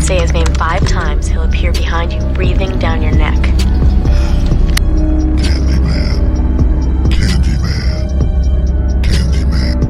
and say his name 5 times, he'll appear behind you, breathing down your neck. Candyman, Candyman, Candyman.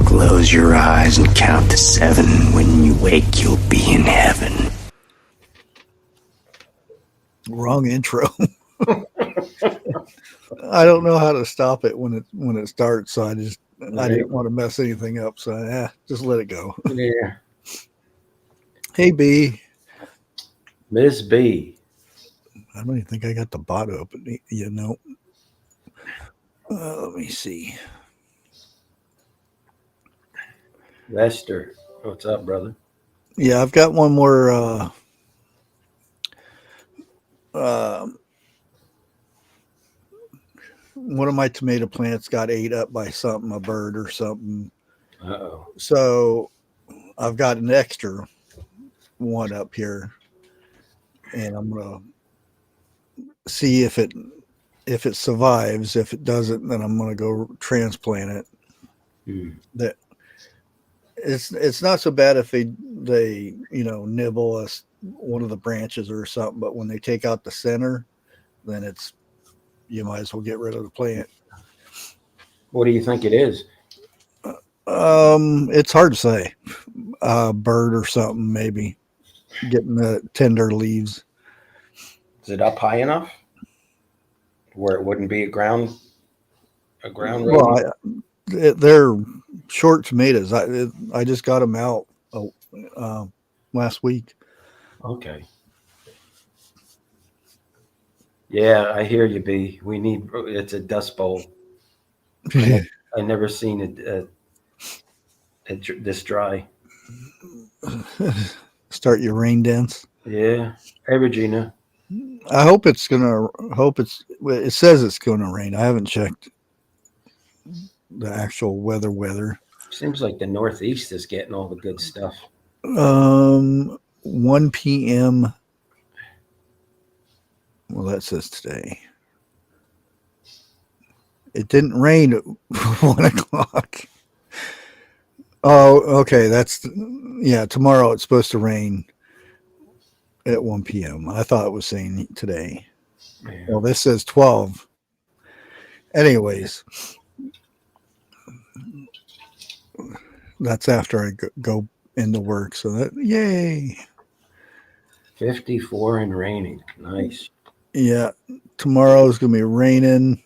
Close your eyes and count to 7. When you wake, you'll be in heaven. Wrong intro. I don't know how to stop it when it starts, so I didn't want to mess anything up, so just let it go. Yeah. Hey B. Miss B. I don't even think I got the bot open, you know. Let me see. Lester, what's up, brother? Yeah, I've got one more one of my tomato plants got ate up by something, a bird or something. Uh-oh. So I've got an extra one up here, and I'm gonna see if it survives. If it doesn't, then I'm gonna go transplant it. That it's not so bad if they nibble us one of the branches or something, but when they take out the center, then you might as well get rid of the plant. What do you think it is? It's hard to say. Bird or something, maybe getting the tender leaves. Is it up high enough where it wouldn't be a ground Well, they're short tomatoes. I just got them out last week. Okay. Yeah, I hear you, B. It's a dust bowl. I never seen it this dry. Start your rain dance. Yeah. Hey, Regina. I hope it says it's gonna rain. I haven't checked the actual weather. Seems like the Northeast is getting all the good stuff. 1 p.m. Well, that says today. It didn't rain at 1 o'clock. Oh, okay. Tomorrow it's supposed to rain at 1 p.m. I thought it was saying today. Yeah. Well, this says 12. Anyways, that's after I go into work. So yay. 54 and raining. Nice. Yeah. Tomorrow is going to be raining.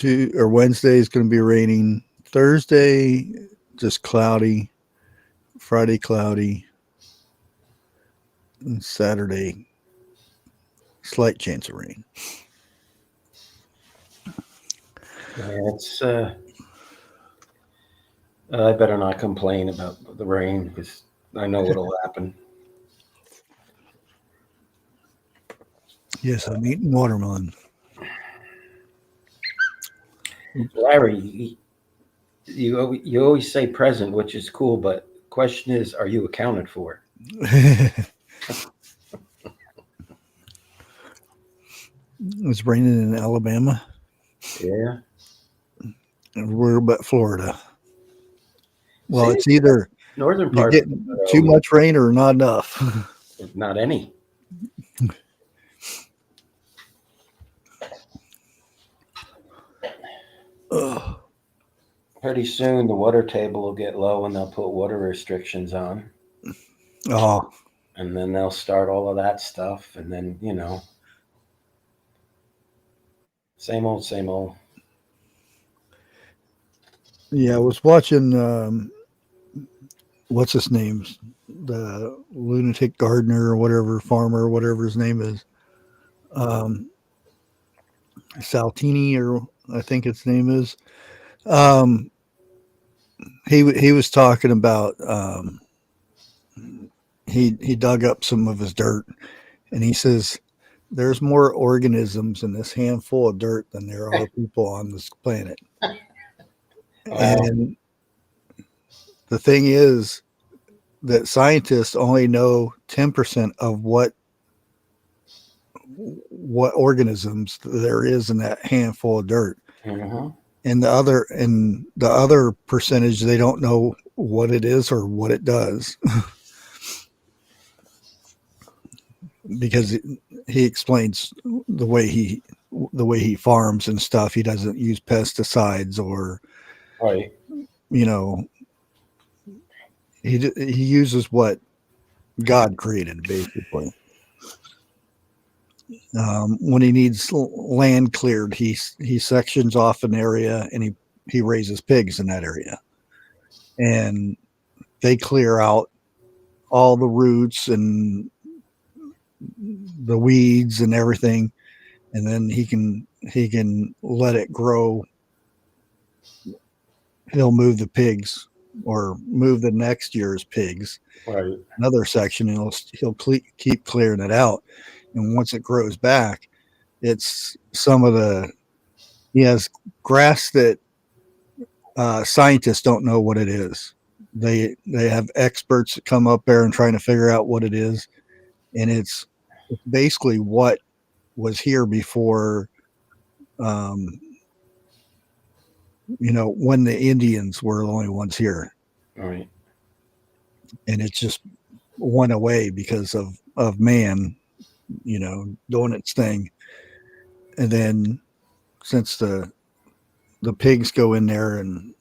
Wednesday is going to be raining. Thursday, just cloudy. Friday, cloudy. And Saturday, slight chance of rain. It's I better not complain about the rain because I know what'll happen. Yes, I'm eating watermelon. Larry, you always say present, which is cool, but the question is, are you accounted for? It's raining in Alabama. Yeah. And we're about Florida. Well, it's either northern you're part getting too much rain or not enough. Not any. Pretty soon the water table will get low and they'll put water restrictions on. Oh. And then they'll start all of that stuff. And then, same old, same old. Yeah, I was watching, what's his name? The lunatic gardener or whatever, farmer, whatever his name is. Saltini or I think its name is. Um, he was talking about he dug up some of his dirt, and he says there's more organisms in this handful of dirt than there are people on this planet. Wow. And the thing is that scientists only know 10% of what organisms there is in that handful of dirt. Mhm. And the other percentage, they don't know what it is or what it does. Because he explains the way he farms and stuff. He doesn't use pesticides, or Right. you know, he uses what God created, basically. When he needs land cleared, he sections off an area, and he raises pigs in that area, and they clear out all the roots and the weeds and everything, and then he can let it grow. He'll move the pigs, or move the next year's pigs, Right. another section, and he'll keep clearing it out. And once it grows back, it's some of the he has grass that scientists don't know what it is. They have experts that come up there and trying to figure out what it is, and it's basically what was here before. Um, when the Indians were the only ones here, Right. and it just went away because of man, doing its thing. And then since the pigs go in there and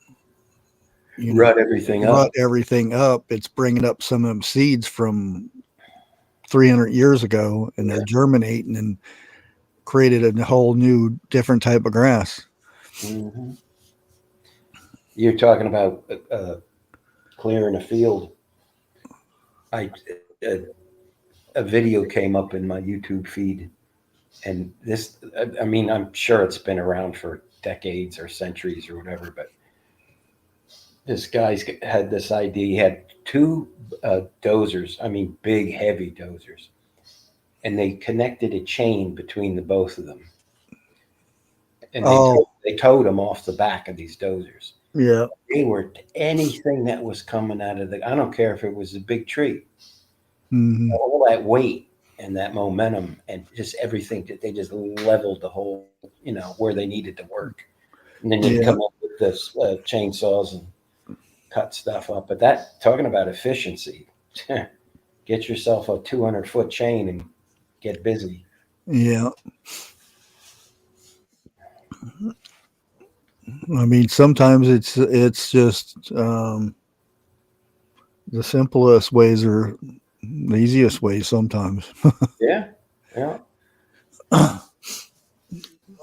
Rut everything up. rut everything up, it's bringing up some of them seeds from 300 years ago, and they're germinating and created a whole new different type of grass. Mhm. You're talking about clearing a field. I a video came up in my YouTube feed, and this, I mean, I'm sure it's been around for decades or centuries or whatever, but this guy's had this idea. He had two dozers, I mean, big, heavy dozers, and they connected a chain between the both of them, and they towed them off the back of these dozers. Yeah. They were anything that was coming out of I don't care if it was a big tree, Mm-hmm. all that weight and that momentum and just everything that they just leveled the whole, where they needed to work. And then you come up with this chainsaws and cut stuff up. But talking about efficiency, get yourself a 200-foot chain and get busy. Yeah. I mean, sometimes it's just the simplest ways are the easiest ways sometimes. Yeah. Yeah.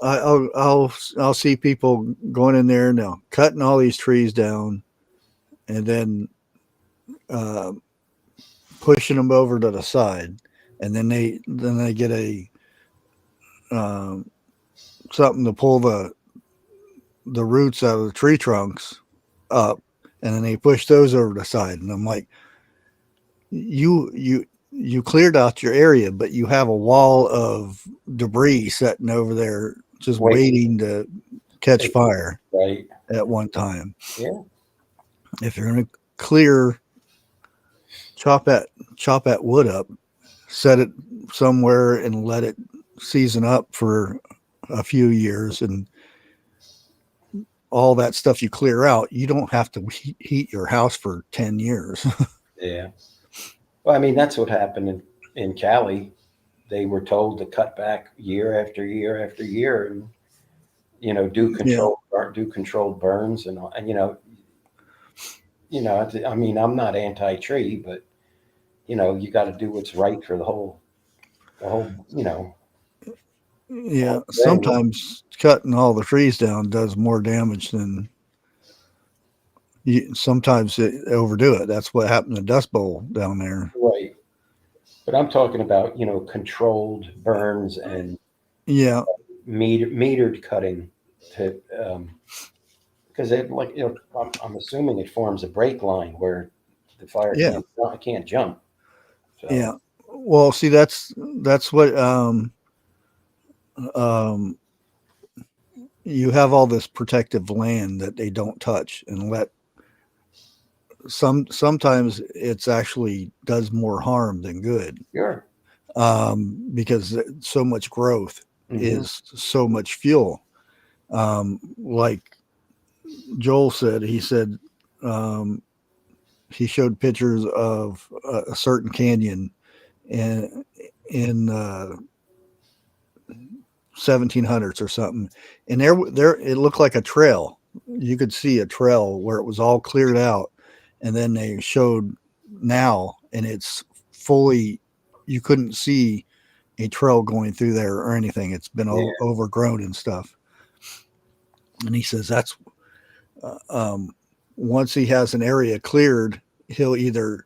I'll see people going in there now, cutting all these trees down, and then pushing them over to the side, and then they get a something to pull the roots out of the tree trunks up, and then they push those over the side. And I'm like, you cleared out your area, but you have a wall of debris sitting over there just waiting to catch fire at one time. Yeah. If you're going to chop that wood up, set it somewhere and let it season up for a few years, and all that stuff you clear out, you don't have to heat your house for 10 years. Yeah. Well, I mean, that's what happened in Cali. They were told to cut back year after year after year, and do controlled burns and I mean, I'm not anti-tree, but you got to do what's right for the whole. Yeah, sometimes cutting all the trees down does more damage than sometimes they overdo it. That's what happened to Dust Bowl down there. Right. But I'm talking about, controlled burns and metered cutting. to because it like I'm assuming it forms a break line where the fire Yeah. can't jump. So, Yeah. Well, see, that's what um, you have all this protective land that they don't touch and let. Sometimes it's actually does more harm than good, sure. because so much growth Mhm. is so much fuel. Like Joel said, he said he showed pictures of a certain canyon in 1700s or something, and there it looked like a trail. You could see a trail where it was all cleared out, and then they showed now, and it's fully. You couldn't see a trail going through there or anything. It's been Yeah. overgrown and stuff. And he says that's once he has an area cleared, he'll either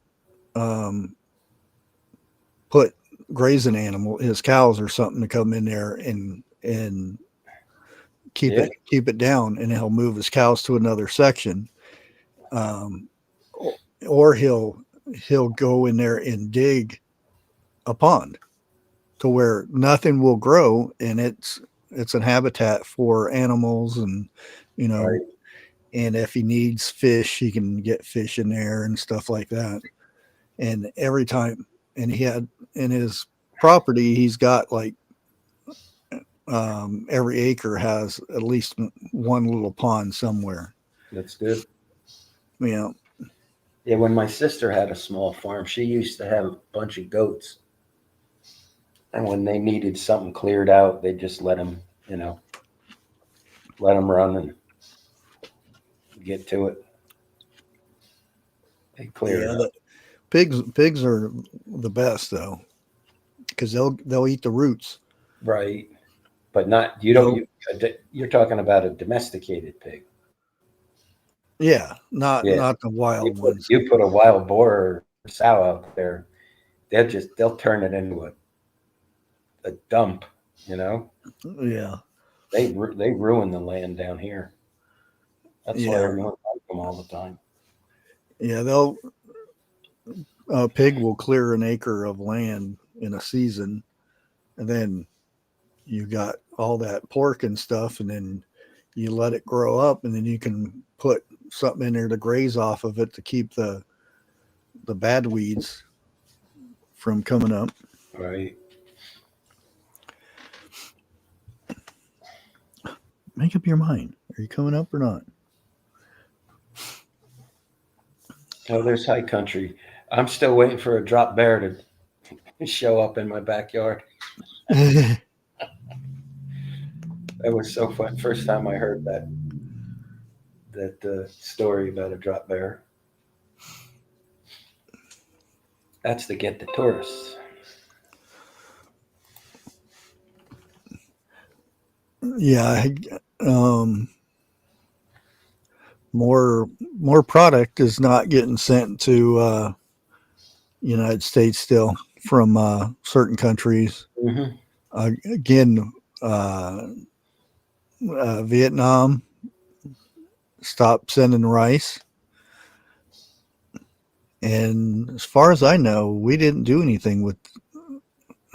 put graze an animal, his cows or something, to come in there and keep it down, and he'll move his cows to another section, or he'll go in there and dig a pond to where nothing will grow, and it's an habitat for animals, and Right. and if he needs fish, he can get fish in there and stuff like that. And every time, and he had in his property, he's got like every acre has at least one little pond somewhere. That's good. Yeah. Yeah, when my sister had a small farm, she used to have a bunch of goats. And when they needed something cleared out, they just let them run and get to it. They clear Yeah. it up. Pigs are the best though, because they'll eat the roots. Right. But not, you're talking about a domesticated pig. Yeah, not Yeah. the wild ones. You put a wild boar or sow out there, they'll turn it into a dump, Yeah. They ruin the land down here. That's why Yeah. everyone likes them all the time. Yeah, a pig will clear an acre of land in a season, and then you got all that pork and stuff, and then you let it grow up, and then you can put something in there to graze off of it to keep the bad weeds from coming up. Right. Make up your mind. Are you coming up or not? Oh, there's high country. I'm still waiting for a drop bear to show up in my backyard. That was so fun. First time I heard that story about a drop bear. That's to get the tourists. Yeah. More product is not getting sent to United States still from certain countries. Mm-hmm. Again, Vietnam stopped sending rice, and as far as I know, we didn't do anything with.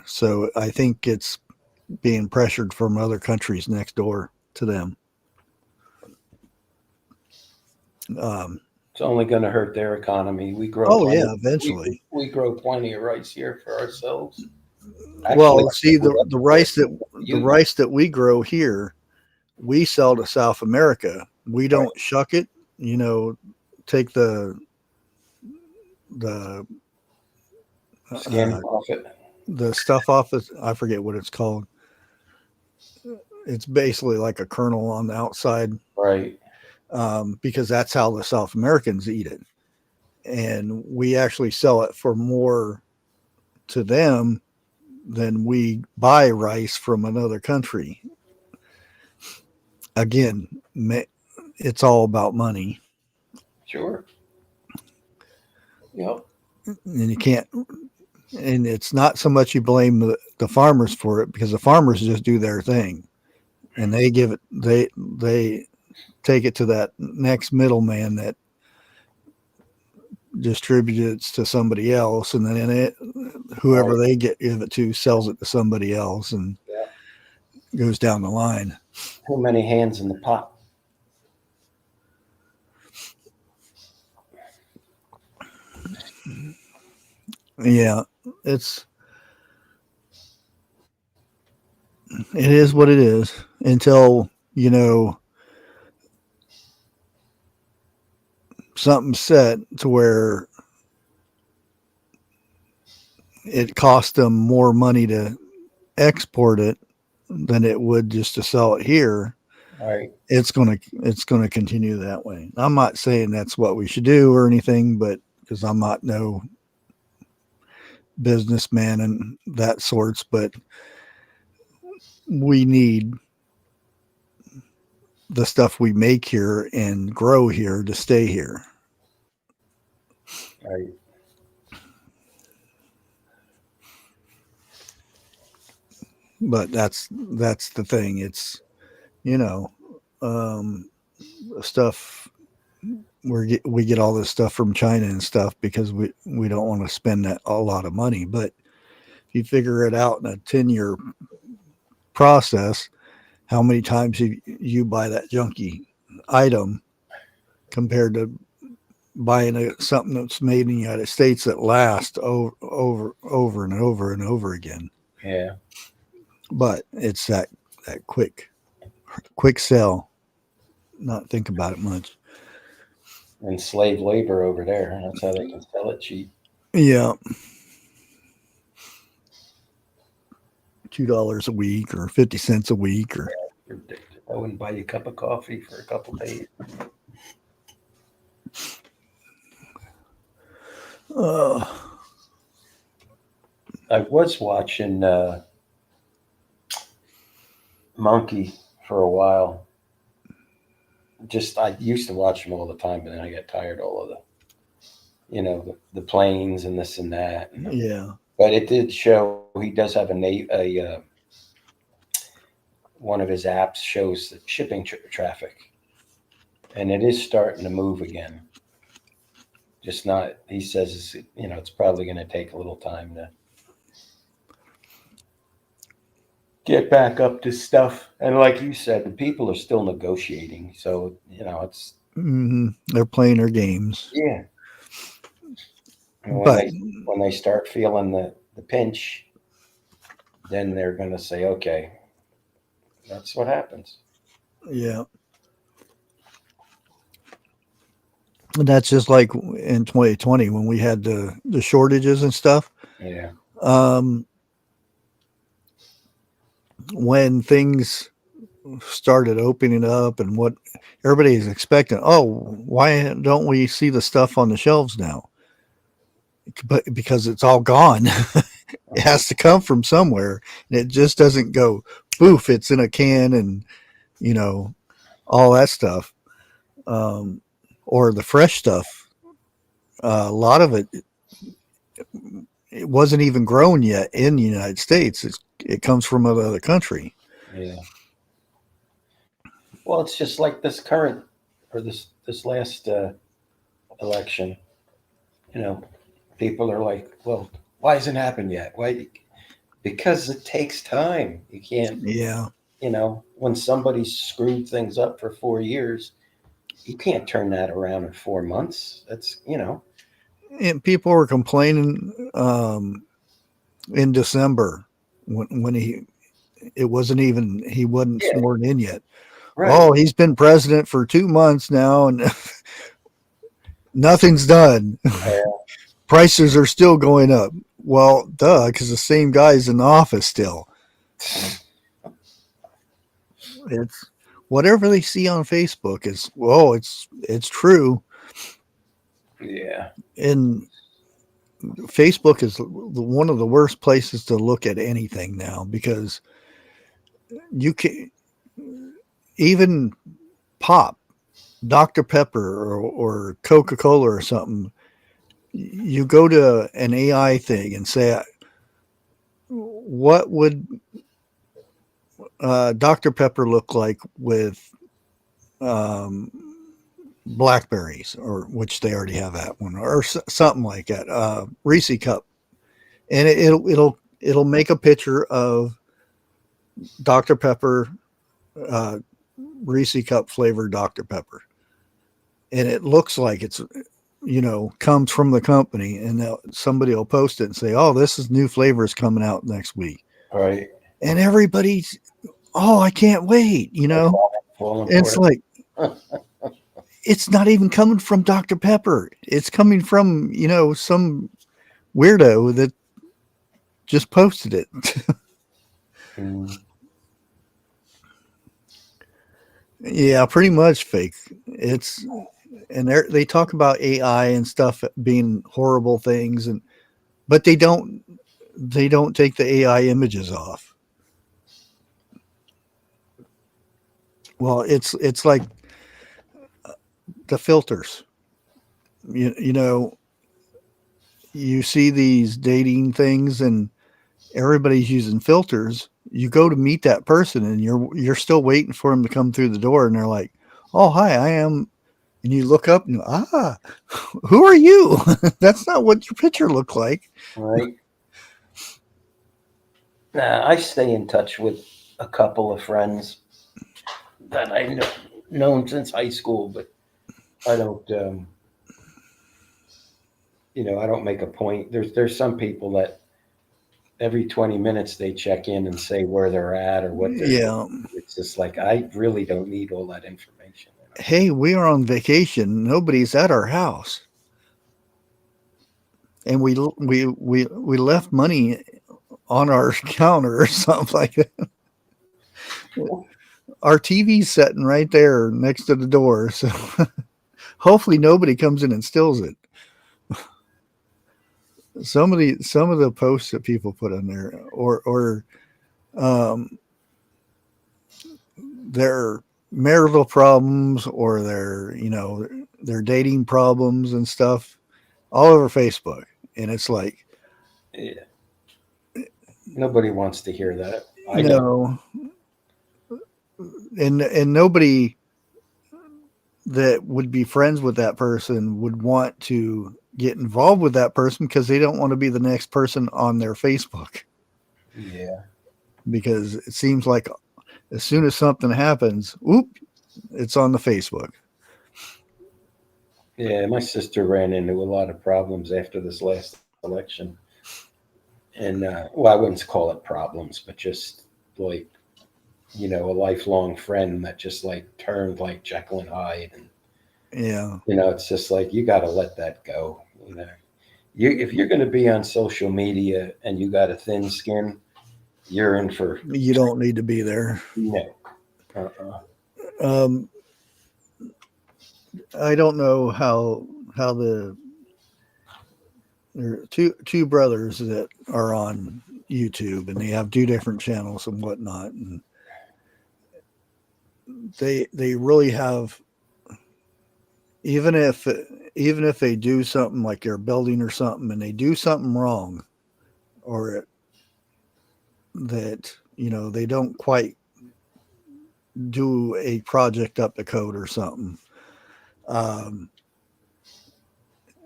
So I think it's being pressured from other countries next door to them. It's only going to hurt their economy. We grow. Oh yeah, eventually. We grow plenty of rice here for ourselves. Well, see the rice that we grow here, we sell to South America. We don't shuck it. Take the skin off it. The stuff off it. I forget what it's called. It's basically like a kernel on the outside, right? Because that's how the South Americans eat it, and we actually sell it for more to them than we buy rice from another country. Again, it's all about money. Sure. Yep. And you can't, and it's not so much you blame the farmers for it, because the farmers just do their thing. and they give it, they take it to that next middleman that distributes it to somebody else, and then whoever they give it to sells it to somebody else, and Yeah. goes down the line. Too many hands in the pot. Yeah, it is what it is until, something's set to where it costs them more money to export it than it would just to sell it here. Right. It's gonna continue that way. I'm not saying that's what we should do or anything, but because I'm not no businessman and that sorts, but we need the stuff we make here and grow here to stay here. Right. But that's the thing. It's stuff we get all this stuff from China and stuff because we don't want to spend a lot of money. But if you figure it out in a 10-year process, how many times you buy that junky item compared to buying something that's made in the United States that lasts over and over and over again. Yeah. But it's that quick sell, not think about it much. And slave labor over there. That's how they can sell it cheap. Yeah. $2 a week or 50 cents a week or Ridiculous. I wouldn't buy you a cup of coffee for a couple of days. I was watching Monkey for a while. I used to watch them all the time, but then I got tired of all of the planes and this and that. Yeah. But it did show he does have a one of his apps shows the shipping traffic, and it is starting to move again. Just not, he says, it's probably going to take a little time to get back up to stuff. And like you said, the people are still negotiating. So, it's. Mm-hmm. They're playing their games. Yeah. And when they start feeling the pinch, then they're going to say, okay, that's what happens. Yeah. And that's just like in 2020 when we had the shortages and stuff. Yeah. When things started opening up and what everybody's expecting, why don't we see the stuff on the shelves now? But because it's all gone. It has to come from somewhere, and it just doesn't go poof, it's in a can and all that stuff. Or the fresh stuff, a lot of it wasn't even grown yet in the United States. It comes from another country. Yeah. Well, it's just like this current or this last election. People are like, well, why hasn't it happened yet? Why? Because it takes time. You can't. Yeah. When somebody's screwed things up for 4 years, you can't turn that around in 4 months. That's. And people were complaining in December when he wasn't sworn in yet. Right. Oh, he's been president for 2 months now and nothing's done. Prices are still going up. Well, duh, because the same guy's in the office still. It's whatever they see on Facebook is, it's true. Yeah. And Facebook is one of the worst places to look at anything now because you can even pop Dr. Pepper or Coca-Cola or something. You go to an AI thing and say, what would Dr. Pepper look like with um, blackberries, or which they already have that one, or something like that. Reese cup, and it'll make a picture of Dr. Pepper, uh, Reese cup flavored Dr. Pepper, and it looks like it's comes from the company, and somebody will post it and say, "Oh, this is new flavors coming out next week," Right. and everybody's, "Oh, I can't wait!" Falling It's for like it's not even coming from Dr. Pepper. It's coming from some weirdo that just posted it. it. Yeah, pretty much fake. It's and they talk about AI and stuff being horrible things, but they don't take the AI images off. Well, it's like the filters. You know, you see these dating things and everybody's using filters. You go to meet that person and you're still waiting for them to come through the door, and they're like, "Oh, hi, I am." And you look up and who are you? That's not what your picture looked like. Right. I stay in touch with a couple of friends that I've known since high school, but I don't, I don't make a point. There's some people that every 20 minutes they check in and say where they're at or what they're Yeah. doing. It's just like, I really don't need all that information. Hey, we are on vacation. Nobody's at our house, and we left money on our counter or something like that. Our TV's sitting right there next to the door, so hopefully nobody comes in and steals it. Some of the posts that people put on there, or their marital problems, or their dating problems and stuff, all over Facebook, and it's like, Yeah. Nobody wants to hear that. I don't. no, and nobody that would be friends with that person would want to get involved with that person because they don't want to be the next person on their Facebook. Yeah. Because it seems like as soon as something happens, it's on the Facebook. Yeah, my sister ran into a lot of problems after this last election. And, well, I wouldn't call it problems, but just like, a lifelong friend that just like turned like Jekyll and Hyde. And, Yeah. it's just like, you got to let that go. If you're going to be on social media and you got a thin skin, you're in for. You don't need to be there. No. I don't know how there are two brothers that are on YouTube, and they have two different channels and whatnot, and they really have, even if they do something like they're building or something and they do something wrong, or that they don't quite do a project up the code or something,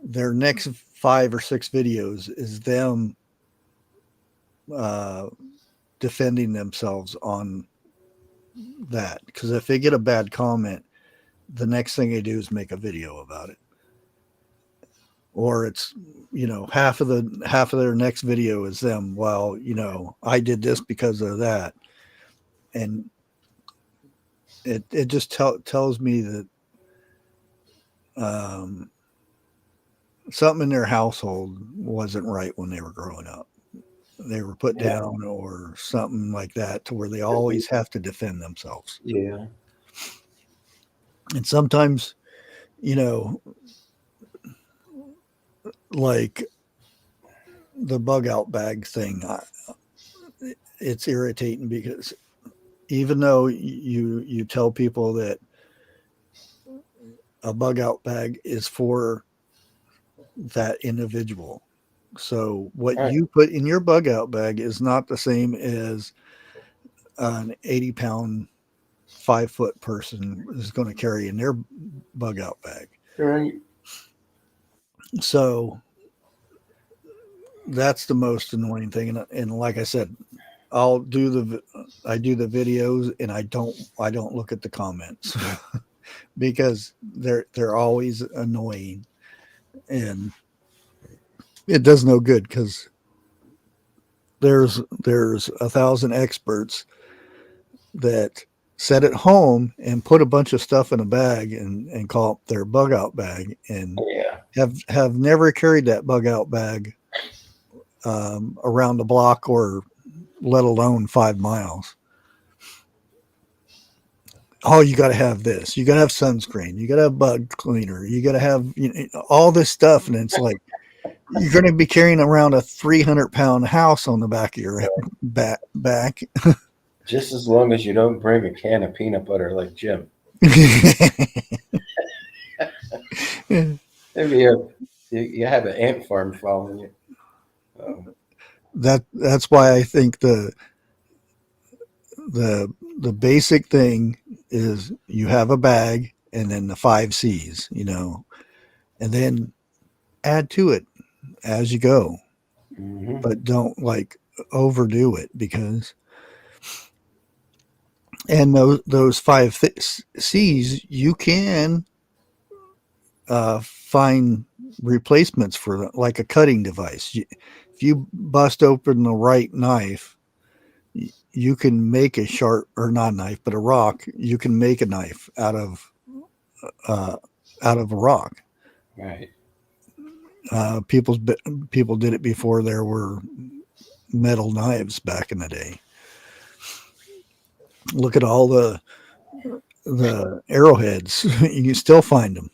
their next 5 or 6 videos is them defending themselves on that, because if they get a bad comment, the next thing they do is make a video about it, or it's half of their next video is them, well, I did this because of that, and it just tells me that something in their household wasn't right when they were growing up. They were put down or something like that, to where they always have to defend themselves. Yeah. And sometimes, like the bug out bag thing, it's irritating, because even though you tell people that a bug out bag is for that individual, so what you put in your bug out bag is not the same as an 80-pound, 5-foot person is going to carry in their bug out bag. Right. So that's the most annoying thing. And like I said, I do the videos, and I don't look at the comments because they're always annoying, and it does no good because there's 1,000 experts that sit at home and put a bunch of stuff in a bag and call it their bug out bag, and have never carried that bug out bag around the block, or let alone 5 miles. Oh, you got to have this. You got to have sunscreen. You got to have bug cleaner. You got to have all this stuff. And it's like, you're going to be carrying around a 300-pound house on the back of your back. Just as long as you don't bring a can of peanut butter like Jim. Maybe you have an ant farm following you. That's why I think the basic thing is you have a bag, and then the 5 C's, and then add to it as you go, but don't overdo it, because and those 5 C's, you can find replacements for them, like a cutting device. If you bust open the right knife, you can make a sharp, or not a knife, but a rock. You can make a knife out of a rock. Right. People did it before there were metal knives back in the day. Look at all the arrowheads. You can still find them.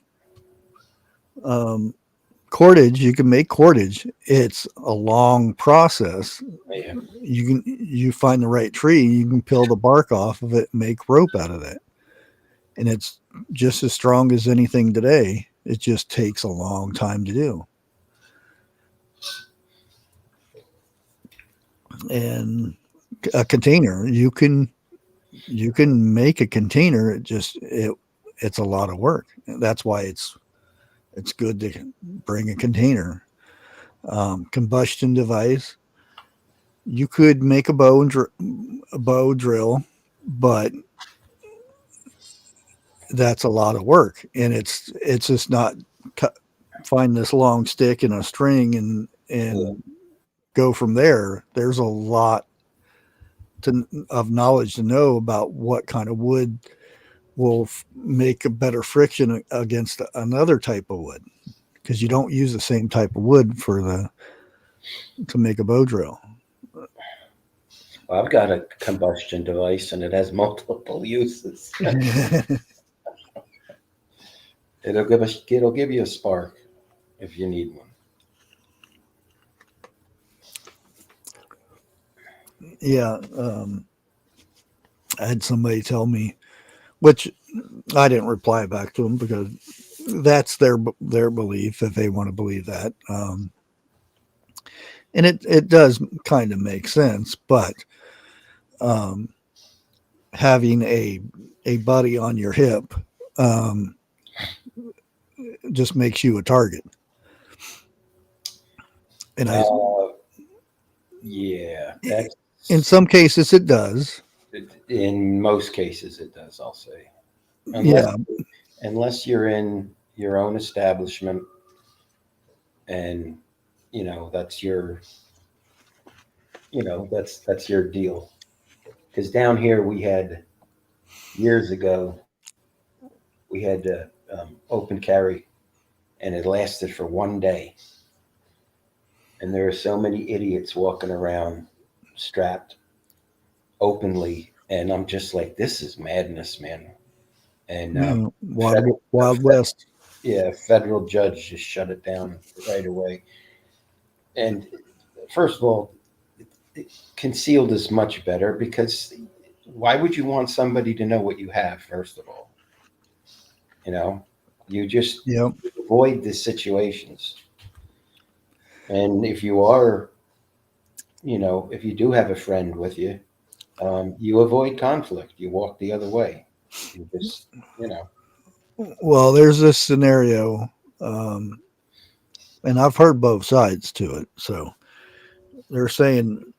Cordage, you can make cordage. It's a long process. Yeah. You find the right tree, you can peel the bark off of it and make rope out of that. And it's just as strong as anything today. It just takes a long time to do. And a container, you can make a container. It's a lot of work. That's why it's good to bring a container. Combustion device, you could make a bow drill, but that's a lot of work, and it's just not find this long stick and a string and go from there. There's a lot of knowledge to know about what kind of wood will make a better friction against another type of wood, because you don't use the same type of wood to make a bow drill. Well, I've got a combustion device, and it has multiple uses. It'll give you a spark if you need one. Yeah. I had somebody tell me, which I didn't reply back to them, because that's their belief, if they want to believe that. And it does kind of make sense, but having a buddy on your hip just makes you a target. And in some cases it does. In most cases it does, I'll say. Unless you're in your own establishment, and that's your that's your deal. Because down here years ago we had open carry, and it lasted for 1 day, and there are so many idiots walking around strapped openly, and I'm just like, this is madness, man. And Wild West. Yeah, federal judge just shut it down right away. And first of all, concealed is much better, because why would you want somebody to know what you have? First of all, you just avoid the situations. And if you are, if you do have a friend with you, You avoid conflict. You walk the other way. You just, Well, there's this scenario, um, and I've heard both sides to it. So they're saying,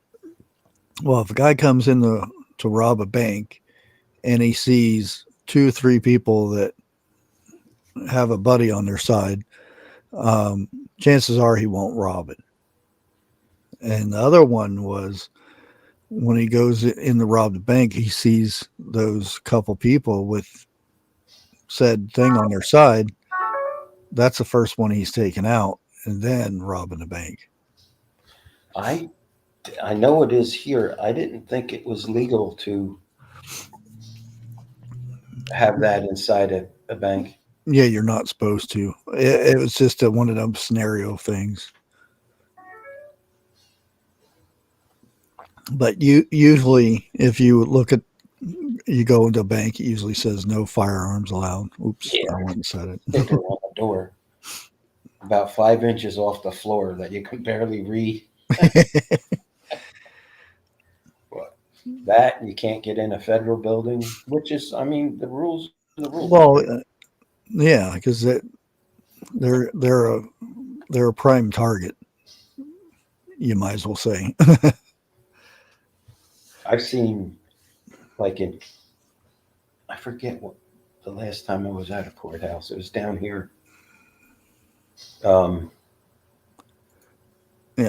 well, if a guy comes in to rob a bank and he sees 2 or 3 people that have a buddy on their side, chances are he won't rob it. And the other one was when he goes in to rob the bank, he sees those couple people with said thing on their side. That's the first one he's taken out, and then robbing the bank. I know it is here. I didn't think it was legal to have that inside a bank. Yeah, you're not supposed to. It was just one of them scenario things. But usually, if you you go into a bank, it usually says no firearms allowed. Oops, Yeah. I went and said it. Sticker on the door, about 5 inches off the floor that you can barely read. That you can't get in a federal building, which is, I mean, the rules are the rules. Well, yeah, because they're a prime target. You might as well say. I've seen, like I forget what the last time I was at a courthouse. It was down here. Yeah,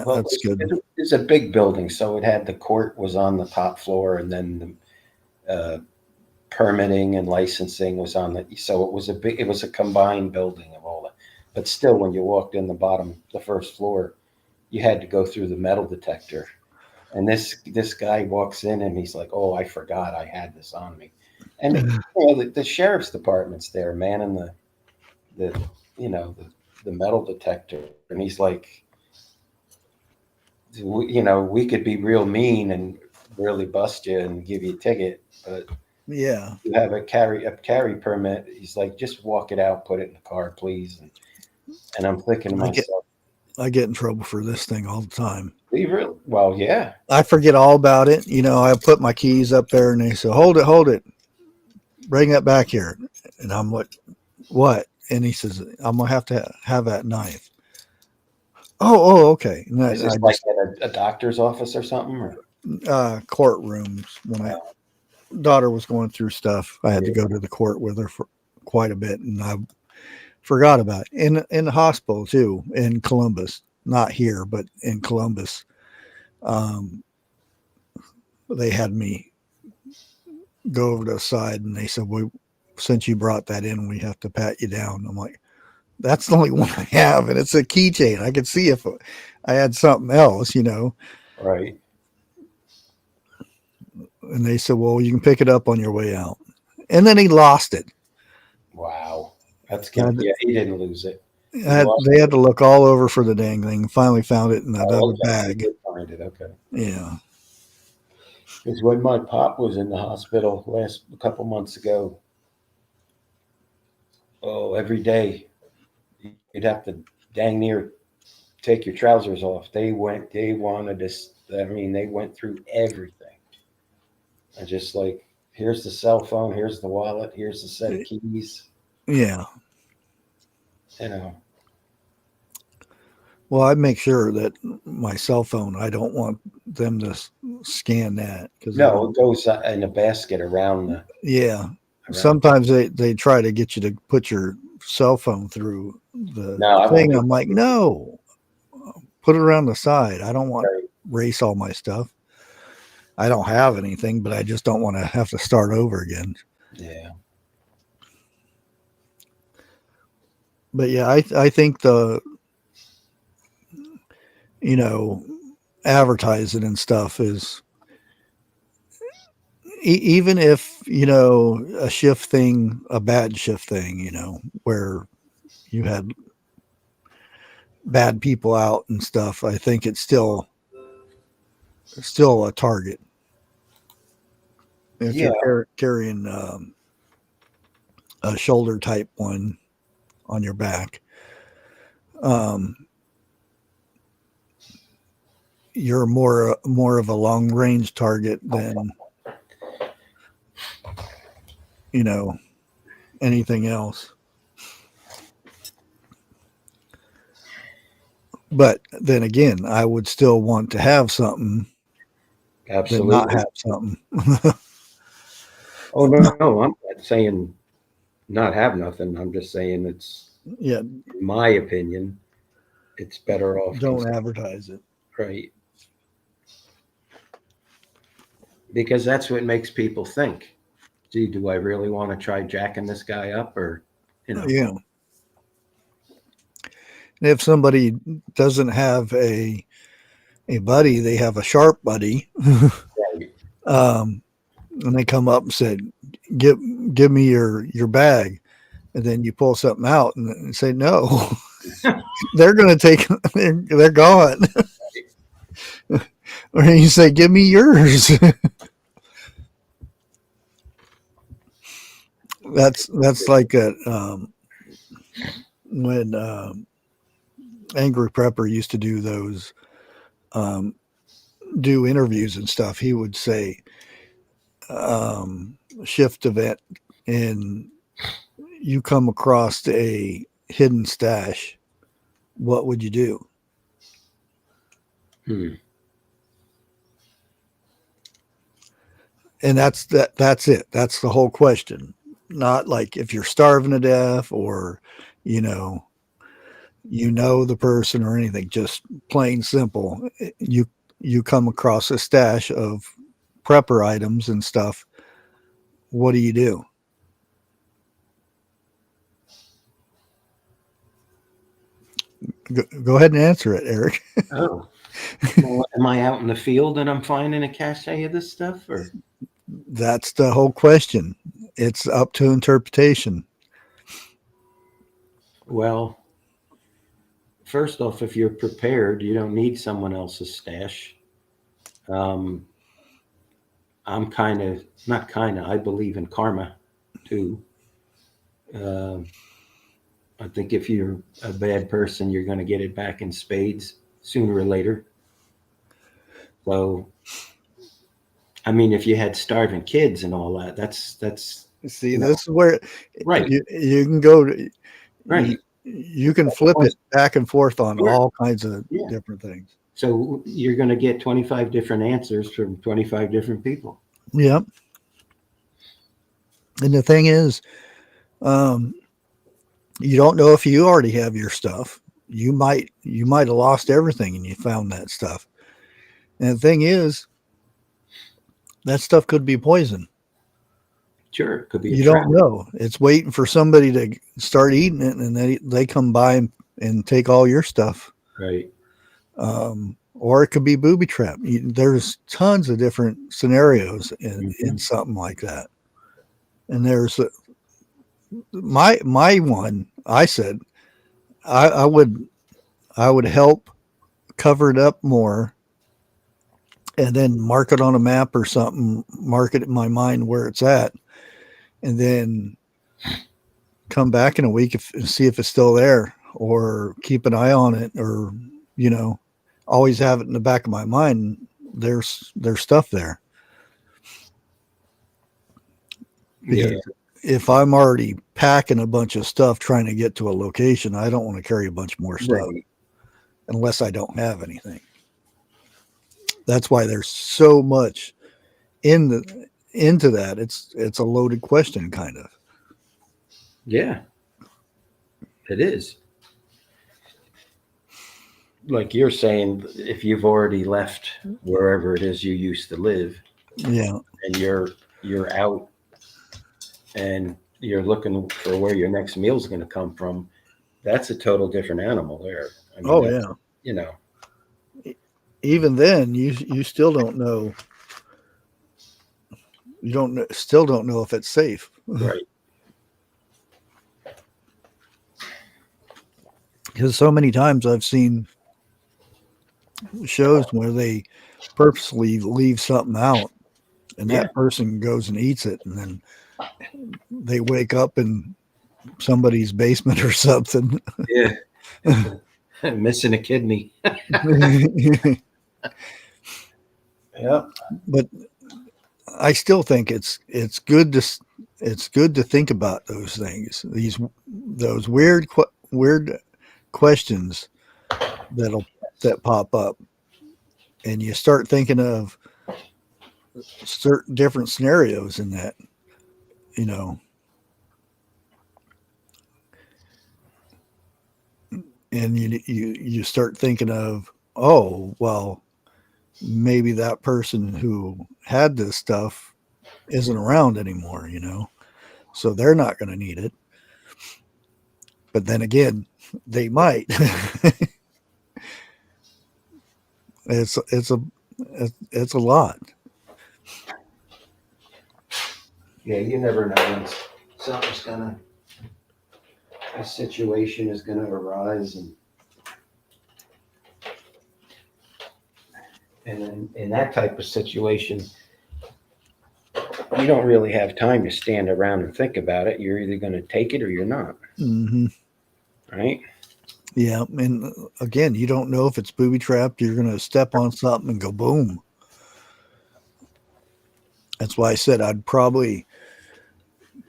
Well, that's good. It's a big building, so it had the court was on the top floor, and then the permitting and licensing was on the. So it was a combined building of all that. But still, when you walked in the first floor, you had to go through the metal detector. And this guy walks in and he's like, "Oh, I forgot I had this on me." And the sheriff's department's there, man, and the metal detector, and he's like, we could be real mean and really bust you and give you a ticket, but Yeah, you have a carry permit. He's like, just walk it out, put it in the car, please. And I'm thinking to myself, I get in trouble for this thing all the time. Well, yeah. I forget all about it. I put my keys up there and they say, hold it. Bring that back here. And I'm like, what? And he says, I'm going to have that knife. Oh, okay. And Is this like at a doctor's office or something? Or? Courtrooms. When my daughter was going through stuff, I had to go to the court with her for quite a bit. And I forgot about it. In the hospital too, in Columbus, not here, but in Columbus. They had me go over to the side and they said, well, since you brought that in, we have to pat you down. I'm like, that's the only one I have. And it's a keychain. I could see if I had something else, Right. And they said, well, you can pick it up on your way out. And then he lost it. Wow. That's good. Yeah, he didn't lose it. They had to look all over for the dang thing. Finally found it in another bag. Did find it. Okay. Yeah. Because when my pop was in the hospital a couple months ago, every day you'd have to dang near take your trousers off. They wanted this. I mean, they went through everything. And just like, here's the cell phone, here's the wallet, here's the set of keys. Yeah. Well, I make sure that my cell phone, I don't want them to scan that. No, it goes in a basket around the. Yeah. Sometimes they try to get you to put your cell phone through the thing. I'm like, no, put it around the side. I don't want to erase all my stuff. I don't have anything, but I just don't want to have to start over again. Yeah. But yeah, I think advertising and stuff is even if, a shift thing, a bad shift thing, where you had bad people out and stuff, I think it's still a target. If you're carrying a shoulder type one on your back, you're more of a long range target than you know, anything else. But then again, I would still want to have something than not Absolutely. have something. Oh, no, I'm not saying not have nothing. I'm just saying it's, Yeah, in my opinion, it's better off. don't advertise it. Right. Because that's what makes people think, gee, do I really want to try jacking this guy up, or, you know? Yeah. If somebody doesn't have a buddy, they have a sharp buddy. Right. And they come up and said, give me your bag. And then you pull something out and say, no, they're going to take, they're gone. Or you say, give me yours. that's like a, when Angry Prepper used to do those, do interviews and stuff. He would say, shift event, and you come across a hidden stash, what would you do? And that's it. That's the whole question. Not like if you're starving to death or, you know the person or anything, just plain simple. You come across a stash of prepper items and stuff. What do you do? Go ahead and answer it, Eric. Oh, well, am I out in the field and I'm finding a cache of this stuff, or? That's the whole question. It's up to interpretation. Well, first off, if you're prepared, you don't need someone else's stash. I'm I believe in karma too. I think if you're a bad person, you're going to get it back in spades sooner or later. So, I mean, if you had starving kids and all that, that's See, this is where right. You can go to, Right. You can flip it back and forth on Sure. all kinds of Yeah. different things. So you're going to get 25 different answers from 25 different people. Yep. And the thing is, you don't know if you already have your stuff. You might have lost everything and you found that stuff. And the thing is, that stuff could be poison. Sure, it could be. You don't know. It's waiting for somebody to start eating it, and they come by and take all your stuff. Right. Or it could be booby trap. There's tons of different scenarios in something like that. And there's my one. I said I would help cover it up more, and then mark it on a map or something. Mark it in my mind where it's at, and then come back in a week and see if it's still there, or keep an eye on it, or always have it in the back of my mind. There's stuff there. Because if I'm already packing a bunch of stuff trying to get to a location, I don't want to carry a bunch more stuff unless I don't have anything. That's why there's so much into that. It's a loaded question, kind of. Yeah, it is. Like you're saying, if you've already left wherever it is you used to live, yeah, and you're out and you're looking for where your next meal is going to come from, that's a total different animal there. I mean, even then, you still don't know. You still don't know if it's safe. Right. Because so many times I've seen shows where they purposely leave something out, and that person goes and eats it, and then they wake up in somebody's basement or something. Yeah. Missing a kidney. Yeah. But I still think it's good to it's good to think about those things. Those weird questions that pop up, and you start thinking of certain different scenarios in that, you know, and you start thinking of, oh well, maybe that person who had this stuff isn't around anymore, you know, so they're not going to need it. But then again, they might. it's a lot. Yeah, you never know when something's a situation is gonna arise, and in that type of situation, you don't really have time to stand around and think about it. You're either going to take it or you're not. Mm-hmm. Right? Yeah, and again, you don't know if it's booby trapped. You're going to step on something and go boom. That's why I said I'd probably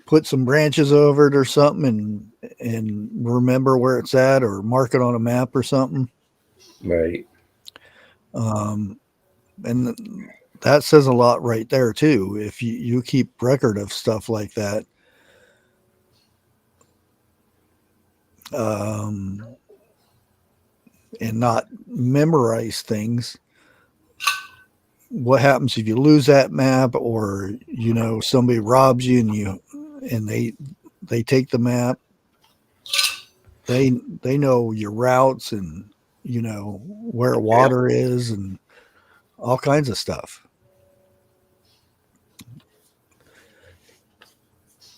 put some branches over it or something, and remember where it's at, or mark it on a map or something. Right. And that says a lot right there too. If you keep record of stuff like that, and not memorize things, what happens if you lose that map, or you know somebody robs you and they take the map? They know your routes, and you know where water is, and all kinds of stuff.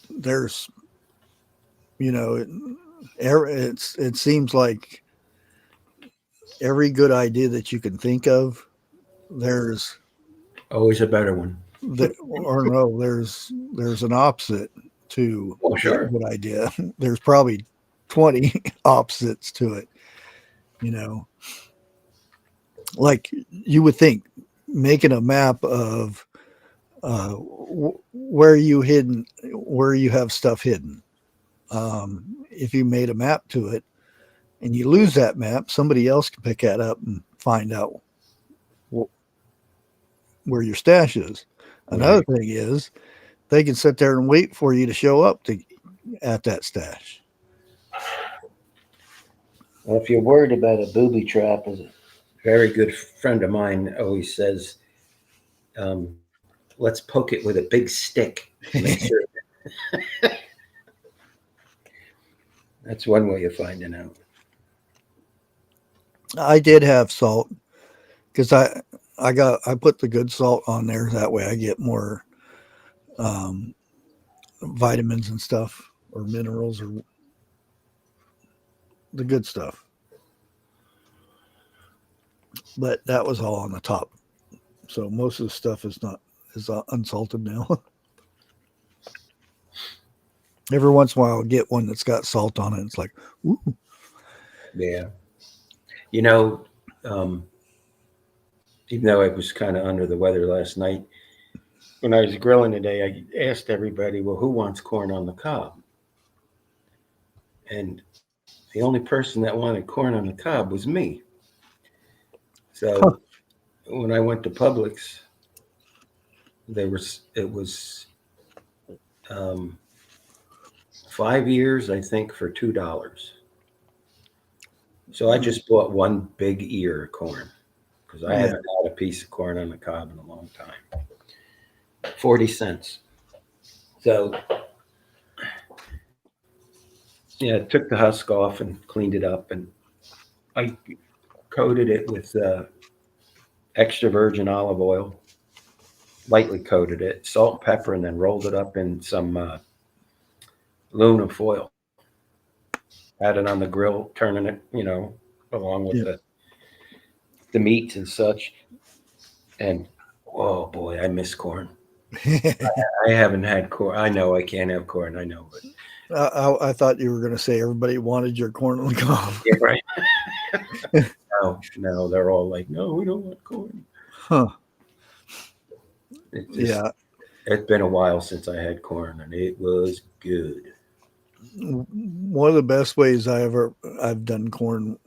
There's, you know, it seems like every good idea that you can think of, there's always a better one. Or no, there's an opposite to Oh, sure. a good idea. There's probably 20 opposites to it. You know, like you would think making a map of where you have stuff hidden. If you made a map to it and you lose that map, somebody else can pick that up and find out where your stash is. Another thing is they can sit there and wait for you to show up at that stash. Well, if you're worried about a booby trap, as a very good friend of mine always says, let's poke it with a big stick to make sure. That's one way of finding out. I did have salt because I put the good salt on there. That way I get more vitamins and stuff, or minerals, or the good stuff. But that was all on the top. So most of the stuff is unsalted now. Every once in a while I'll get one that's got salt on it. It's like, ooh. Yeah. You know, even though I was kind of under the weather last night, when I was grilling today, I asked everybody, well, who wants corn on the cob? And the only person that wanted corn on the cob was me. So when I went to Publix, it was 5 years, I think, for $2. So I just bought one big ear of corn because I haven't had a piece of corn on the cob in a long time. 40 cents. So yeah, took the husk off and cleaned it up, and I coated it with extra virgin olive oil, lightly coated it, salt and pepper, and then rolled it up in some aluminum foil. Had it on the grill, turning it, you know, along with the meats and such. And oh boy, I miss corn. I haven't had corn. I know I can't have corn. I know, but I thought you were going to say everybody wanted your corn on the cob. Yeah, right. No, they're all like, no, we don't want corn. Huh. Just, yeah. It's been a while since I had corn, and it was good. One of the best ways I've done corn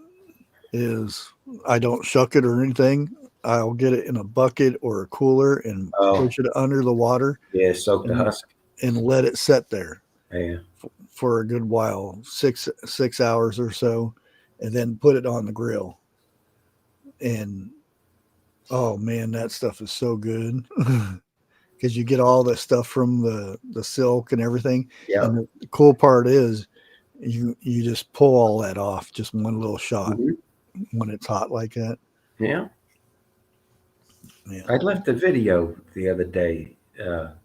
is I don't shuck it or anything. I'll get it in a bucket or a cooler and Oh, push it under the water yeah, soak the and husk. let it set there Yeah. for a good while, 6 hours or so, and then put it on the grill. And oh man, that stuff is so good. Because you get all the stuff from the silk and everything. Yeah. And the cool part is you just pull all that off, just one little shot Mhm. when it's hot like that. Yeah. Yeah. I left a video the other day for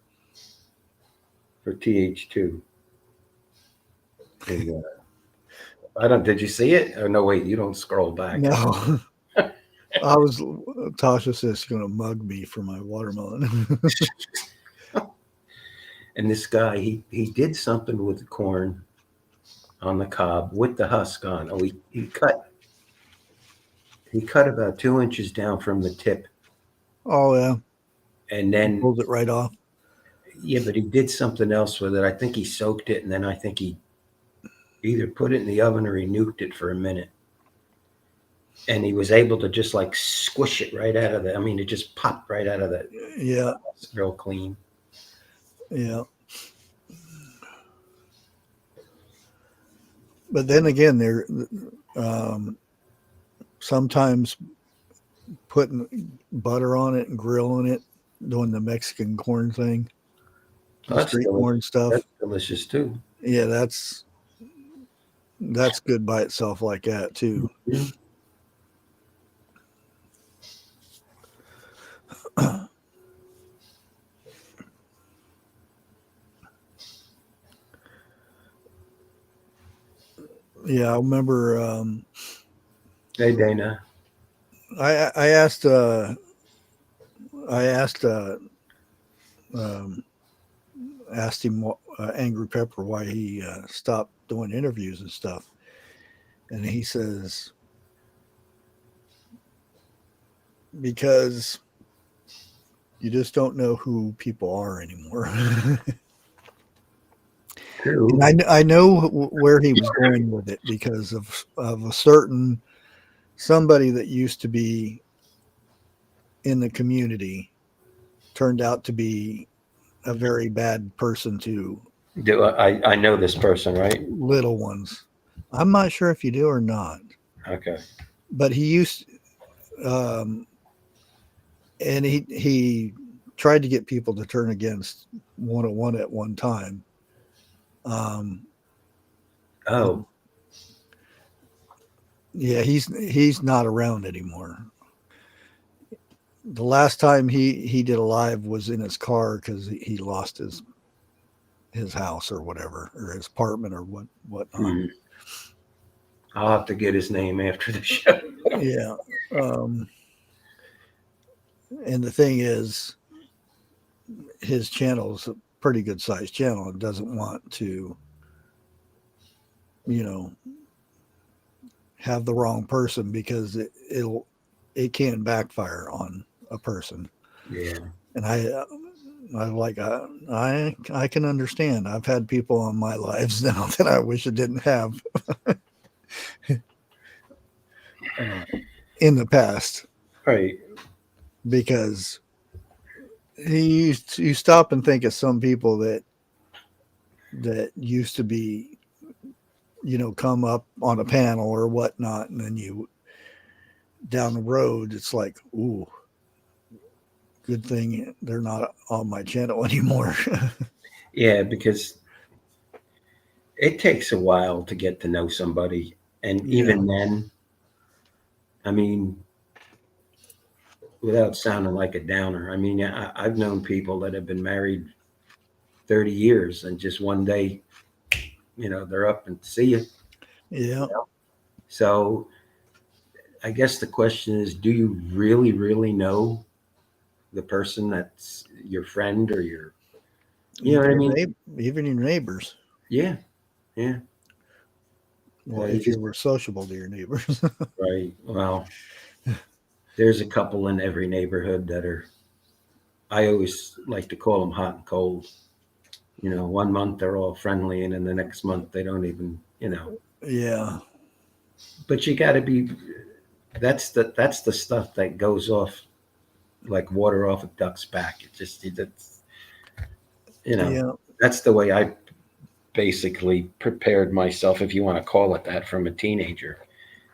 TH2. And, I don't. Did you see it? Oh no, wait. You don't scroll back. No. Tasha says she's gonna mug me for my watermelon. And this guy, he did something with the corn on the cob with the husk on. Oh, he cut about 2 inches down from the tip, Oh yeah, and then pulls it right off. yeah, but he did something else with it. I think he soaked it, and then I think he either put it in the oven or he nuked it for a minute. And he was able to just like squish it right out of the. I mean, it just popped right out of the. Yeah, Real clean. yeah. But then again, there sometimes putting butter on it and grilling it, doing the Mexican corn thing, the That's street delicious. corn stuff. That's delicious too. Yeah, that's good by itself like that too. Mhm. Yeah, I remember. Hey, Dana. I asked um, asked him Angry Pepper why he stopped doing interviews and stuff, and he says because you just don't know who people are anymore. True. And I know where he was going with it because of a certain somebody that used to be in the community turned out to be a very bad person to Do I know this person, right? little ones. I'm not sure if you do or not, Okay. but he used, and he tried to get people to turn against 101 at one time. Oh, Yeah, he's not around anymore. The last time he did a live was in his car because he lost his house or whatever, or his apartment or whatnot. hmm. I'll have to get his name after the show. Yeah. And the thing is, his channel is a pretty good sized channel and doesn't want to, have the wrong person because it can backfire on a person. Yeah. And I can understand. I've had people on my lives now that I wish I didn't have in the past, Right. because you stop and think of some people that used to be, come up on a panel or whatnot, and then you down the road, it's like, ooh, good thing they're not on my channel anymore. Yeah, because it takes a while to get to know somebody. And even then, I mean, without sounding like a downer, I mean, I've known people that have been married 30 years and just one day, they're up and see you. Yeah. So I guess the question is, do you really, really know the person that's your friend or your, you know what I mean? Even your neighbors. Yeah. Yeah. Well, You if you just- were sociable to your neighbors. Right. Well, there's a couple in every neighborhood that are I always like to call them hot and cold. 1 month they're all friendly, and then the next month they don't even. Yeah. But you got to be. That's the stuff that goes off like water off a duck's back. That's you know Yeah. that's the way I basically prepared myself, if you want to call it that, from a teenager.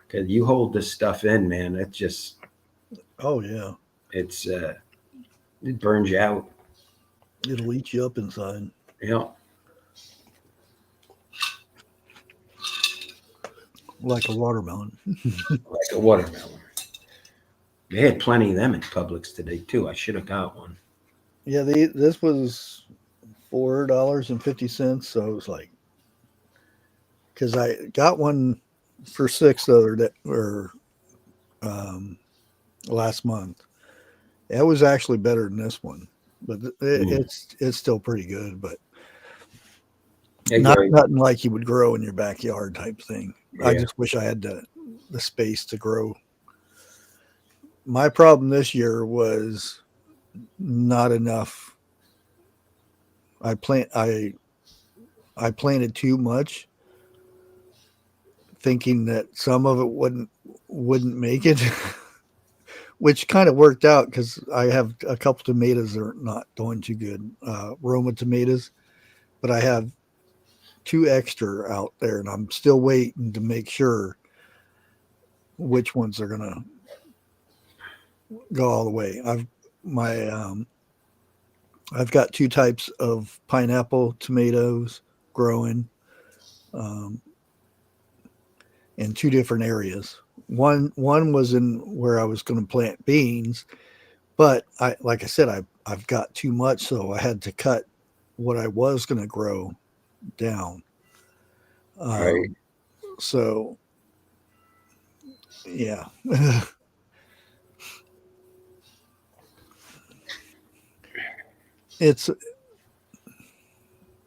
Because you hold this stuff in, man, Oh, yeah. it burns you out. It'll eat you up inside. Yeah. Like a watermelon. Like a watermelon. They had plenty of them in Publix today too. I should have got one. Yeah, this was $4.50. So it was like, because I got one for $6 the other day, or last month. It was actually better than this one, but it's still pretty good. But nothing like you would grow in your backyard type thing. Yeah. I just wish I had the space to grow. My problem this year was not enough. I planted too much, thinking that some of it wouldn't make it, which kind of worked out because I have a couple tomatoes that are not doing too good, Roma tomatoes, but I have 2 extra out there, and I'm still waiting to make sure which ones are gonna go all the way. I've got 2 types of pineapple tomatoes growing, in 2 different areas. One was in where I was going to plant beans, but like I said, I've got too much, so I had to cut what I was going to grow down. Right. So, yeah.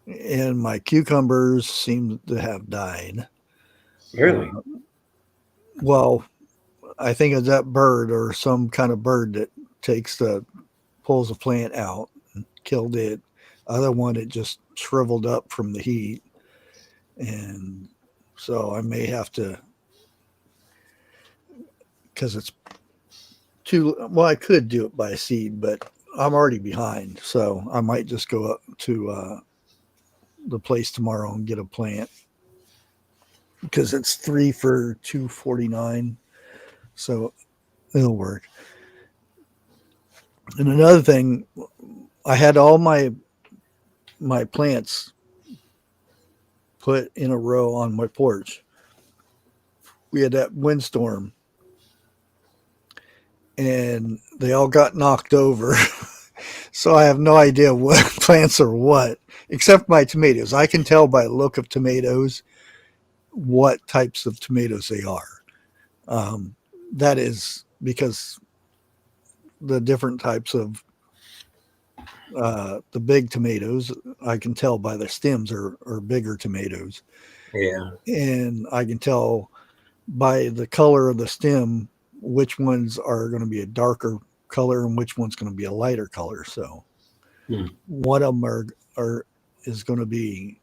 And my cucumbers seem to have died. Really? Well, I think it's that bird or some kind of bird that pulls a plant out and killed it. Other one, it just shriveled up from the heat. And so I may have to, because it's I could do it by seed, but I'm already behind. So I might just go up to the place tomorrow and get a plant, because it's 3 for $2.49. So it'll work. And another thing, I had all my plants put in a row on my porch. We had that windstorm, and they all got knocked over. So I have no idea what plants are what, except my tomatoes. I can tell by the look of tomatoes what types of tomatoes they are. That is because the different types of the big tomatoes, I can tell by the stems are bigger tomatoes. Yeah. And I can tell by the color of the stem which ones are going to be a darker color and which one's going to be a lighter color. So one of them is going to be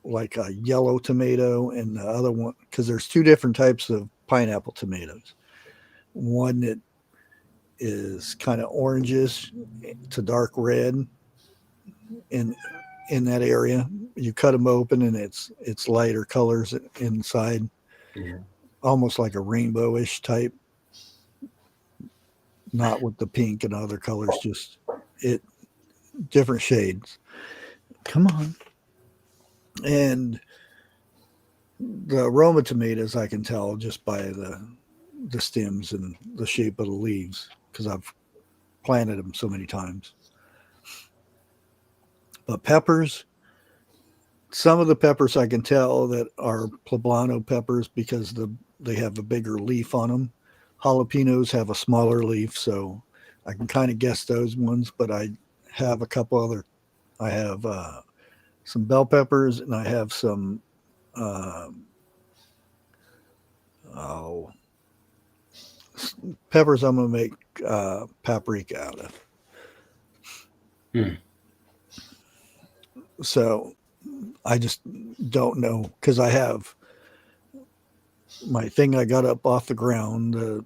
like a yellow tomato, and the other one, because there's 2 different types of pineapple tomatoes. One that is kind of orangish to dark red in that area. You cut them open and it's lighter colors inside, almost like a rainbowish type, not with the pink and other colors, just different shades. Come on. And the Roma tomatoes, I can tell just by the stems and the shape of the leaves, because I've planted them so many times. But peppers, some of the peppers I can tell that are poblano peppers because they have a bigger leaf on them. Jalapenos have a smaller leaf, so I can kind of guess those ones. But I have a couple other. I have some bell peppers, and I have some peppers I'm going to make paprika out of. Hmm. So I just don't know, because I have my thing I got up off the ground, the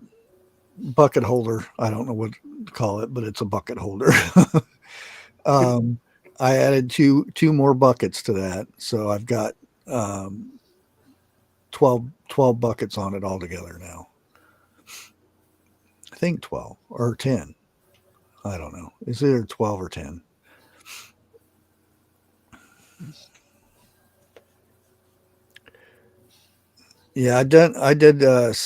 bucket holder. I don't know what to call it, but it's a bucket holder. I added two more buckets to that, so I've got um, 12 buckets on it altogether now. I think 12 or 10. I don't know. It's either 12 or 10. Yeah, I did just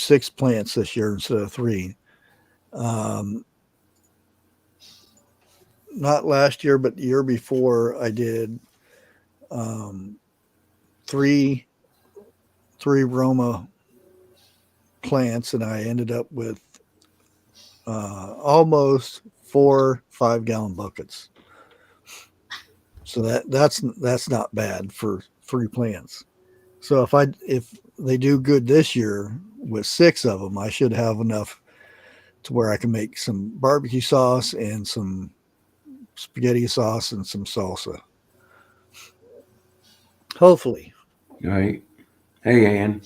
6 plants this year instead of 3. Um, not last year, but the year before, I did um, three Roma plants, and I ended up with almost 4 5-gallon buckets. So that's not bad for 3 plants. So if they do good this year with 6 of them, I should have enough to where I can make some barbecue sauce and some spaghetti sauce and some salsa. Hopefully. All right. Hey, Ann.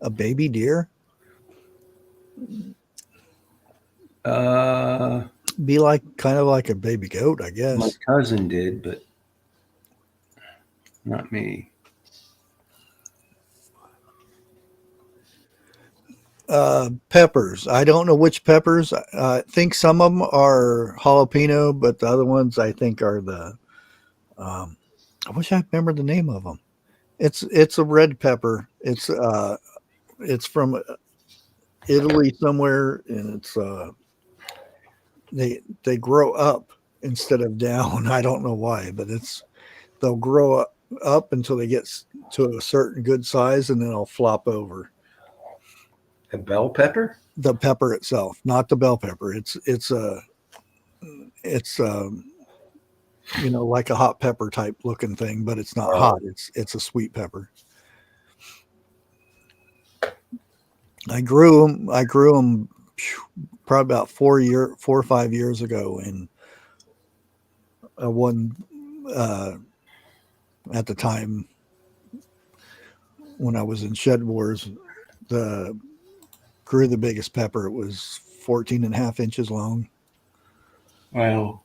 A baby deer? Be like kind of like a baby goat, I guess. My cousin did, but not me. Peppers. I don't know which peppers. I think some of them are jalapeno, but the other ones I think are the. I wish I remember the name of them. It's a red pepper. It's from Italy somewhere, and it's they grow up instead of down. I don't know why, but they'll grow up until they get to a certain good size, and then they'll flop over. A bell pepper? The pepper itself, not the bell pepper. It's like a hot pepper type looking thing, but it's not hot. It's a sweet pepper. I grew them probably about 4 or 5 years ago, and I won at the time when I was in Shed Wars. Grew the biggest pepper. It was 14.5 inches long. Wow.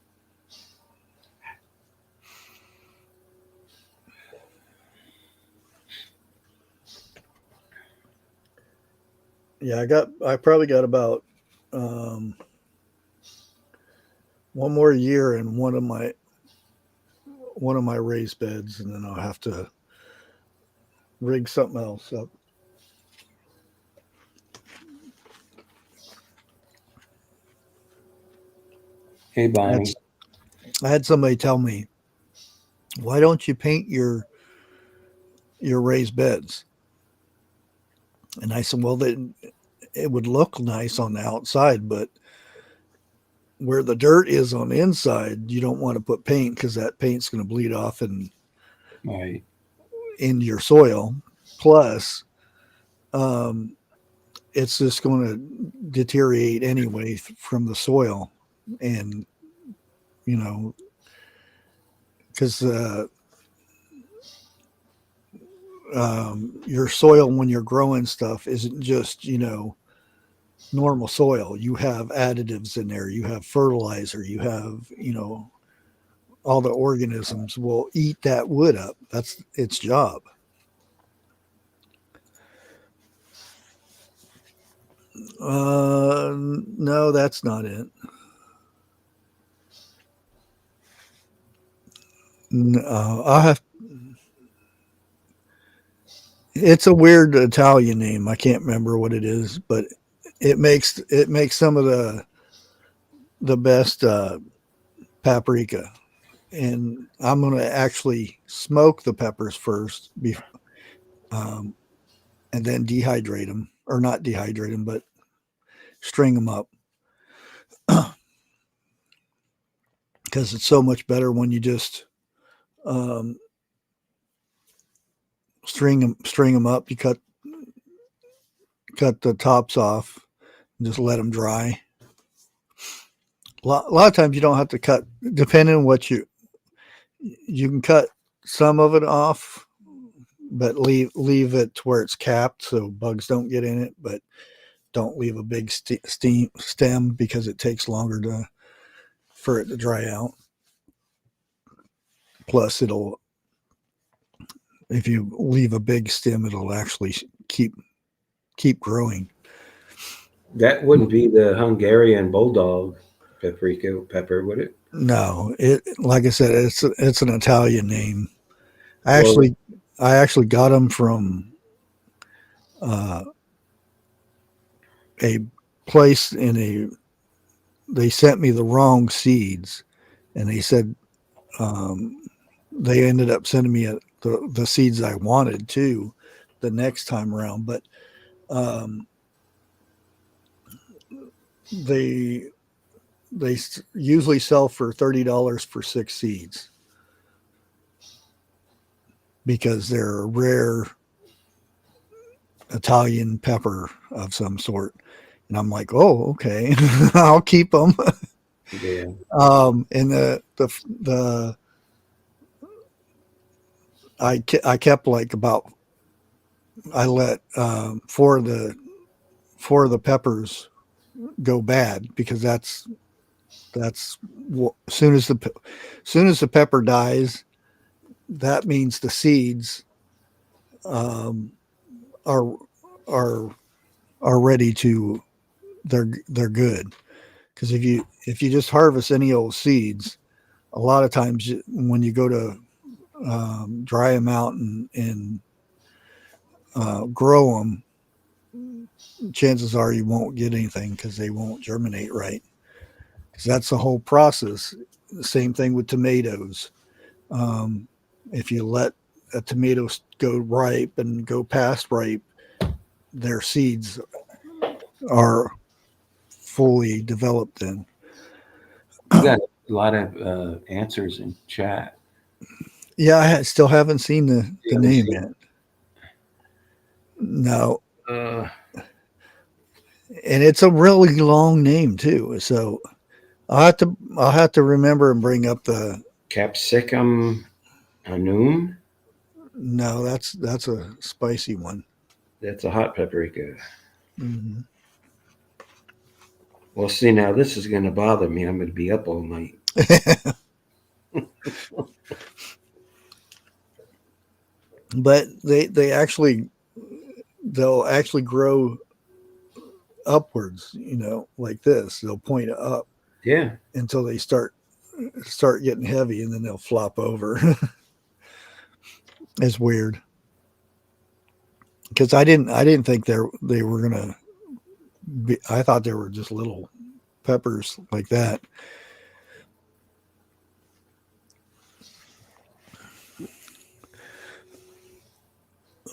Yeah, I probably got about one more year in one of my raised beds, and then I'll have to rig something else up. Hey, Bonnie. I had somebody tell me, why don't you paint your raised beds? And I said, well, it would look nice on the outside, but where the dirt is on the inside, you don't want to put paint, because that paint's going to bleed off and Right. into your soil. Plus, it's just going to deteriorate anyway from the soil, and because your soil when you're growing stuff isn't just normal soil. You have additives in there, you have fertilizer, you have all the organisms will eat that wood up. That's its job. No, that's not it. No, I have. It's a weird Italian name. I can't remember what it is, but it makes some of the best paprika. And I'm going to actually smoke the peppers first, and then dehydrate them, or not dehydrate them, but string them up, because it's so much better when you just string them up. You cut cut the tops off and just let them dry. A lot of times you don't have to cut, depending on what you can cut some of it off, but leave it to where it's capped so bugs don't get in it, but don't leave a big stem because it takes longer for it to dry out. Plus, if you leave a big stem, it'll actually keep growing. That wouldn't be the Hungarian bulldog paprika pepper, would it? No, like I said, it's an Italian name. I Well, actually got them from a place they sent me the wrong seeds, and they said they ended up sending me the seeds I wanted too the next time around, but they usually sell for $30 for 6 seeds because they're a rare Italian pepper of some sort. And I'm like, oh, okay, I'll keep them. yeah. And I kept like about, I let 4 of the peppers go bad because that's soon as the pepper dies, that means the seeds are ready to, they're good. Because if you just harvest any old seeds, a lot of times when you go to dry them out and grow them, chances are you won't get anything because they won't germinate right. Because that's the whole process. The same thing with tomatoes. If you let a tomato go ripe and go past ripe, their seeds are fully developed then. You got a lot of answers in chat. Yeah, I still haven't seen the name seen yet. No. Uh, And it's a really long name too. So I'll have to remember and bring up the Capsicum annuum. no, that's a spicy one. That's a hot paprika. Mm-hmm. Well, see, now this is going to bother me. I'm going to be up all night. But they'll actually grow upwards, like this. They'll point up Yeah. until they start getting heavy, and then they'll flop over. It's weird because I didn't think they were gonna be. I thought they were just little peppers like that.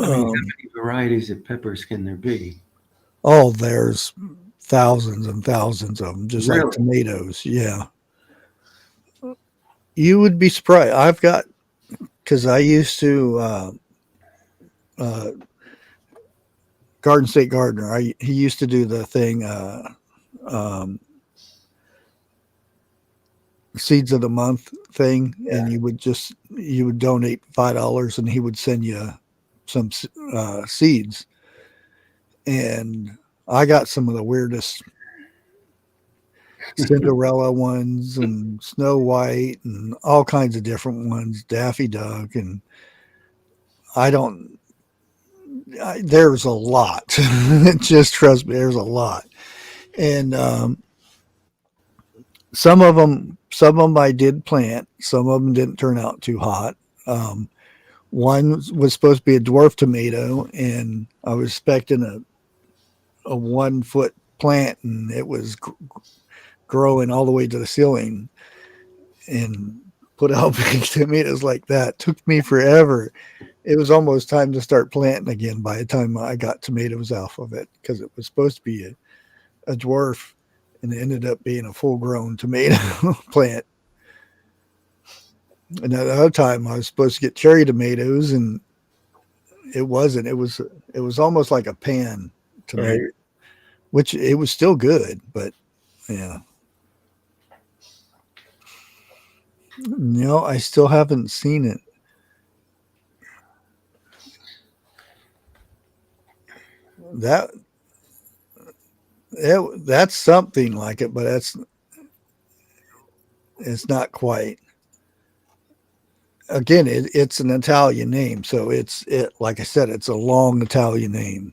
I mean, how many varieties of peppers can there be? Oh, there's thousands and thousands of them, just Really? like tomatoes. Yeah. You would be surprised. I've got, because I used to, Garden State Gardener. He used to do the thing, Seeds of the Month thing, and you would donate $5, and he would send you some seeds. And I got some of the weirdest Cinderella ones and Snow White and all kinds of different ones, Daffy Duck, and there's a lot. Just trust me, there's a lot. And some of them I did plant. Some of them didn't turn out too hot. One was supposed to be a dwarf tomato, and I was expecting a 1 foot plant, and it was growing all the way to the ceiling and put out big tomatoes like that. Took me forever. It was almost time to start planting again by the time I got tomatoes off of it, because it was supposed to be a dwarf, and it ended up being a full grown tomato plant. And at the other time I was supposed to get cherry tomatoes, and it wasn't. It was almost like a pan to Right. me, which it was still good, but yeah. No, I still haven't seen it. That that's something like it, but it's not quite. Again, it's an Italian name, so it like I said, it's a long Italian name.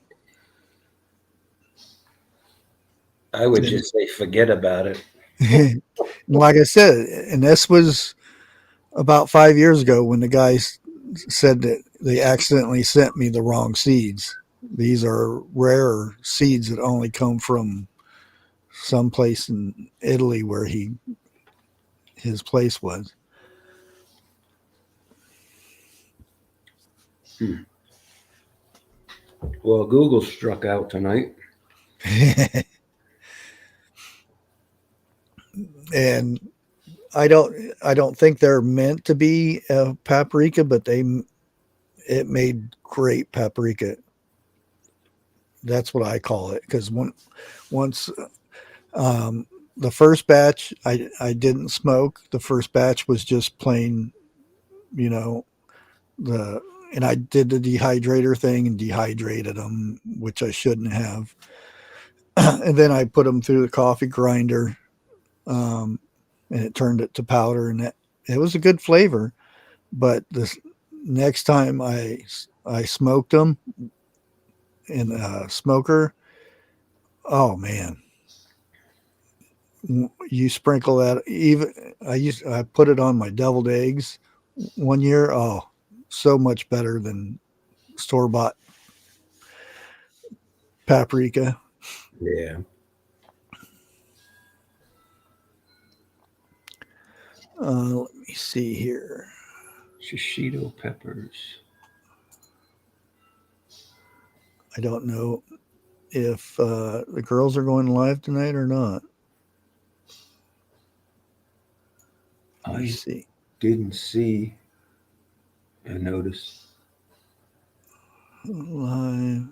I would just say forget about it. Like I said, and this was about 5 years ago when the guy said that they accidentally sent me the wrong seeds. These are rare seeds that only come from someplace in Italy where his place was. Well, Google struck out tonight. And I don't think they're meant to be paprika, but it made great paprika. That's what I call it, because once the first batch I didn't smoke. The first batch was just plain, you know, and I did the dehydrator thing and dehydrated them, which I shouldn't have. And then I put them through the coffee grinder, and it turned it to powder, and it was a good flavor. But the next time I smoked them in a smoker, oh man, you sprinkle that. Even I put it on my deviled eggs one year. Oh, so much better than store-bought paprika. Yeah. Let me see here. Shishito peppers. I don't know if the girls are going live tonight or not. Let me see. Didn't see a notice. Live.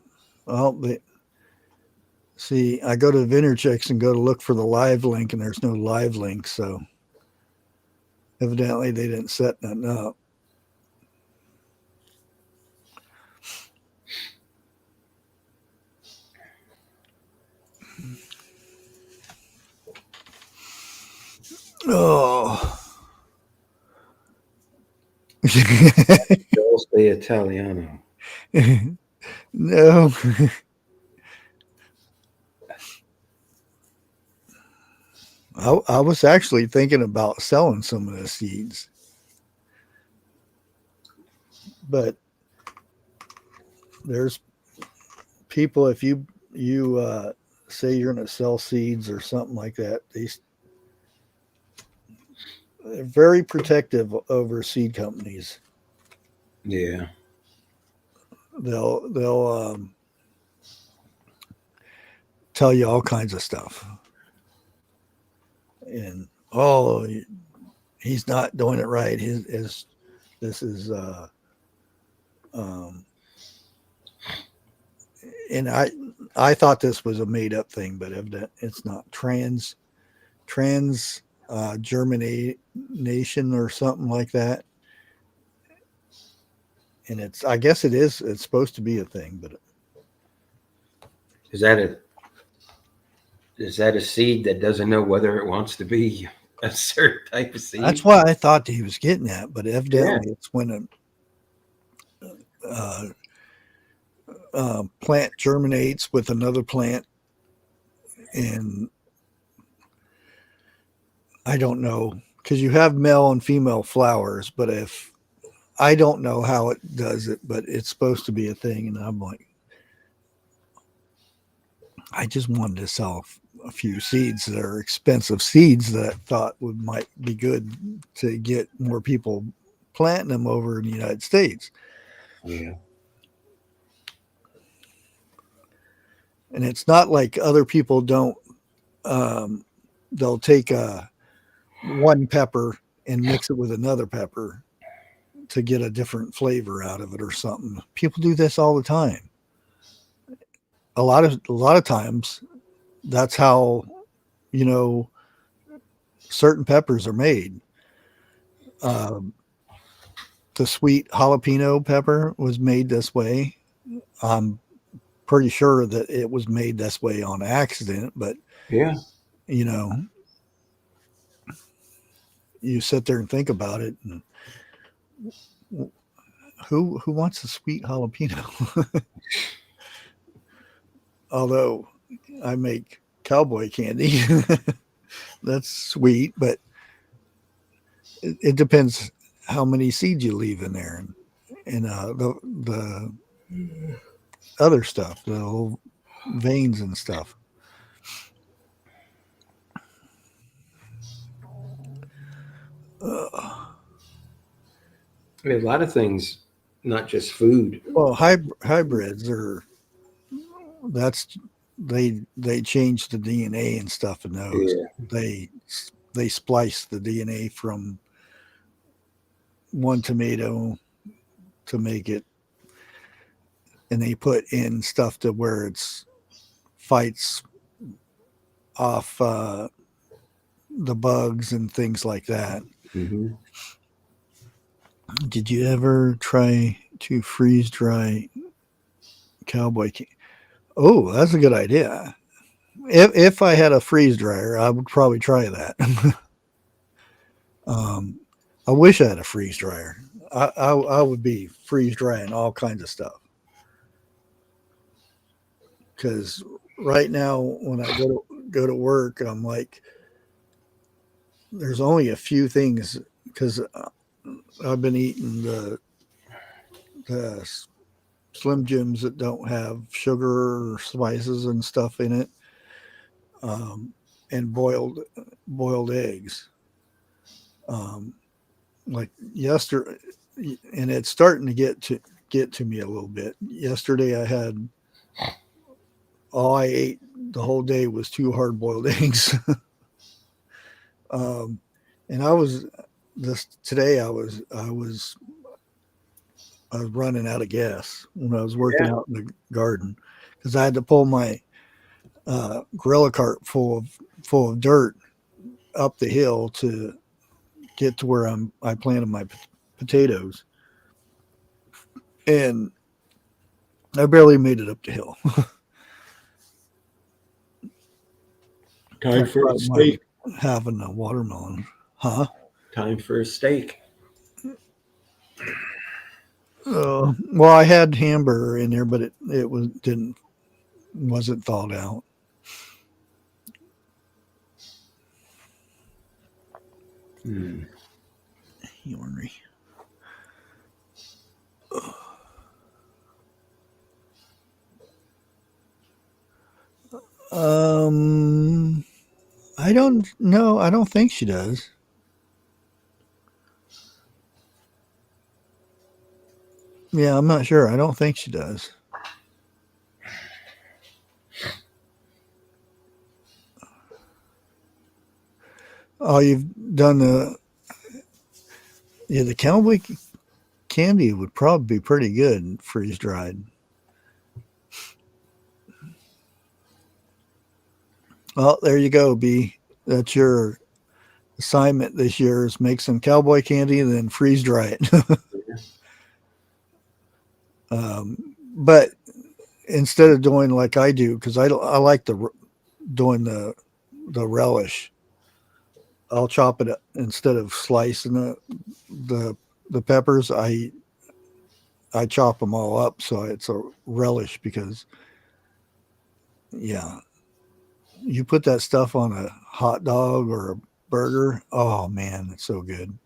Well, see, I go to Vinterchecks and go to look for the live link, and there's no live link, so evidently they didn't set nothing up. Oh. Dolce Italiano. No. I was actually thinking about selling some of the seeds, but there's people, if you say you're going to sell seeds or something like that, they're very protective over seed companies. Yeah. They'll tell you all kinds of stuff, and he's not doing it right. This is and I thought this was a made up thing, but it's not. Trans germination or something like that. And I guess it's supposed to be a thing, but Is that a seed that doesn't know whether it wants to be a certain type of seed? that's what I thought he was getting at. But evidently, it's when a plant germinates with another plant, and I don't know, because you have male and female flowers, but I don't know how it does it, but it's supposed to be a thing. And I'm like, I just wanted to sell a few seeds that are expensive seeds that I thought might be good to get more people planting them over in the United States. Yeah. And it's not like other people don't, they'll take one pepper and mix it with another pepper to get a different flavor out of it or something. People do this all the time. a lot of times that's how, you know, certain peppers are made. The sweet jalapeno pepper was made this way. I'm pretty sure that it was made this way on accident, but Yeah. you know, you sit there and think about it, and who wants a sweet jalapeno? Although I make cowboy candy, that's sweet, but it depends how many seeds you leave in there, and the other stuff, the whole veins and stuff. I mean, a lot of things, not just food. Well, hybrids are they change the DNA and stuff in those. Yeah. They splice the DNA from one tomato to make it, and they put in stuff to where it's fights off the bugs and things like that. Mm-hmm. Did you ever try to freeze dry cowboy candy? Oh, that's a good idea. If I had a freeze dryer, I would probably try that. I wish I had a freeze dryer. I would be freeze drying all kinds of stuff. Because right now, when I go to work, I'm like, there's only a few things, because I've been eating the Slim Jims that don't have sugar or spices and stuff in it, and boiled eggs. Like yesterday, and it's starting to get to me a little bit. Yesterday, I had all I ate the whole day was 2 hard-boiled eggs. And I was running out of gas when I was working out in the garden, because I had to pull my gorilla cart full of dirt up the hill to get to where I planted my potatoes, and I barely made it up the hill. Time for a steak. Having a watermelon, huh? Time for a steak. Well, I had hamburger in there, but it wasn't thawed out. Ornery. I don't know. I don't think she does. Yeah, I'm not sure. I don't think she does. Oh, you've done the cowboy candy would probably be pretty good freeze dried. Well, there you go, B. That's your assignment this year, is make some cowboy candy and then freeze dry it. But instead of doing like I do, because I like doing the relish, I'll chop it up instead of slicing the peppers. I chop them all up so it's a relish, because you put that stuff on a hot dog or a burger. Oh man, it's so good.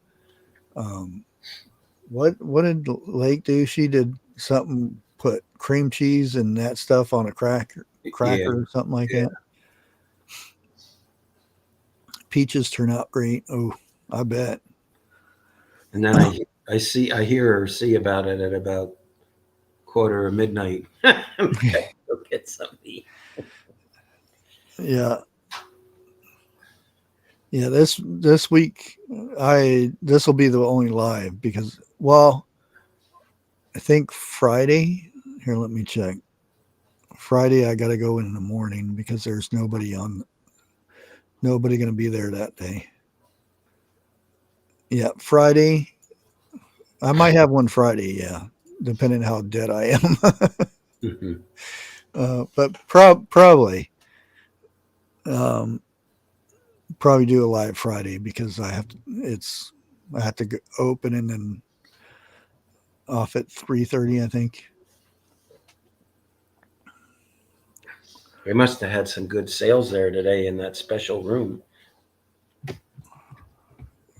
What did Lake do? She did something, put cream cheese and that stuff on a cracker or something like that. Peaches turn out great. Oh, I bet. And then I hear her see about it at about 12:45. Okay, go get something. Yeah. This week this will be the only live, because, well, I think Friday. Here, let me check. Friday I got to go in the morning because there's nobody going to be there that day. Yeah, Friday. I might have one Friday, yeah, depending how dead I am. Mm-hmm. But probably probably do a live Friday because I have to go open and then off at 3:30, I think. We must have had some good sales there today in that special room.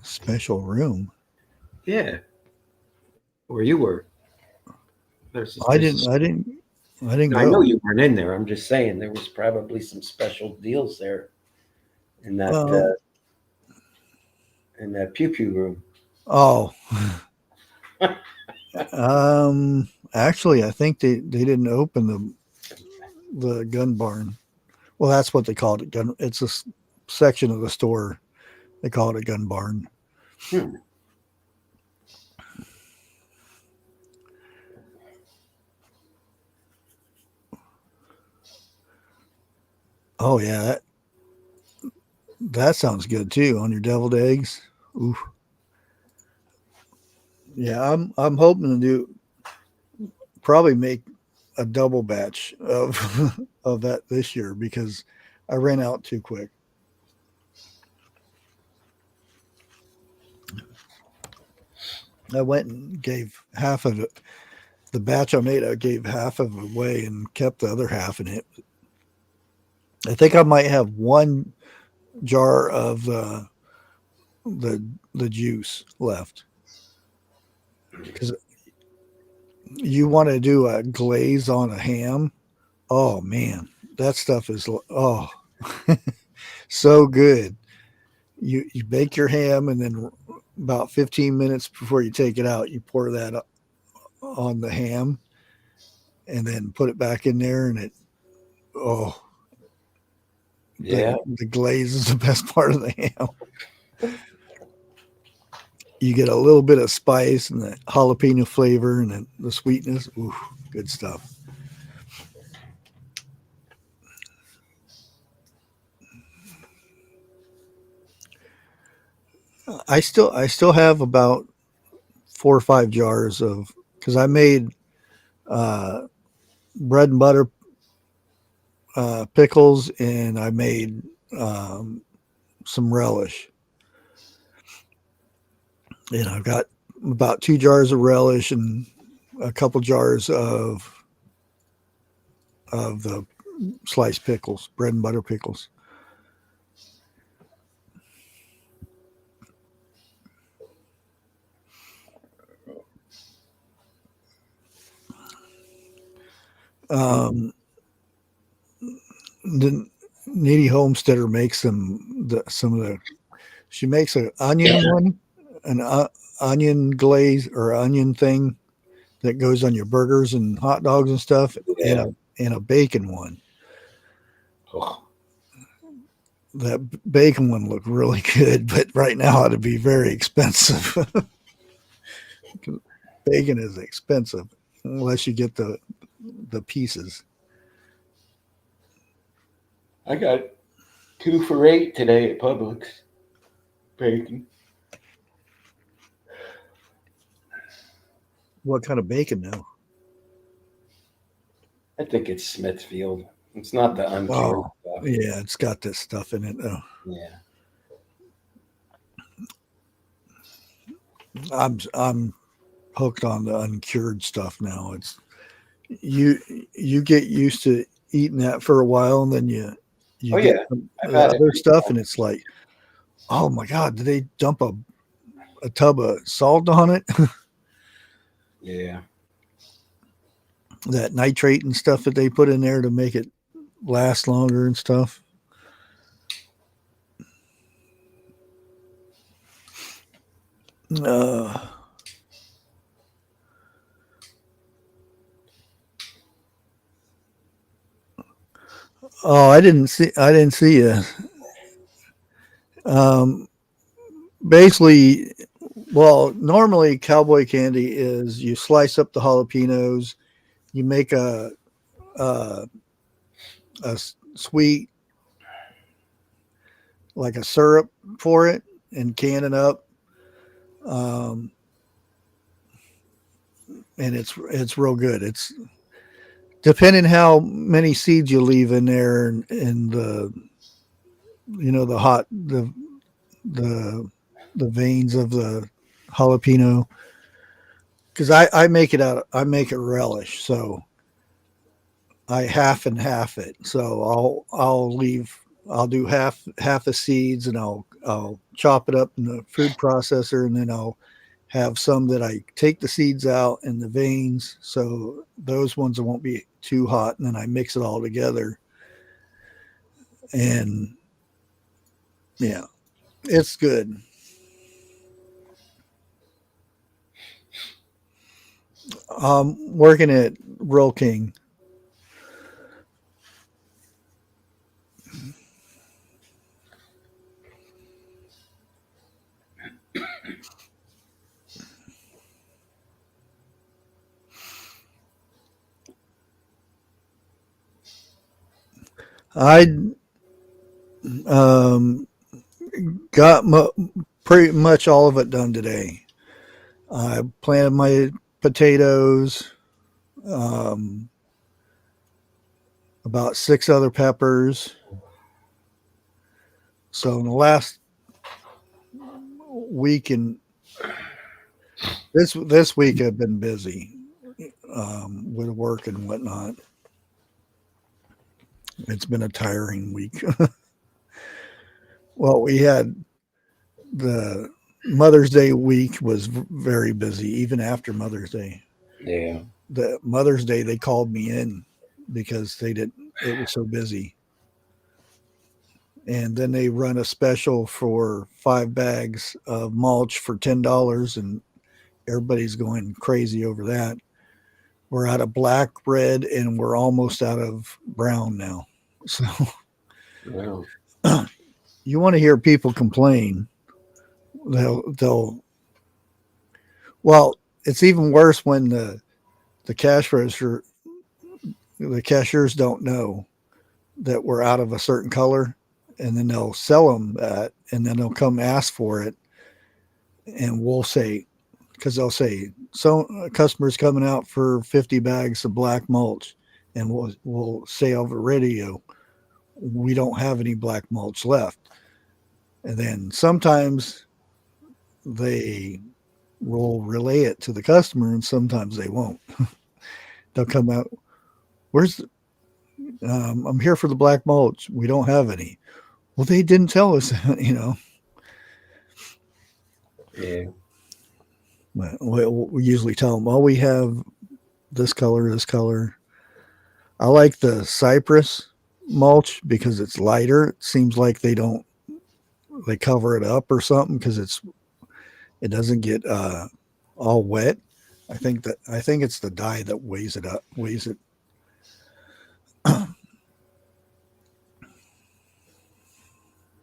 Special room. Yeah, where you were. I didn't I go. know you weren't in there. I'm just saying there was probably some special deals there in that pew pew room. Oh. Actually I think they didn't open the gun barn. Well, that's what they called it. It's a section of the store. They call it a gun barn. Hmm. Oh yeah, that sounds good too on your deviled eggs. Ooh. Yeah, I'm hoping to probably make a double batch of of that this year because I ran out too quick. I went and gave half of it. The batch I made, I gave half of it away and kept the other half in it. I think I might have one jar of the juice left because you want to do a glaze on a ham. Oh man, that stuff is so good. You bake your ham and then about 15 minutes before you take it out, you pour that on the ham and then put it back in there and Yeah. the glaze is the best part of the ham. You get a little bit of spice and the jalapeno flavor and the sweetness. Ooh, good stuff. I still have about 4 or 5 jars of because I made bread and butter pickles and I made some relish. And I've got about 2 jars of relish and a couple jars of the sliced pickles, bread and butter pickles. The Needy Homesteader makes she makes an onion one, an onion glaze or onion thing that goes on your burgers and hot dogs and stuff, Yeah. and a bacon one. Oh, That bacon one looked really good, but right now it'd be very expensive. Bacon is expensive unless you get the pieces. I got 2 for $8 today at Publix. Bacon. What kind of bacon now? I think it's Smithfield. It's not the uncured Oh, stuff. yeah, it's got this stuff in it though. Yeah. I'm hooked on the uncured stuff now. It's you get used to eating that for a while, and then you Oh, get yeah. I've the had it. other stuff, and it's like, oh my god, did they dump a tub of salt on it? Yeah. That nitrate and stuff that they put in there to make it last longer and stuff. Oh, I didn't see you. Basically, well, normally cowboy candy is you slice up the jalapenos, you make a sweet, like a syrup for it, and can it up. Um, and it's real good. It's depending how many seeds you leave in there, and the the hot the the veins of the jalapeno. Because I make it I make it relish, so I half and half it. So I'll do half the seeds, and I'll chop it up in the food processor, and then I'll have some that I take the seeds out and the veins, so those ones won't be too hot, and then I mix it all together. And yeah, it's good. Working at Roll King. I um, got pretty much all of it done today. I planted my potatoes, um, about 6 other peppers. So in the last week and this week I've been busy with work and whatnot. It's been a tiring week. Well, we had the Mother's Day week was very busy, even after Mother's Day. Yeah. The Mother's Day, they called me in because it was so busy. And then they run a special for 5 bags of mulch for $10, and everybody's going crazy over that. We're out of black, red, and we're almost out of brown now. So Wow. you want to hear people complain. They'll well, it's even worse when the cash register, the cashiers don't know that we're out of a certain color, and then they'll sell them that, and then they'll come ask for it, and we'll say, because they'll say, so a customer's coming out for 50 bags of black mulch, and we'll say over radio, we don't have any black mulch left. And then sometimes they will relay it to the customer, and sometimes they won't. They'll come out, I'm here for the black mulch. We don't have any. Well, they didn't tell us, Yeah. But we usually tell them, well, we have this color. I like the cypress mulch because it's lighter. It seems like they cover it up or something because it doesn't get all wet. I think it's the dye that weighs it.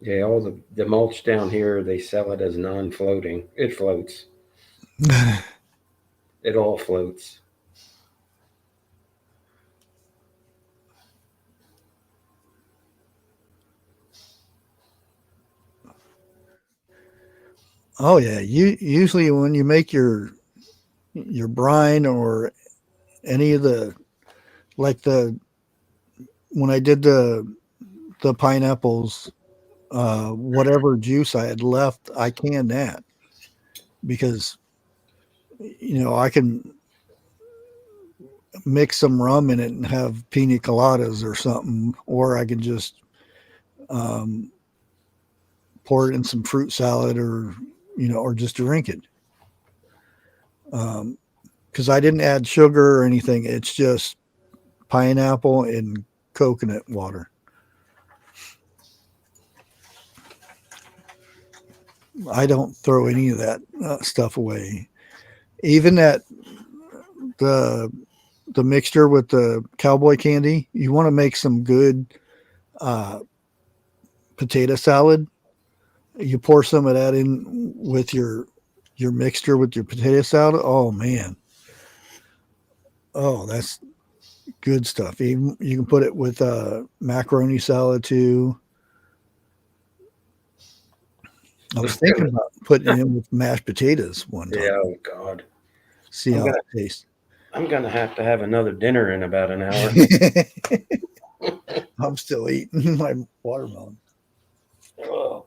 Yeah, all the mulch down here, they sell it as non-floating. It floats. It all floats. Oh yeah, usually when you make your brine or any of when I did the pineapples, whatever juice I had left, I canned that because I can mix some rum in it and have pina coladas or something, or I can just pour it in some fruit salad, or just drink it. Because I didn't add sugar or anything. It's just pineapple and coconut water. I don't throw any of that stuff away. Even the mixture with the cowboy candy, you want to make some good potato salad. You pour some of that in with your mixture with your potato salad. Oh man. Oh, Good stuff. Even you can put it with macaroni salad too. I was thinking about putting it in with mashed potatoes one time. Yeah, oh God. See how it tastes. I'm gonna have to have another dinner in about an hour. I'm still eating my watermelon. Oh.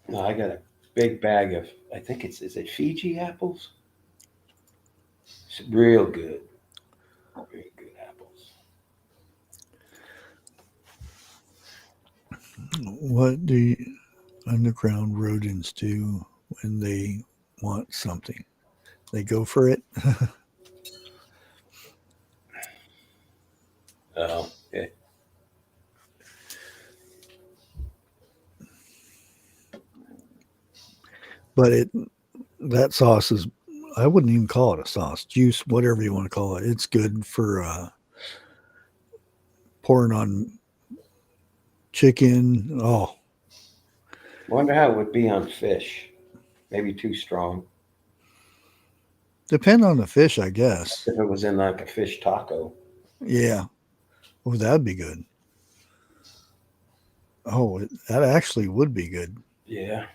No, I got a big bag of, I think is it Fiji apples? It's real good. Real good apples. What do underground rodents do when they want something? They go for it. Oh, yeah. But that sauce is, I wouldn't even call it a sauce, juice, whatever you want to call it. It's good for pouring on chicken. Oh, Wonder how it would be on fish. Maybe too strong. depend on the fish, I guess. If it was in like a fish taco. Yeah. Oh, that'd be good. Oh, that actually would be good. Yeah.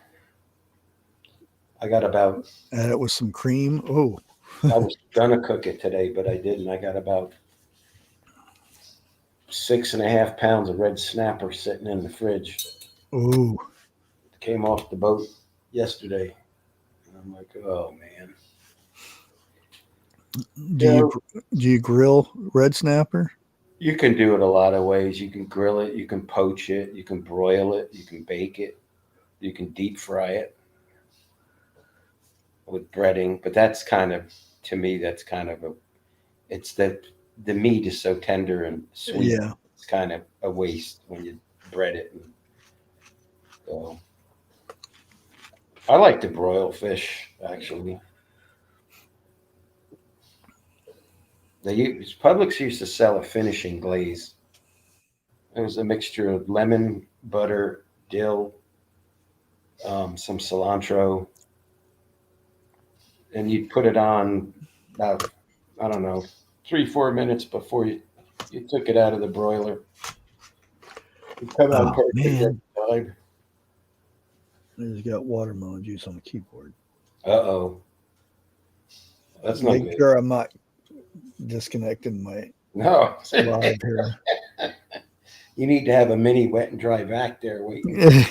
I got about, Add it with some cream. Oh, I was gonna cook it today, but I didn't. I got about 6.5 pounds of red snapper sitting in the fridge. oh. Came off the boat yesterday. And I'm like, oh man. Do you grill red snapper? You can do it a lot of ways. You can grill it, you can poach it, you can broil it, you can bake it, you can deep fry it with breading. But that's kind of, to me, that's kind of it's that the meat is so tender and sweet. Yeah. It's kind of a waste when you bread it. So I like to broil fish, actually. Publix used to sell a finishing glaze. It was a mixture of lemon, butter, dill, some cilantro, and you'd put it on about, I don't know, 3-4 minutes before you took it out of the broiler. It'd come out perfect man. every time. I just got watermelon juice on the keyboard. Uh-oh. That's not Make good. sure I'm not disconnecting my No. live here. You need to have a mini wet and dry vac there waiting.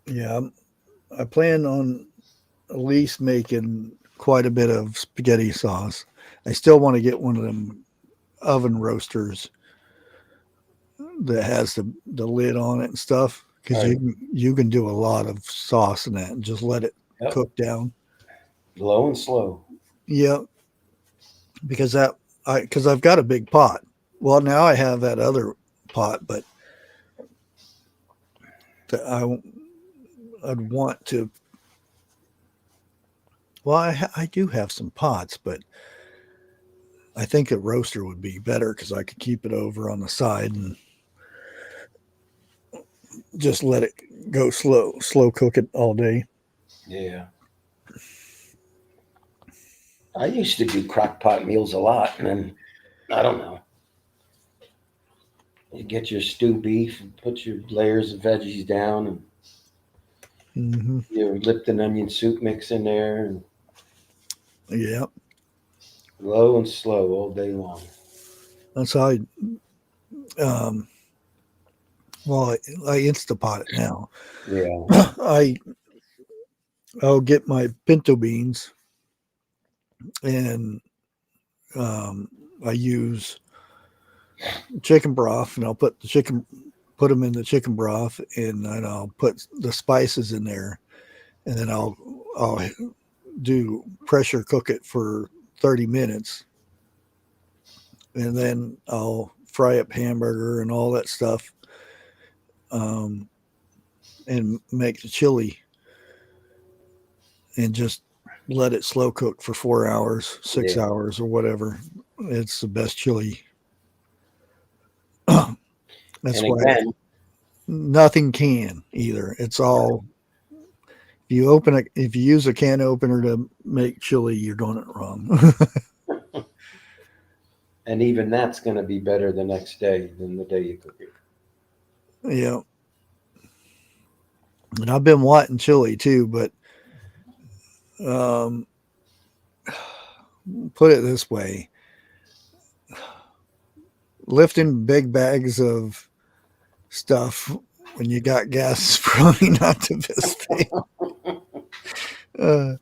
Yeah, I plan on at least making quite a bit of spaghetti sauce. I still want to get one of them oven roasters that has the lid on it and stuff, because Right. you can do a lot of sauce in that and just let it Yep. cook down. Low and slow. Yeah, because I've got a big pot. Well, now I have that other pot, but I'd want to. Well, I do have some pots, but I think a roaster would be better because I could keep it over on the side and just let it go slow cook it all day. Yeah. I used to do crock pot meals a lot, and then I don't know. You get your stew beef and put your layers of veggies down, and Mm-hmm. your Lipton onion soup mix in there, and Yeah, low and slow all day long. that's how I. Well, I Instapot it now. Yeah. I'll get my pinto beans, and I use chicken broth, and I'll put them in the chicken broth, and then I'll put the spices in there, and then I'll do pressure cook it for 30 minutes, and then I'll fry up hamburger and all that stuff, and make the chili, and just let it slow cook for 4 hours, 6 hours, or whatever. It's the best chili. That's And why. again, nothing can either. It's all if you use a can opener to make chili, you're doing it wrong. And even that's going to be better the next day than the day you cook it. Yeah. And I've been wanting chili too, but um, put it this way: lifting big bags of stuff when you got gas is probably not the best thing. Uh,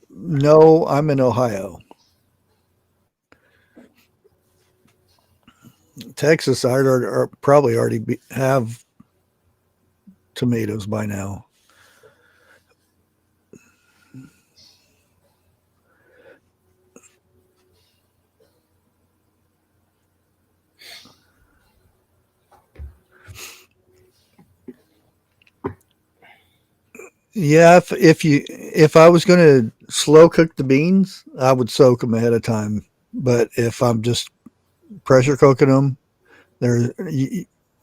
no, I'm in Ohio. Texas, probably already have tomatoes by now. Yeah, if I was going to slow cook the beans, I would soak them ahead of time. But if I'm just pressure cooking them, there's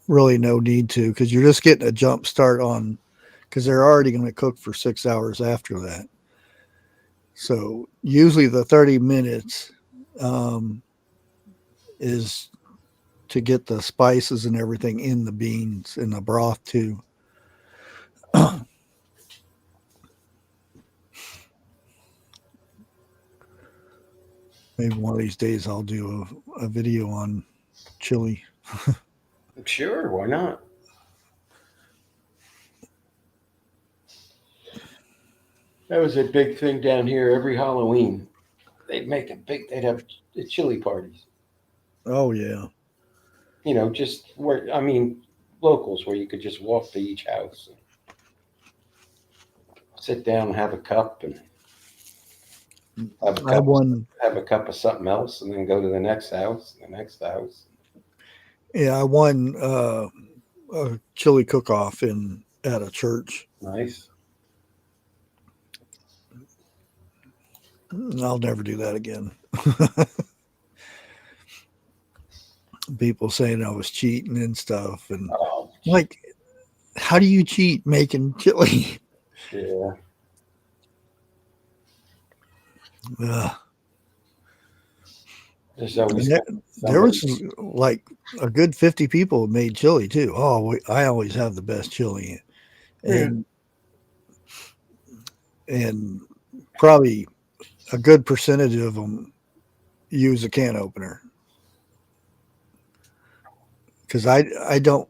really no need to, because you're just getting a jump start on, because they're already going to cook for 6 hours after that. So usually the 30 minutes is to get the spices and everything in the beans in the broth too. Maybe one of these days I'll do a video on chili. Sure, why not? That was a big thing down here every Halloween. They'd have chili parties. Oh yeah. Just where, I mean, locals where you could just walk to each house and sit down and have a cup and I won. have a cup of something else and then go to the next house, Yeah, I won a chili cook-off at a church. Nice. I'll never do that again. People saying I was cheating and stuff, and Oh, like, how do you cheat making chili? yeah. There's always There was like a good 50 people made chili too. Oh, I always have the best chili, and probably a good percentage of them use a can opener, because I don't.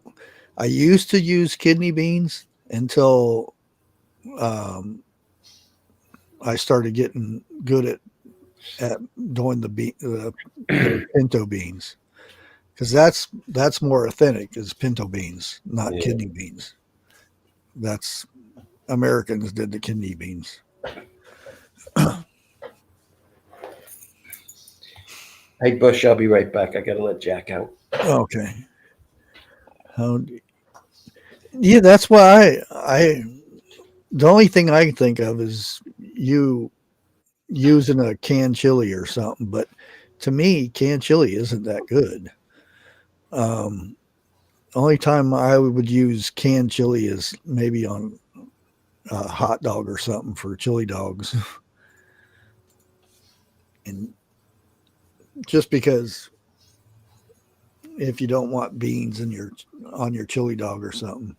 I used to use kidney beans until I started getting good at doing the pinto beans, because that's more authentic is pinto beans, not Yeah. kidney beans. That's Americans did the kidney beans. Hey, Bush, I'll be right back. I got to let Jack out. Okay. Yeah, that's why I the only thing I can think of is you using a canned chili or something, but to me, canned chili isn't that good. Only time I would use canned chili is maybe on a hot dog or something for chili dogs. And just because if you don't want beans on your chili dog or something.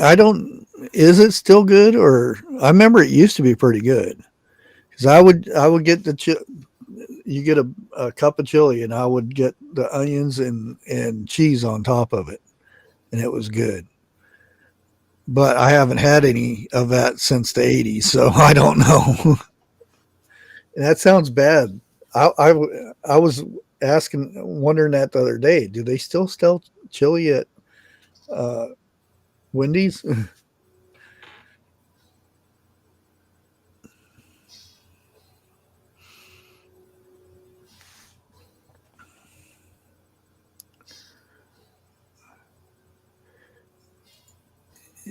I don't. Is it still good? Or I remember it used to be pretty good, because I would get you get a cup of chili, and I would get the onions and cheese on top of it, and it was good. But I haven't had any of that since the 80s, so I don't know. And that sounds bad. I was wondering that the other day. Do they still sell chili at Wendy's?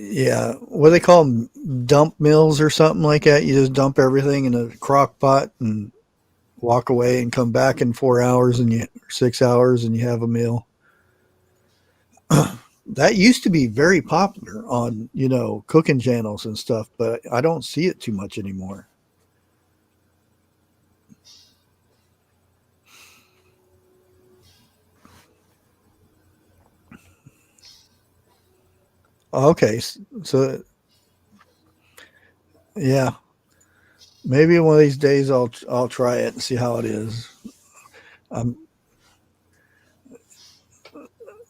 Yeah, what do they call them? Dump mills or something like that. You just dump everything in a crock pot and walk away and come back in 4 hours and 6 hours and you have a meal. That used to be very popular on, cooking channels and stuff, but I don't see it too much anymore. Okay, so yeah, maybe one of these days I'll try it and see how it is. Um,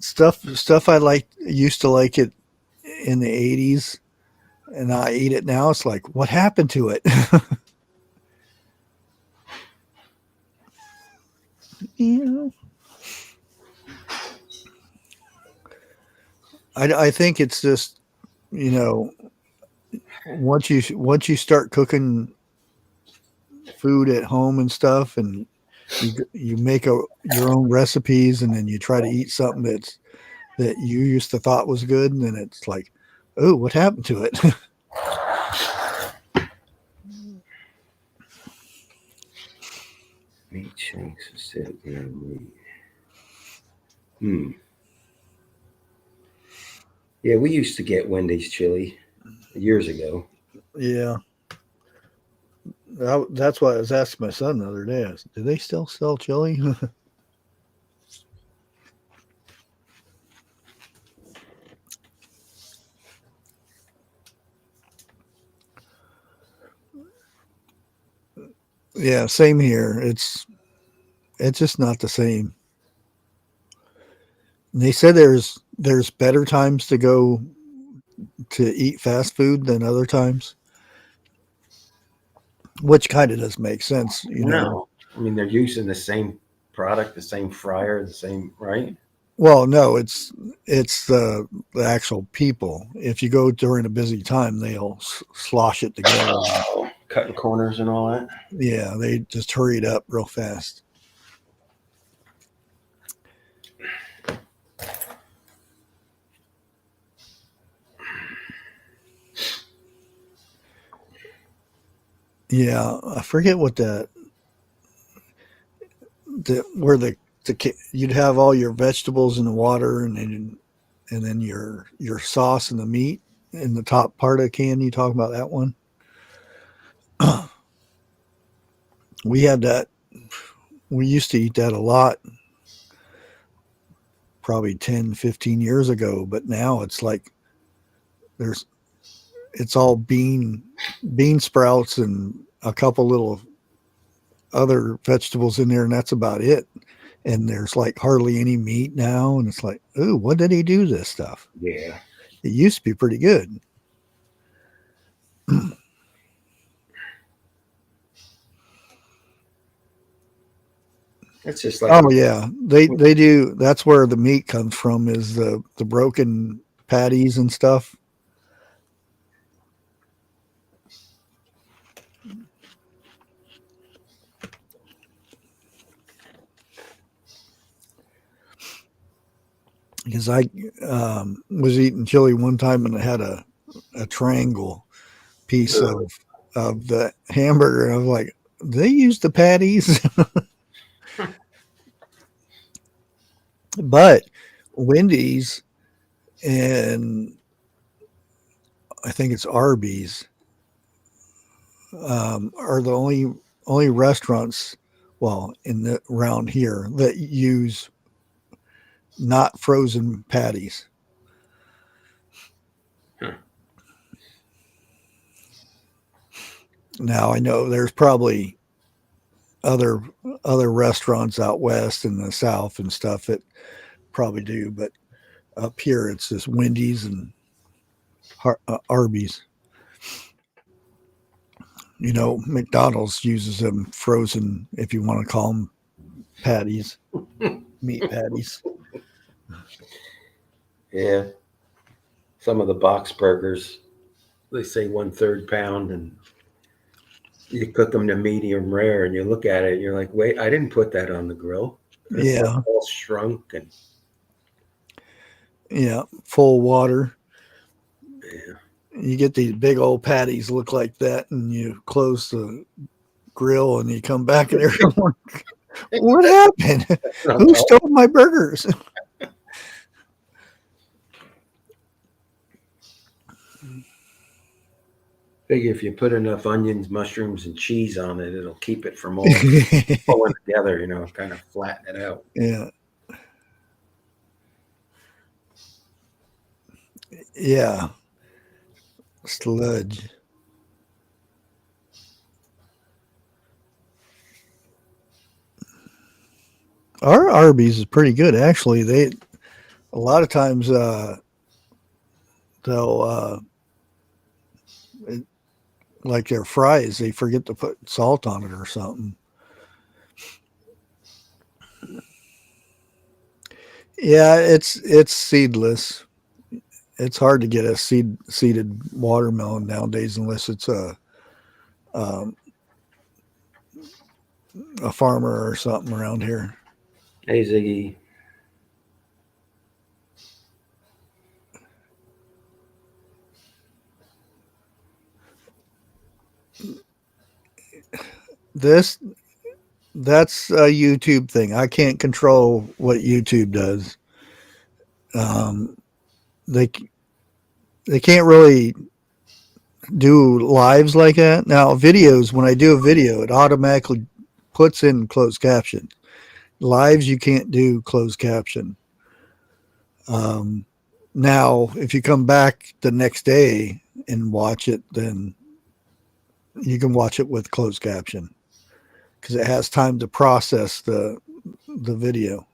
stuff I used to like it in the 80s, and I eat it now. It's like, what happened to it? you I think it's just, once you start cooking food at home and stuff, and you make your own recipes, and then you try to eat something that you used to thought was good, and then it's like, oh, what happened to it? Meat shanks instead of meat. Yeah, we used to get Wendy's chili years ago. Yeah. That's why I was asking my son the other day. Do they still sell chili? Yeah, same here. It's just not the same. And they said there's better times to go to eat fast food than other times, which kind of does make sense, No, I mean they're using the same product, the same fryer, the same, right? Well, no, it's the actual people. If you go during a busy time, they'll slosh it together. Oh, cutting corners and all that. Yeah, they just hurry it up real fast. Yeah, I forget what where you'd have all your vegetables in the water, and then your sauce and the meat in the top part of the can. You talk about that one? We had that. We used to eat that a lot, probably 10, 15 years ago, but now it's like it's all bean sprouts and a couple little other vegetables in there, and that's about it. And there's like hardly any meat now, and it's like, ooh, what did he do to this stuff? Yeah. It used to be pretty good. It's just like, Oh yeah, they do. That's where the meat comes from, is the broken patties and stuff. Because I was eating chili one time, and I had a triangle piece of the hamburger, and I was like, they use the patties. But Wendy's and I think it's Arby's are the only restaurants, well, in the around here, that use not frozen patties. Now I know there's probably other restaurants out west and the south and stuff that probably do, but up here it's just Wendy's and Arby's. McDonald's uses them frozen, if you want to call them patties, meat patties. Yeah. Some of the box burgers, they say 1/3 pound, and you cook them to medium rare, and you look at it and you're like, wait, I didn't put that on the grill. It's Yeah. like all shrunk and yeah, full water. You get these big old patties look like that, and you close the grill, and you come back, and everyone, what happened? Who stole my burgers? Figure if you put enough onions, mushrooms, and cheese on it, it'll keep it from all pulling together, kind of flatten it out. Yeah. Yeah. Sludge. Our Arby's is pretty good, actually. They a lot of times they'll like their fries, they forget to put salt on it or something. Yeah, it's seedless. It's hard to get a seeded watermelon nowadays unless it's um, a farmer or something around here. Hey, Ziggy. That's a YouTube thing. I can't control what YouTube does. They can't really do lives like that. Now, videos, when I do a video, it automatically puts in closed caption. Lives, you can't do closed caption. Now, if you come back the next day and watch it, then you can watch it with closed caption because it has time to process the video.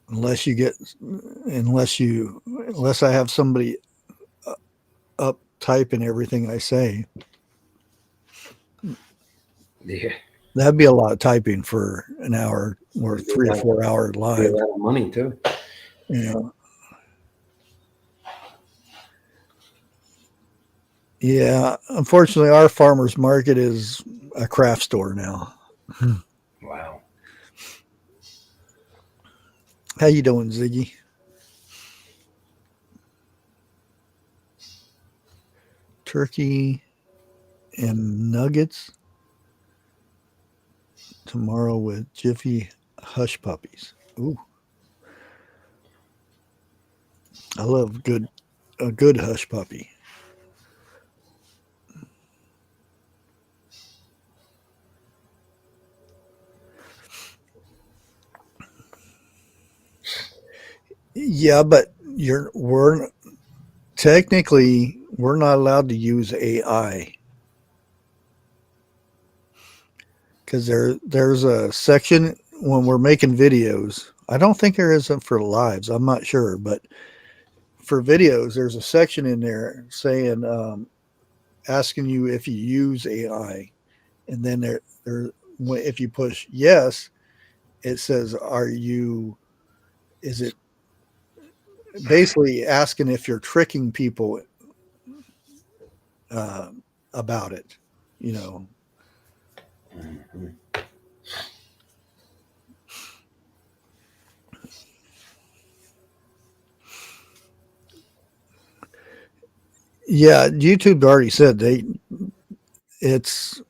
Unless I have somebody up typing everything I say. Yeah. That'd be a lot of typing for an hour or 3 or 4 hour live. A lot of money too. Yeah. Unfortunately, our farmers market is a craft store now. Wow. How you doing, Ziggy? Turkey and nuggets tomorrow with Jiffy Hush Puppies. Ooh. I love a good hush puppy. Yeah, but we're not allowed to use AI because there's a section when we're making videos. I don't think there is for lives. I'm not sure, but for videos, there's a section in there saying asking you if you use AI, and then if you push yes, it says is it basically asking if you're tricking people about it, Mm-hmm. Yeah, YouTube already said it's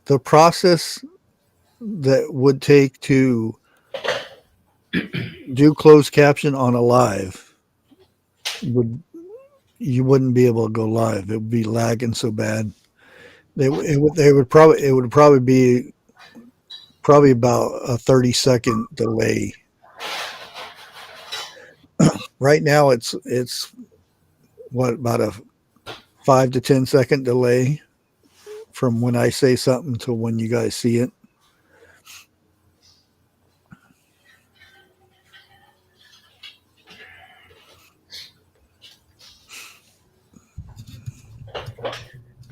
the process that would take to do closed caption on a live you wouldn't be able to go live. It would be lagging so bad. It would probably be about a 30-second delay. Right now it's what, about a 5 to 10 second delay from when I say something to when you guys see it.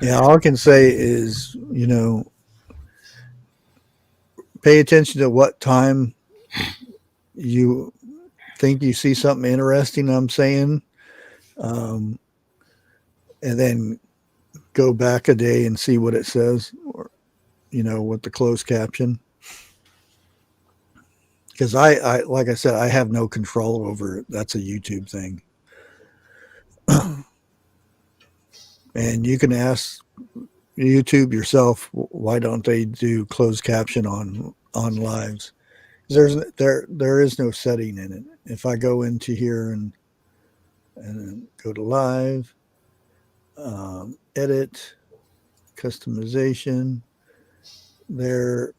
Yeah, all I can say is, pay attention to what time you think you see something interesting I'm saying, and then go back a day and see what it says, or with the closed caption. because I like I said, I have no control over it. That's a YouTube thing. And you can ask YouTube yourself, why don't they do closed caption on lives? There is no setting in it. If I go into here and go to live, edit, customization, there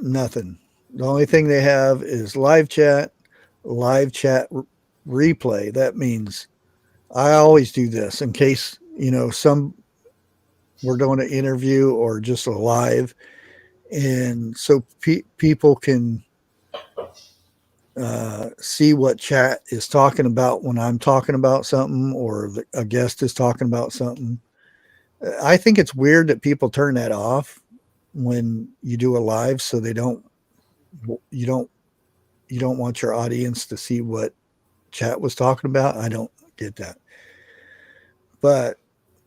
nothing. The only thing they have is live chat replay. That means I always do this in case, we're doing an interview or just a live. And so people can see what chat is talking about when I'm talking about something or a guest is talking about something. I think it's weird that people turn that off when you do a live, so you don't want your audience to see what chat was talking about. I don't get that. But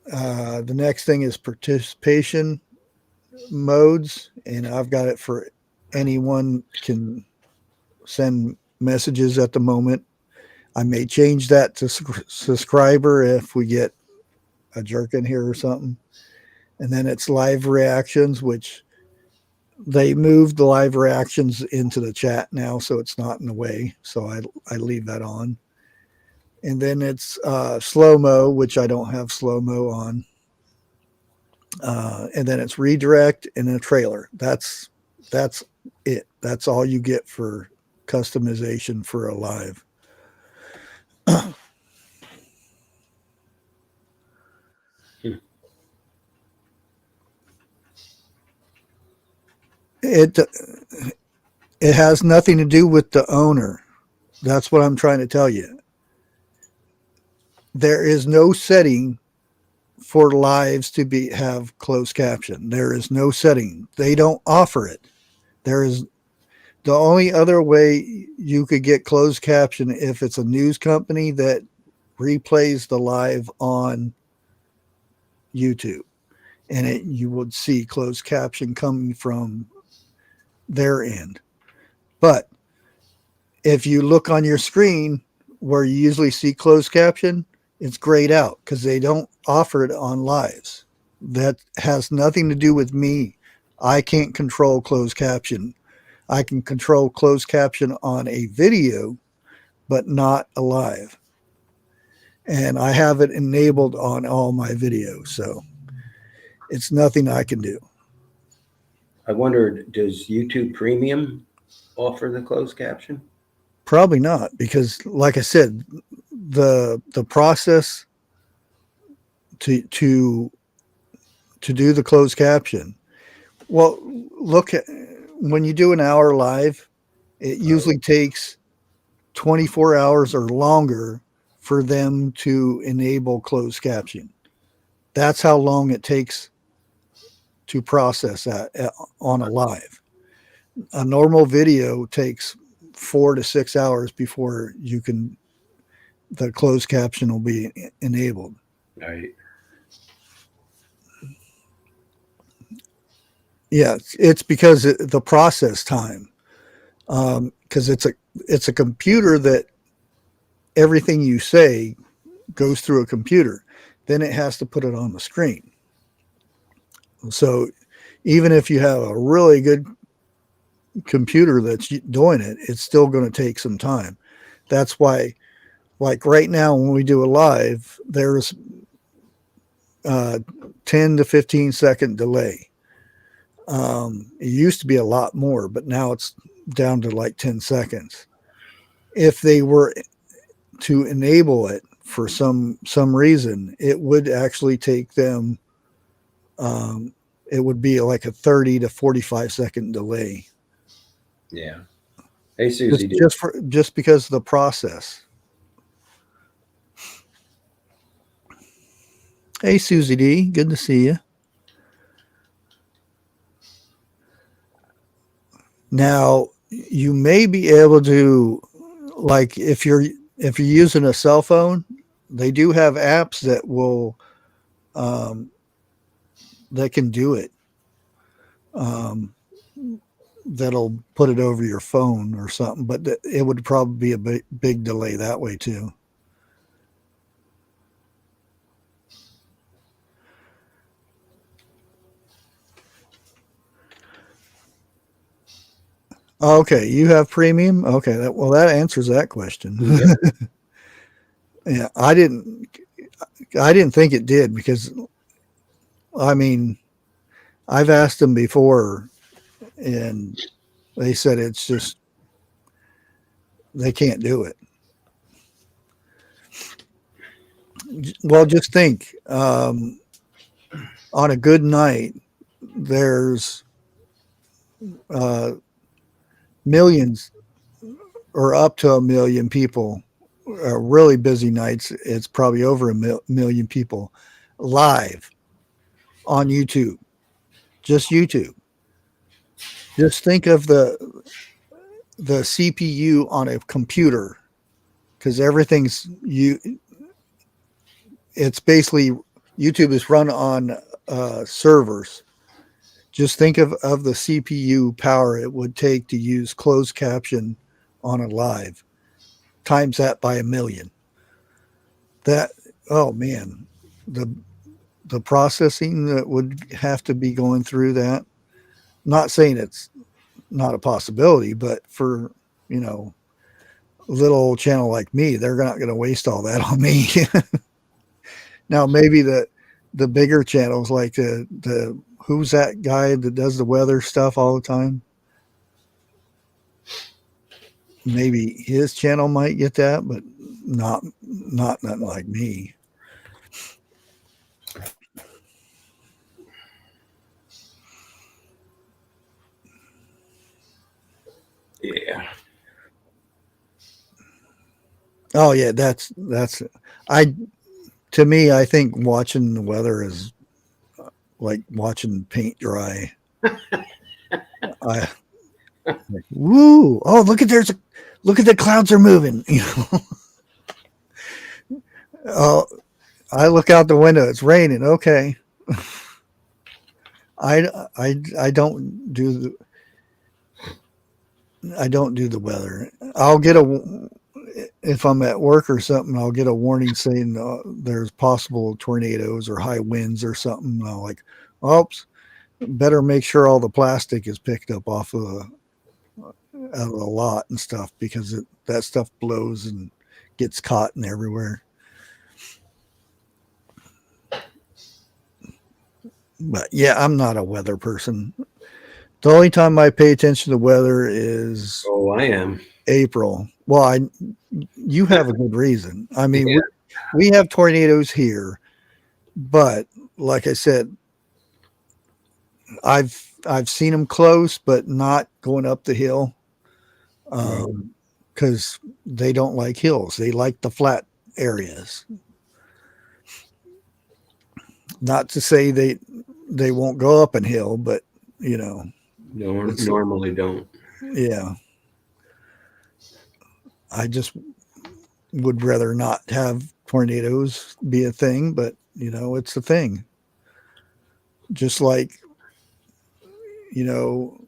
the next thing is participation modes, and I've got it for anyone can send messages at the moment. I may change that to subscriber if we get a jerk in here or something. And then it's live reactions, which they moved the live reactions into the chat now, so it's not in the way. So I leave that on. And then it's slow-mo, which I don't have slow-mo on. And then it's redirect and a trailer. That's it. That's all you get for customization for a live. It has nothing to do with the owner. That's what I'm trying to tell you. There is no setting for lives to have closed caption. There is no setting. They don't offer it. There is the only other way you could get closed caption if it's a news company that replays the live on YouTube, and you would see closed caption coming from their end. But if you look on your screen where you usually see closed caption, it's grayed out because they don't offer it on lives. That has nothing to do with me. I can't control closed caption. I can control closed caption on a video, but not a live. And I have it enabled on all my videos, so it's nothing I can do. I wondered, does YouTube Premium offer the closed caption? Probably not, because like I said, the process to do the closed caption. Well, look at when you do an hour live, it usually takes 24 hours or longer for them to enable closed caption. That's how long it takes to process that on a live. A normal video takes 4 to 6 hours before the closed caption will be enabled. Right. Yeah, it's because the process time. Because it's a computer that everything you say goes through a computer. Then it has to put it on the screen. So even if you have a really good computer that's doing it, it's still going to take some time. That's why, like right now when we do a live, there's 10 to 15 second delay. It used to be a lot more, but now it's down to like 10 seconds. If they were to enable it for some reason, it would actually take them, it would be like a 30 to 45 second delay. Yeah. Hey, Susie. Just because of the process. Hey, Susie D. Good to see you. Now, you may be able to, like, if you're using a cell phone, they do have apps that will that can do it. that'll put it over your phone or something, but it would probably be a big delay that way too. Okay, you have premium. Okay, that answers that question. Yep. Yeah, I didn't think it did because, I mean, I've asked them before, and they said it's just they can't do it. Well, just think, on a good night, there's millions or up to 1 million people. Really busy nights, it's probably over a million people live on YouTube. Just YouTube. Just think of the CPU on a computer, because everything's it's basically YouTube is run on servers. Just think of the CPU power it would take to use closed caption on a live. Times that by 1 million. That, oh man, the processing that would have to be going through that. Not saying it's not a possibility, but for, you know, a little old channel like me, they're not going to waste all that on me. Now maybe the bigger channels like the who's that guy that does the weather stuff all the time? Maybe his channel might get that, but not nothing like me. Yeah. Oh yeah, that's to me, I think watching the weather is like watching paint dry. Woo! Oh, look at the clouds are moving. You know. Oh, I look out the window. It's raining. Okay. I don't do the weather. I'll get if I'm at work or something, I'll get a warning saying there's possible tornadoes or high winds or something. And I'll like, oops, better make sure all the plastic is picked up off of out of the lot and stuff, because that stuff blows and gets caught and everywhere. But yeah, I'm not a weather person. The only time I pay attention to weather is I am. April. Well, you have a good reason. I mean, Yeah. we have tornadoes here, but like I said, I've seen them close, but not going up the hill, because they don't like hills. They like the flat areas. Not to say they won't go up a hill, but you know, Normally don't. yeah. I just would rather not have tornadoes be a thing, but you know, it's a thing. Just like, you know,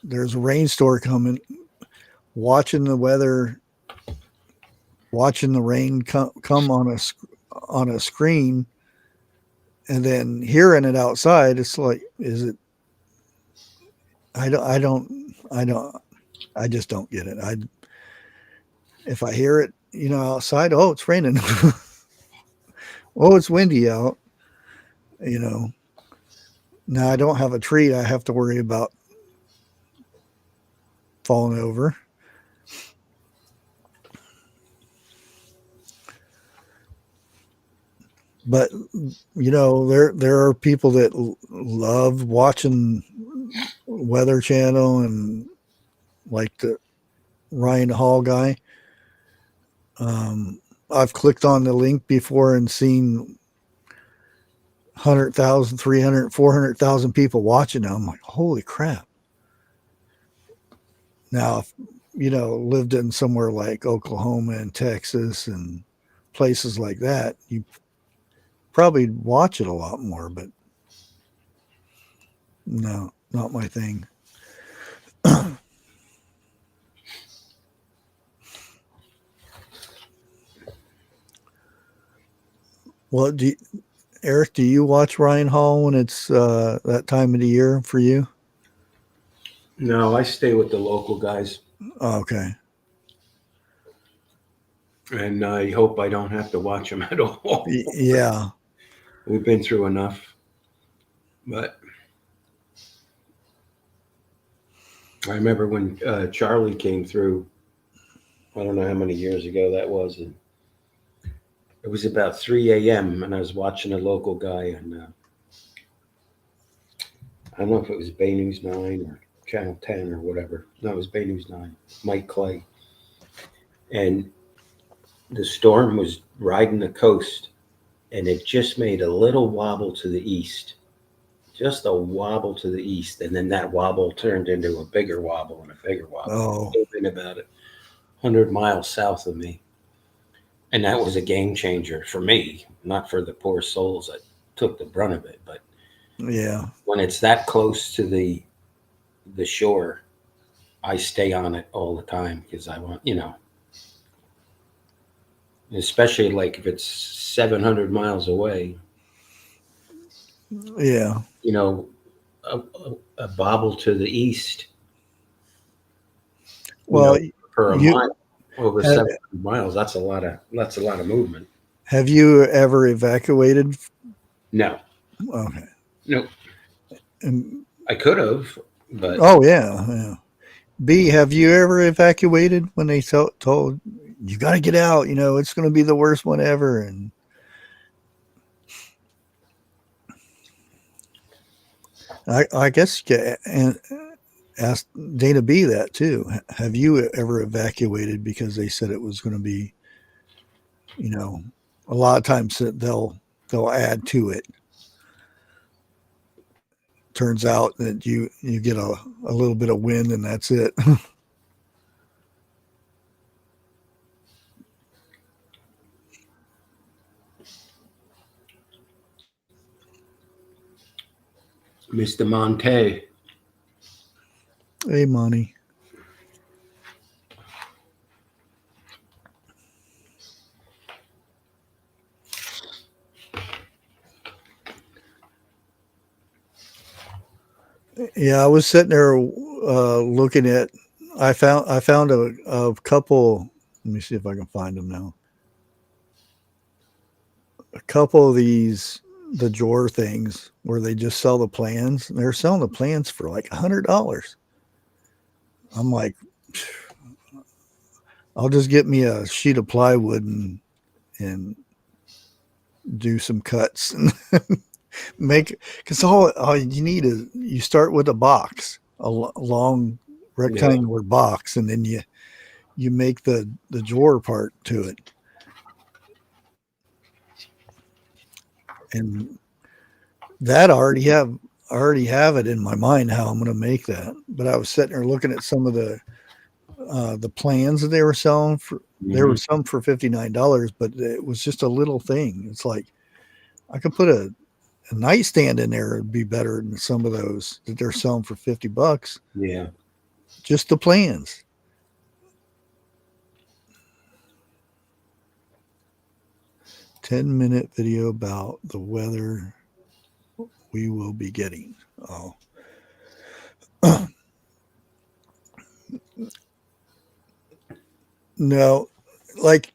there's a rainstorm coming, watching the weather, watching the rain come on a screen, and then hearing it outside. It's like, is it? I just don't get it. If I hear it, you know, outside, oh, it's raining. Oh, it's windy out. You know, now I don't have a tree I have to worry about falling over. But you know, there are people that love watching Weather Channel, and like the Ryan Hall guy. I've clicked on the link before and seen 100,000, 300, 400,000 people watching. I'm like, holy crap. Now, if, you know, lived in somewhere like Oklahoma and Texas and places like that, you probably watch it a lot more, but no, not my thing. Well, Eric, do you watch Ryan Hall when it's that time of the year for you? No, I stay with the local guys, Okay. and I hope I don't have to watch them at all. Yeah. We've been through enough. But I remember when Charlie came through, I don't know how many years ago that was, and it was about 3 a.m. and I was watching a local guy, and I don't know if it was Bay News 9 or Channel 10 or whatever. No, it was Bay News 9, Mike Clay. And the storm was riding the coast, and it just made a little wobble to the east. Just a wobble to the east. And then that wobble turned into a bigger wobble and a bigger wobble. Oh. It had been about 100 miles south of me. And that was a game changer for me, not for the poor souls that took the brunt of it. But yeah, when it's that close to the shore, I stay on it all the time because I want, especially like if it's 700 miles away, yeah. A bobble to the east. Well, per a mile, over 700 miles, that's a lot of movement. Have you ever evacuated? No. Okay. Nope. And, I could have, but oh yeah. B, have you ever evacuated when they told you got to get out? It's going to be the worst one ever. And I guess you can ask Dana B that too. Have you ever evacuated because they said it was going to be, a lot of times they'll add to it. Turns out that you get a little bit of wind and that's it. Mr. Monte. Hey, Monty. Yeah, I was sitting there looking at. I found a couple. Let me see if I can find them now. A couple of the drawer things where they just sell the plans. They're selling the plans for like $100. I'm like, I'll just get me a sheet of plywood and do some cuts and make, because all you need is you start with a box, a long rectangular box, and then you make the drawer part to it. And that I already have it in my mind how I'm going to make that. But I was sitting there looking at some of the plans that they were selling for. Mm-hmm. There were some for $59, but it was just a little thing. It's like I could put a nightstand in there. It'd be better than some of those that they're selling for $50. Yeah, just the plans. $10-minute video about the weather we will be getting. Oh. No, like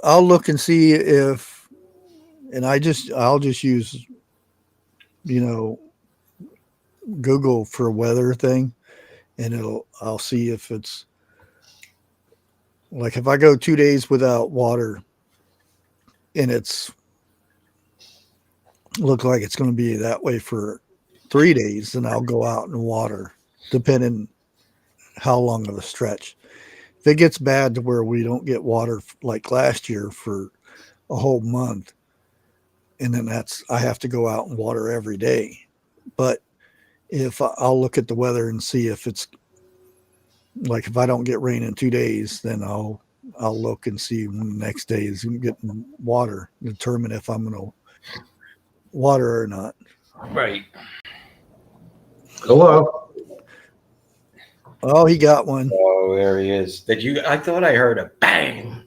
I'll look and see if, and I'll just use, Google for a weather thing, and I'll see if it's like, if I go 2 days without water and it's look like it's going to be that way for 3 days, then I'll go out and water, depending how long of a stretch. If it gets bad to where we don't get water like last year for a whole month, and then I have to go out and water every day. But if I'll look at the weather and see if it's like, if I don't get rain in 2 days, then I'll look and see when the next day is getting water, determine if I'm going to water or not. Right. Hello. Oh, he got one. Oh, there he is. Did you? I thought I heard a bang.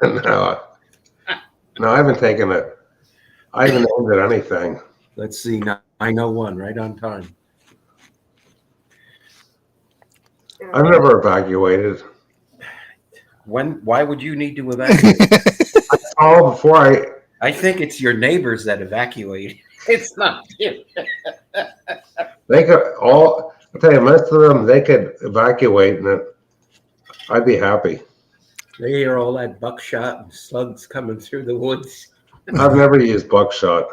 No, no, I haven't taken it. I haven't aimed at anything. Let's see. 901, right on time. I've never evacuated. Why would you need to evacuate? Oh, before I think it's your neighbors that evacuate. It's not you. they could all, I'll tell you, most of them, they could evacuate and I'd be happy. They hear all that buckshot and slugs coming through the woods. I've never used buckshot.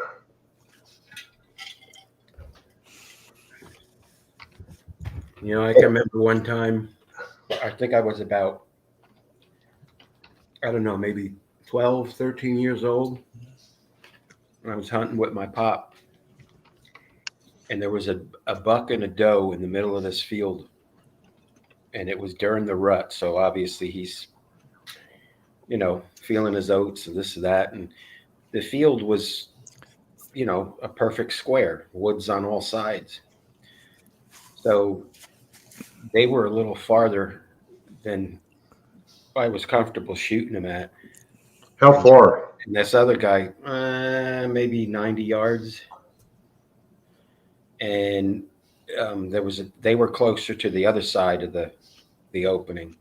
You know, I can remember one time, I think I was about, I don't know, maybe 12, 13 years old. I was hunting with my pop. And there was a buck and a doe in the middle of this field. And it was during the rut. So obviously he's, you know, feeling his oats and this and that. And the field was, you know, a perfect square, woods on all sides. So they were a little farther than I was comfortable shooting them at. How far? And this other guy, maybe 90 yards. And they were closer to the other side of the opening.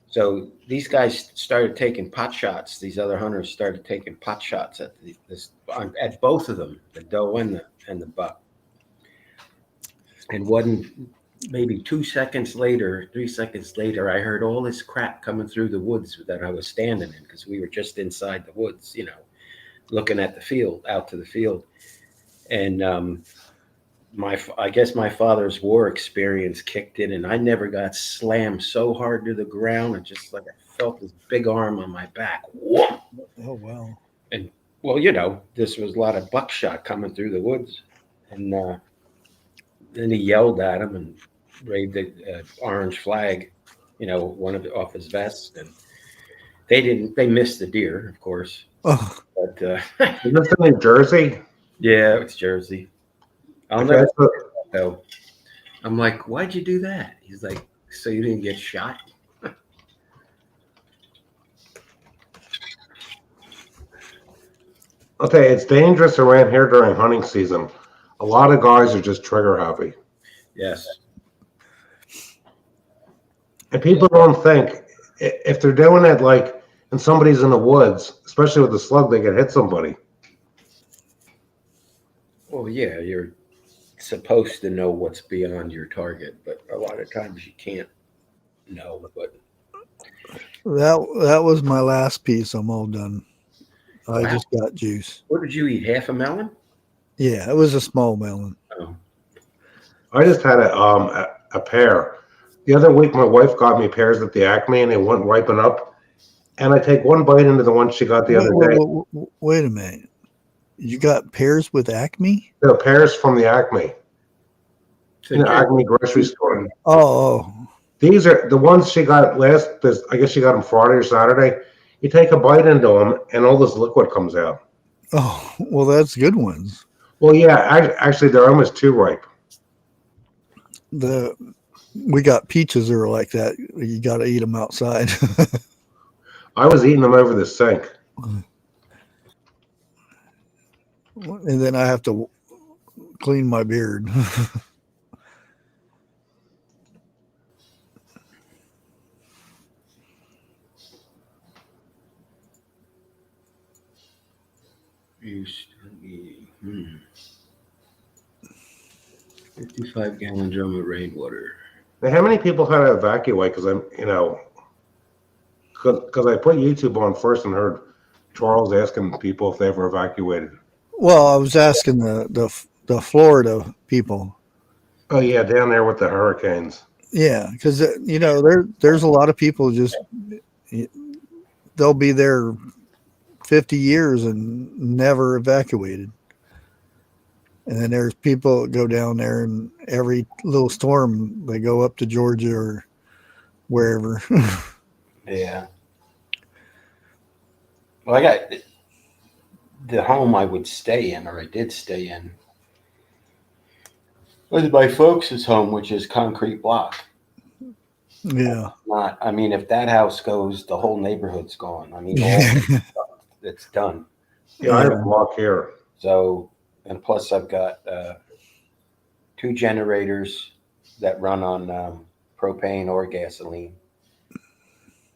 So these guys started taking pot shots. These other hunters started taking pot shots at both of them, the doe and the buck. And maybe 2 seconds later, 3 seconds later, I heard all this crap coming through the woods that I was standing in, because we were just inside the woods, you know, looking at the field, out to the field. And I guess my father's war experience kicked in, and I never got slammed so hard to the ground. And just like I felt this big arm on my back. Whoa! Oh, wow. And well, you know, this was a lot of buckshot coming through the woods. And then he yelled at him and waved the orange flag, you know, off his vest. And they missed the deer, of course. Oh. But Is this in New Jersey? yeah, it's Jersey. I'll never forget that, though. I'm like, why'd you do that? He's like, so you didn't get shot? I'll tell you, it's dangerous around here during hunting season. A lot of guys are just trigger happy. Yes. And people don't think, if they're doing it like, and somebody's in the woods, especially with the slug, they could hit somebody. Well, yeah, you're supposed to know what's beyond your target, but a lot of times you can't know. But That was my last piece. I'm all done. I just got juice. what did you eat? Half a melon? Yeah, it was a small melon. Oh, I just had a pear. The other week, my wife got me pears at the Acme, and they wouldn't ripen up. And I take one bite into the one she got the other day. Wait a minute. You got pears with Acme? The pears from the Acme. In the Acme grocery store. Oh. These are the ones she got I guess she got them Friday or Saturday. You take a bite into them, and all this liquid comes out. Oh, well, that's good ones. Well, yeah, actually, they're almost too ripe. We got peaches that are like that. You got to eat them outside. I was eating them over the sink. And then I have to clean my beard. used to be 55-gallon drum of rainwater. Now, how many people had to evacuate? Because I put YouTube on first and heard Charles asking people if they ever evacuated. Well, I was asking the Florida people. Oh yeah, down there with the hurricanes. Yeah, because there's a lot of people they'll be there 50 years and never evacuated. And then there's people that go down there, and every little storm they go up to Georgia or wherever. Yeah. Well, I got the home I would stay in, or I did stay in, was my folks' home, which is concrete block. Yeah. Not, I mean, if that house goes, the whole neighborhood's gone. I mean, it's done. Yeah, I have a Yeah. block here. So, and plus I've got 2 generators that run on propane or gasoline,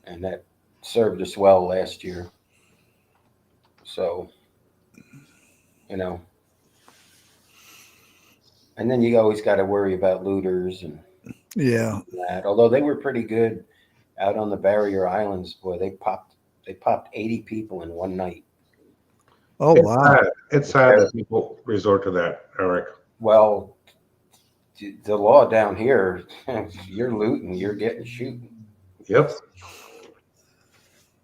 and that served us well last year. So, you know, and then you always got to worry about looters and Yeah. that. Although they were pretty good out on the barrier islands, boy, they popped 80 people in one night. Oh, It's wow. sad. It's sad that people resort to that, Eric. Well, the law down here, you're looting, you're getting shooting. Yep.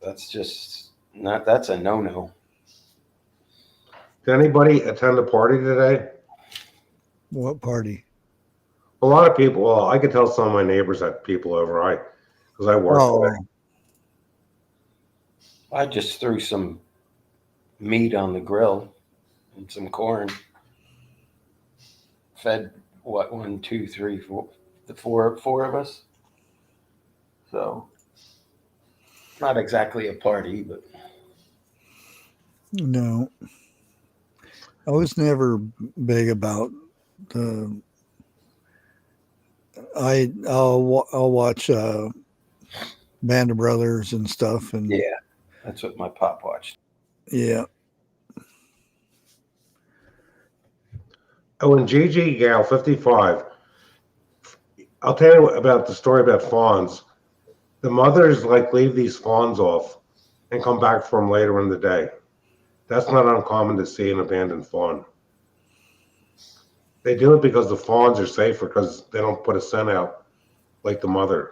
That's just not. That's a no-no. Did anybody attend the party today? What party? A lot of people. Well, I could tell some of my neighbors had people over. Because I work Oh, today. I just threw some meat on the grill and some corn. Fed what, 1, 2, 3, 4, the four of us. So not exactly a party, but no. I was never big about the. I'll watch Band of Brothers and stuff, and yeah, that's what my pop watched. yeah. Oh, and GG Gal 55. I'll tell you about the story about fawns. The mothers leave these fawns off and come back for them later in the day. That's not uncommon to see an abandoned fawn. They do it because the fawns are safer because they don't put a scent out like the mother.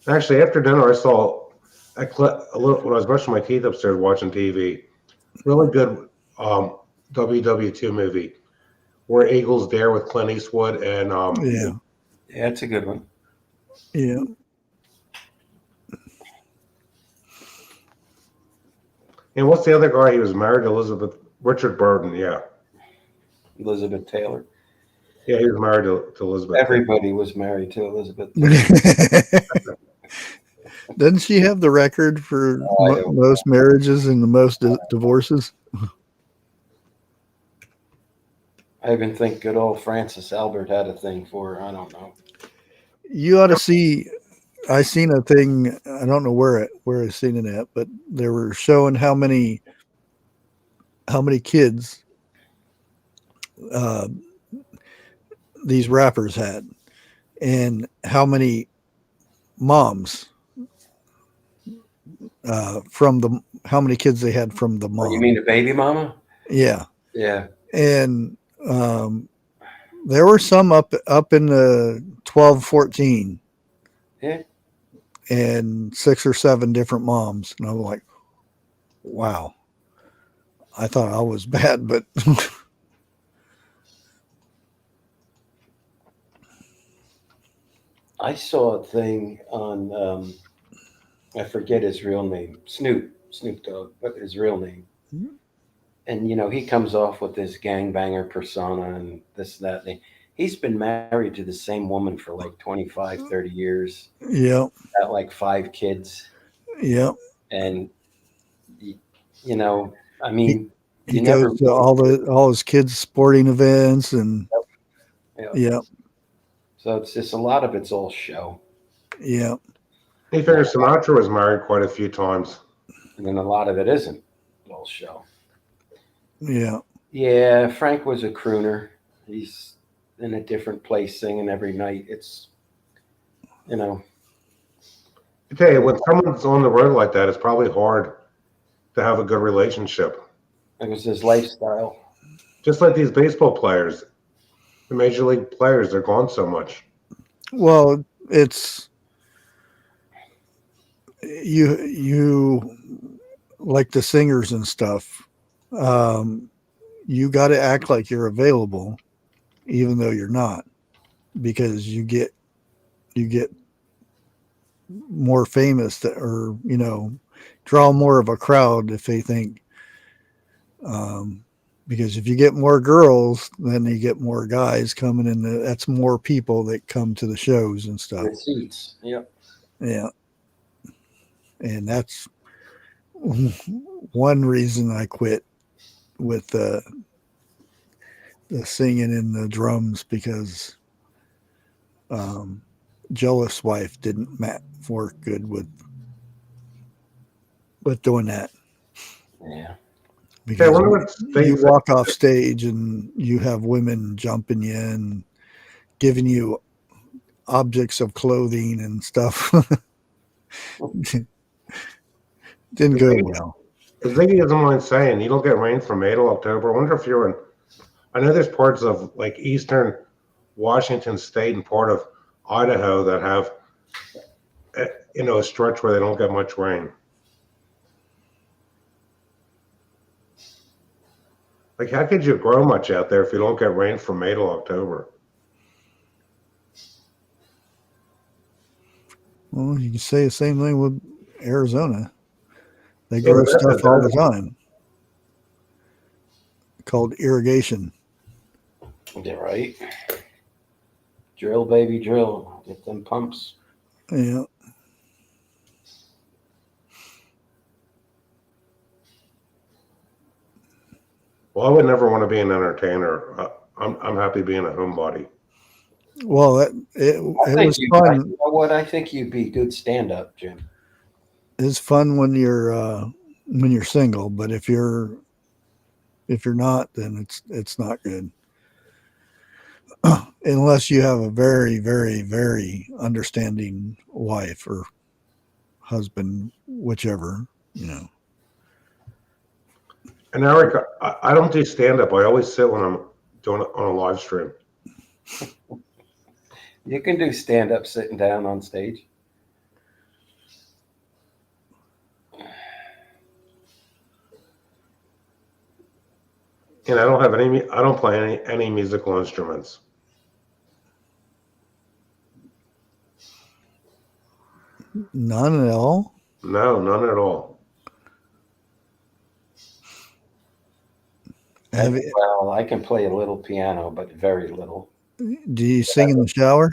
Actually, after dinner, I saw a little when I was brushing my teeth upstairs watching TV. Really good WW2 movie where Eagles Dare with Clint Eastwood and Yeah. Yeah, it's a good one. Yeah. and what's the other guy? He was married to Richard Burton. Yeah, Elizabeth Taylor. yeah, he was married to Elizabeth. Everybody was married to Elizabeth Taylor. Doesn't she have the record for I don't most marriages and the most divorces? I even think good old Francis Albert had a thing for her. I don't know. You ought to see. I seen a thing. I don't know where I seen it at, but they were showing how many kids these rappers had, and how many moms how many kids they had from the mom. You mean a baby mama? Yeah. Yeah. And there were some up in the 12, 14. Yeah. And 6 or 7 different moms. And I'm like, wow. I thought I was bad, but I saw a thing on I forget his real name. Snoop Dogg, but his real name. Mm-hmm. And he comes off with this gangbanger persona and this, that. He's been married to the same woman for 25, 30 years. yeah. Got 5 kids. Yeah. And I mean, he goes to all his kids' sporting events and yeah. So it's just a lot of it's all show. Yeah. He figures Sinatra was married quite a few times. And then a lot of it isn't all show. Yeah. Yeah, Frank was a crooner. He's in a different place singing every night. It's, I tell you, when someone's on the road like that, it's probably hard to have a good relationship. It was his lifestyle. Just like these baseball players, the major league players, they're gone so much. Well, it's you like the singers and stuff. You got to act like you're available, even though you're not, because you get more famous or draw more of a crowd if they think Because if you get more girls, then you get more guys coming in. That's more people that come to the shows and stuff. Receipts. Yep. Yeah. And that's one reason I quit with the singing and the drums, because Joseph's wife didn't work good with doing that. Yeah. Because Hey, you walk off stage and you have women jumping you in, giving you objects of clothing and stuff. Didn't go well. If Ziggy doesn't mind saying, you don't get rain from May till October. I wonder if you're in. I know there's parts of like eastern Washington State and part of Idaho that have, a stretch where they don't get much rain. Like, how could you grow much out there if you don't get rain from May till October? Well, you can say the same thing with Arizona. They grow stuff all the time. Called irrigation. Yeah, right. Drill, baby, drill. Get them pumps. Yeah. Well, I would never want to be an entertainer. I'm happy being a homebody. Well, it was fun. You know what? I think you'd be good stand-up, Jim. It's fun when you're single, but if you're not, then it's not good. Unless you have a very, very, very understanding wife or husband, whichever, And Eric, I don't do stand-up. I always sit when I'm doing it on a live stream. You can do stand-up sitting down on stage. And I don't play any musical instruments. None at all? No, none at all. Well, I can play a little piano, but very little. Do you sing in the shower?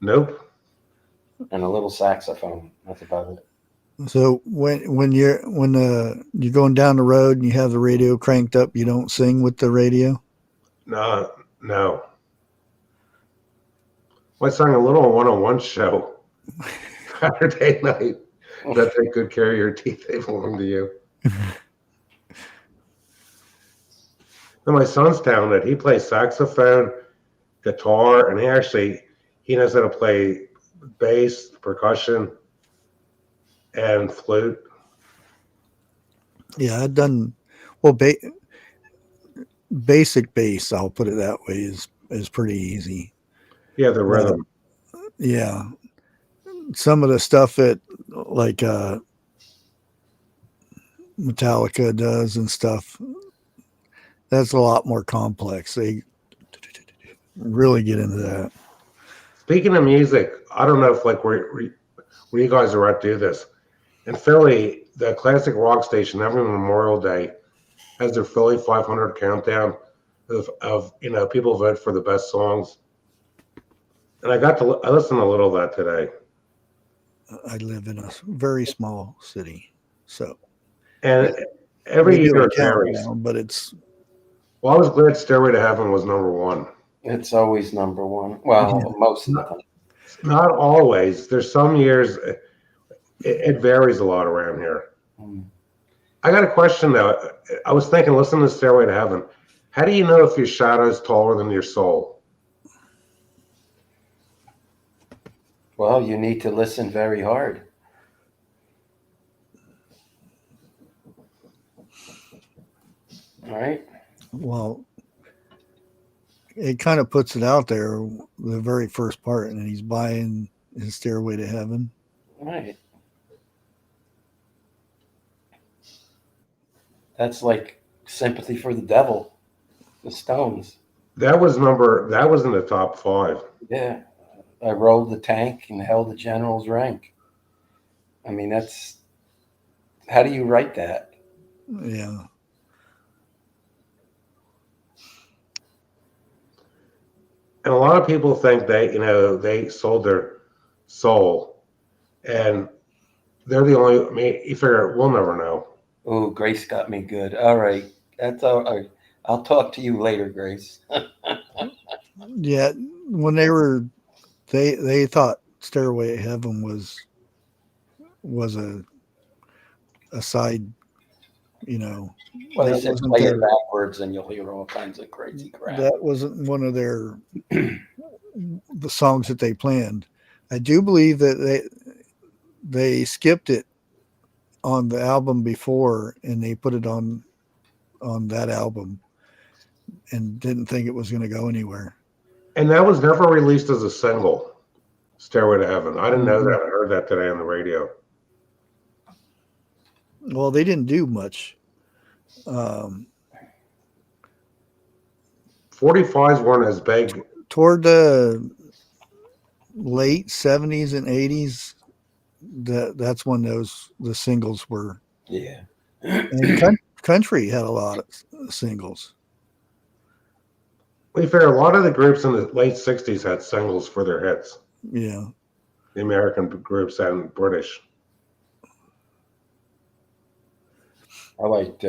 Nope. And a little saxophone. That's about it. So when you're going down the road and you have the radio cranked up, you don't sing with the radio? No. I sang a little one-on-one show Saturday night. That take good care of your teeth. They belong to you. And my son's talented. He plays saxophone, guitar, and he knows how to play bass, percussion, and flute. Yeah, I've done basic bass, I'll put it that way, is pretty easy. Yeah, the rhythm. Yeah. Some of the stuff that like Metallica does and stuff, that's a lot more complex. They really get into that. Speaking of music, I don't know if like where you guys are at do this. In Philly, the classic rock station every Memorial Day has their Philly 500 countdown of people vote for the best songs. And I listened a little of that today. I live in a very small city, so and every year it varies. But it's. Well, I was glad Stairway to Heaven was number one. It's always number one. Well, most of the time. Not always. There's some years it varies a lot around here. I got a question though. I was thinking, listen to Stairway to Heaven. How do you know if your shadow is taller than your soul? Well, you need to listen very hard. All right. Well, it kind of puts it out there, the very first part, and he's buying his Stairway to Heaven. Right. That's like Sympathy for the Devil, the Stones. That was in the top 5. Yeah. I rolled the tank and held the general's rank. I mean, how do you write that? Yeah. And a lot of people think they sold their soul, and they're the only. I mean, you figure we'll never know. Oh, Grace got me good. All right. That's all right. I'll talk to you later, Grace. Yeah, when they thought Stairway to Heaven was a side, Well, they that said wasn't play it their, backwards and you'll hear all kinds of crazy crap. that wasn't one of their the songs that they planned. I do believe that they skipped it on the album before and they put it on that album and didn't think it was going to go anywhere. And that was never released as a single. Stairway to Heaven. I didn't know Mhm. that. I heard that today on the radio. Well, they didn't do much. 45s weren't as big. Toward the late 70s and 80s, that's when the singles were. Yeah. And country had a lot of singles. We figure a lot of the groups in the late 60s had singles for their hits. Yeah. The American groups and British. I liked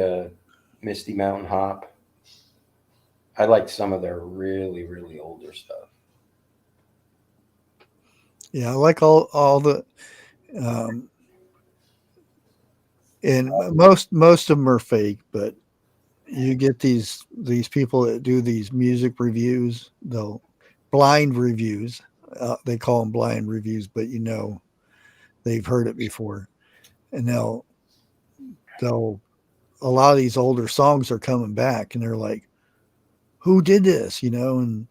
Misty Mountain Hop. I liked some of their really, really older stuff. Yeah, I like all the and most of them are fake, but you get these people that do these music reviews, they'll blind reviews. They call them blind reviews, but they've heard it before, and they'll a lot of these older songs are coming back, and they're like, "Who did this?" And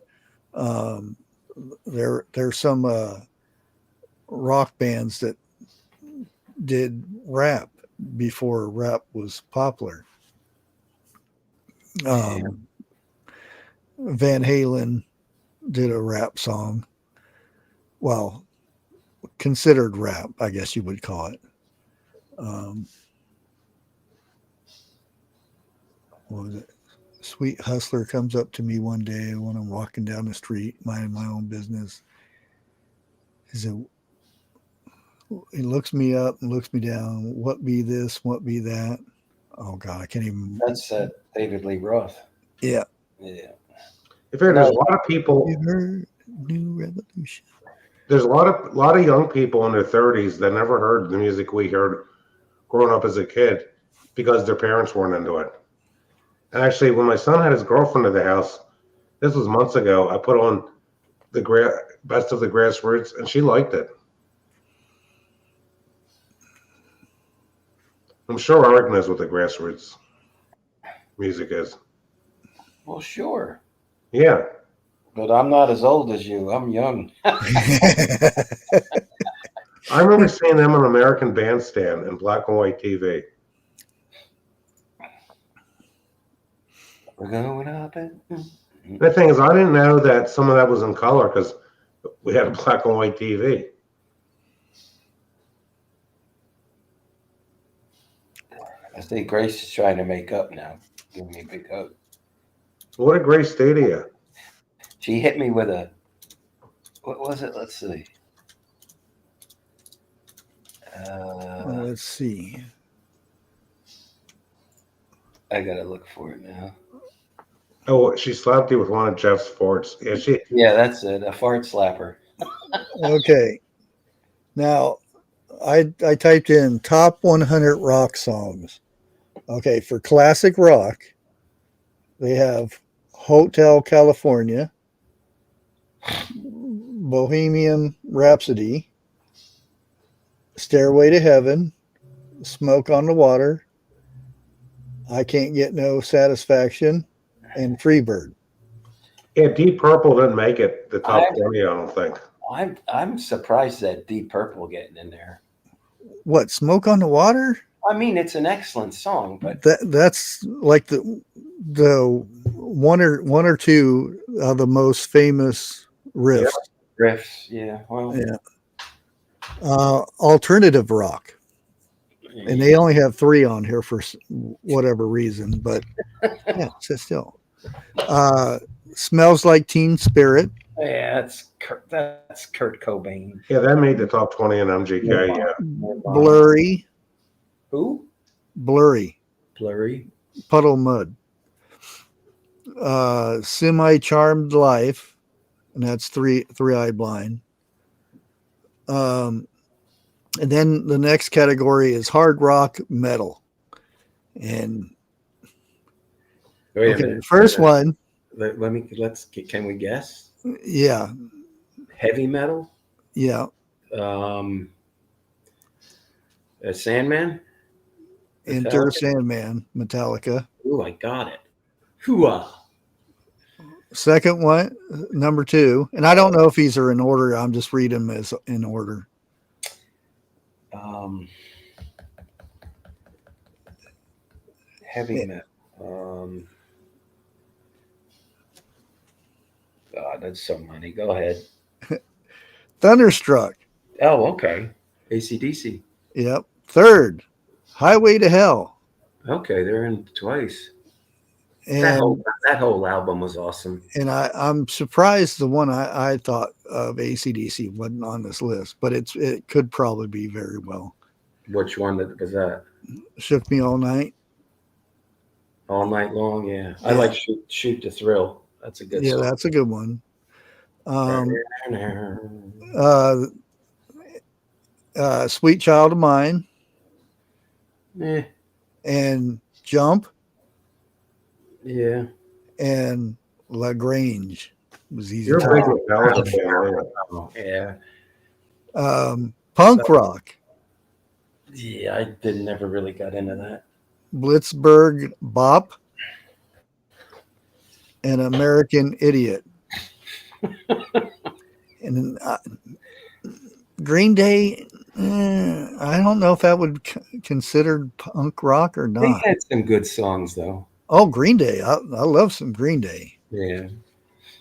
there's some rock bands that did rap before rap was popular. Van Halen did a rap song. Well, considered rap, I guess you would call it. What was it? Sweet Hustler comes up to me one day when I'm walking down the street, minding my own business. He said, he looks me up and looks me down. What be this? What be that? Oh God, I can't even. That's David Lee Roth. Yeah. Yeah. If there's a lot of people, You heard New Revolution. there's a lot of young people in their 30s that never heard the music we heard growing up as a kid because their parents weren't into it. And actually, when my son had his girlfriend at the house, this was months ago, I put on the Best of the Grassroots, and she liked it. I'm sure Eric knows what the Grassroots music is. Well, sure. Yeah. But I'm not as old as you. I'm young. I remember seeing them on American Bandstand in black and white TV. We're going up. The thing is, I didn't know that some of that was in color because we had a black and white TV. I think Grace is trying to make up now. Give me a big hug. What a great studio. She hit me with what was it? Let's see. Let's see. I gotta look for it now. Oh, she slapped you with one of Jeff's farts. Yeah, that's it. A fart slapper. Okay. Now, I typed in top 100 rock songs. Okay, for classic rock, they have Hotel California, Bohemian Rhapsody, Stairway to Heaven, Smoke on the Water, I Can't Get No Satisfaction, and Freebird. Yeah, Deep Purple didn't make it the top 20, I don't think. I'm surprised that Deep Purple getting in there. What, Smoke on the Water? I mean, it's an excellent song, but That's like the one or two of the most famous riffs. riffs, yeah. Well, Yeah. Alternative rock, and they only have 3 on here for whatever reason, but yeah, so still. Smells Like Teen Spirit, Yeah, that's Kurt Cobain. Yeah, that made the top 20 in MGK. Yeah. Blurry, Who? Blurry, Blurry. Puddle Mud. Semi-Charmed Life, and that's Three-Eye Blind. And then the next category is hard rock metal. And Wait a okay, minute. the first one, Can we guess? yeah, Heavy metal. yeah, Sandman. Enter Metallica? Sandman, Metallica. Ooh, I got it. Hooah. Second one, number 2, and I don't know if these are in order. I'm just reading them as in order. Heavy metal. God, that's so many. Go ahead. Thunderstruck. Oh, okay. AC/DC. Yep. Third, Highway to Hell. Okay, they're in twice. And that whole album was awesome. And I'm surprised the one I thought of, AC/DC, wasn't on this list, but it could probably be very well. Which one was that? Shook Me All Night. All Night Long, yeah. I like Shoot to Thrill. That's a good song. That's a good one. Sweet Child of Mine. And Jump. Yeah. And LaGrange was easy. You're a big Metallica fan, yeah. Punk rock. Yeah, I never really got into that. Blitzberg Bop. And American Idiot. And Green Day, I don't know if that would be considered punk rock or not. They had some good songs, though. Oh, Green Day. I love some Green Day. Yeah.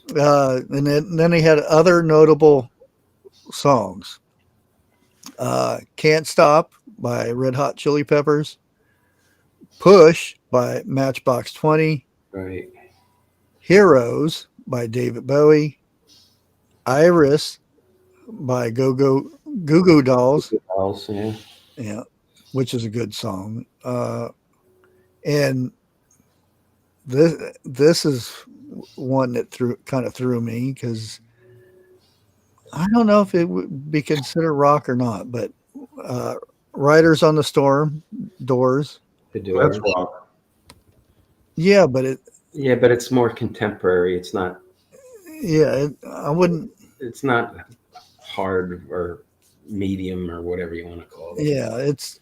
And then they had other notable songs. Can't Stop by Red Hot Chili Peppers. Push by Matchbox 20. Right. Heroes by David Bowie. Iris by Goo Goo Dolls. Yeah, which is a good song. And this is one that kind of threw me, because I don't know if it would be considered rock or not, but Riders on the Storm, Doors. That's rock. Yeah, but it's more contemporary. It's not. Yeah, I wouldn't. It's not hard or medium or whatever you want to call it. Yeah, it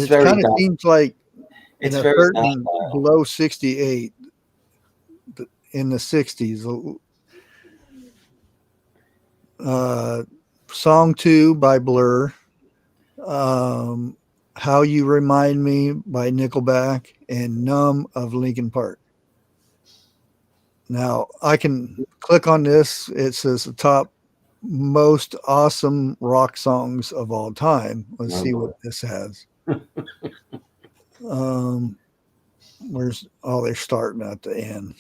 very kind of seems like it's in a very certain below 68 in the 60s. Song 2 by Blur. How You Remind Me by Nickelback, and Numb of Linkin Park. Now, I can click on this. It says the top most awesome rock songs of all time. Let's see what this has. They're starting at the end.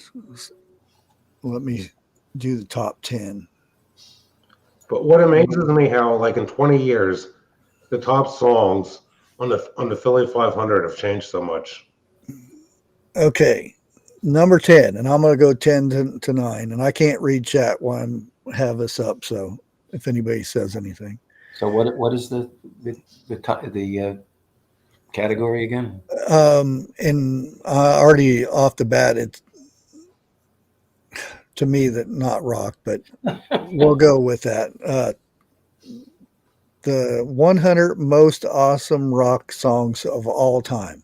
Let me do the top 10. But what amazes me, how like in 20 years, the top songs on the Philly 500 have changed so much. Okay, number 10, and I'm going to go 10 to 9, and I can't read chat while I have this up. So if anybody says anything. So what is the category again? And already off the bat, it's to me that not rock, but we'll go with that. The 100 most awesome rock songs of all time.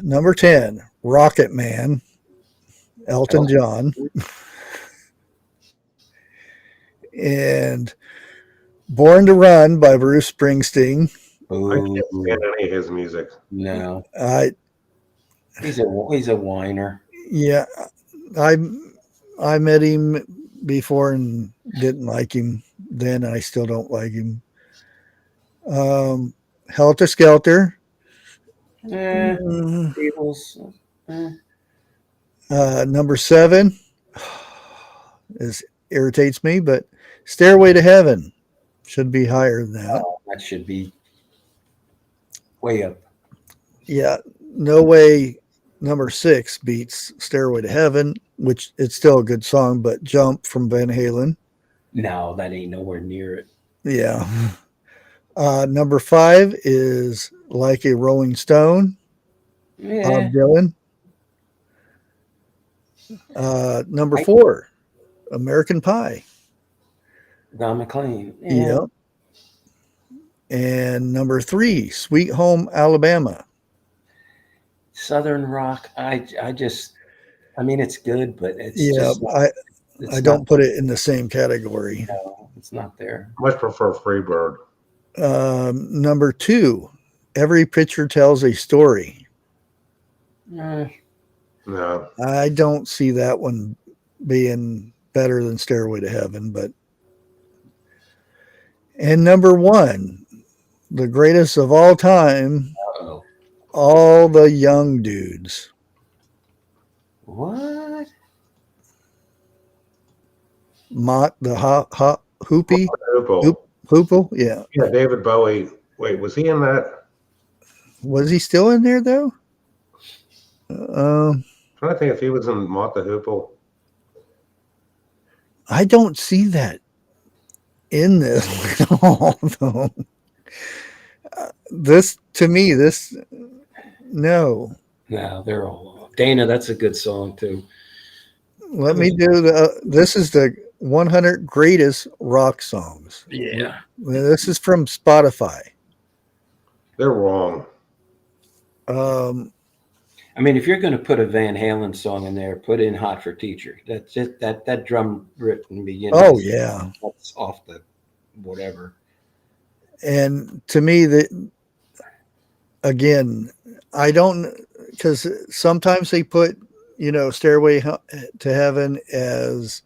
Number 10, Rocket Man, Elton John. And Born to Run by Bruce Springsteen. Ooh. I can't stand any of his music. No. He's a whiner. Yeah. I met him before and didn't like him then. I still don't like him. Helter Skelter. Beatles. Number 7, This irritates me, but Stairway to Heaven should be higher than that. That should be way up. Yeah, no way number 6 beats Stairway to Heaven, which it's still a good song, but Jump from Van Halen. No, that ain't nowhere near it. Yeah. Number 5 is Like a Rolling Stone, Yeah. Bob Dylan. Number 4, American Pie. Don McLean. Yep. And number 3, Sweet Home Alabama. Southern rock. I mean, it's good, but it's just. I don't put it in the same category. No, it's not there. I much prefer Freebird. Number 2, Every Picture Tells a Story. No. I don't see that one being better than Stairway to Heaven, but. And number 1, the greatest of all time, Uh-oh. All the Young Dudes. What? Mott the Hoopy? Hoople. Hoople? Yeah. Yeah, David Bowie. Wait, was he in that? Was he still in there, though? I'm trying to think if he was in Mott the Hoople. I don't see that in this at all, though. This, to me, no. No, they're all off. Dana, that's a good song too. Let me do this is the 100 greatest rock songs. Yeah. This is from Spotify. They're wrong. I mean, if you're going to put a Van Halen song in there, put in "Hot for Teacher." That's it. That drum riff in the beginning. Oh yeah, that's off the whatever. And to me, that again, I don't, because sometimes they put, Stairway to Heaven as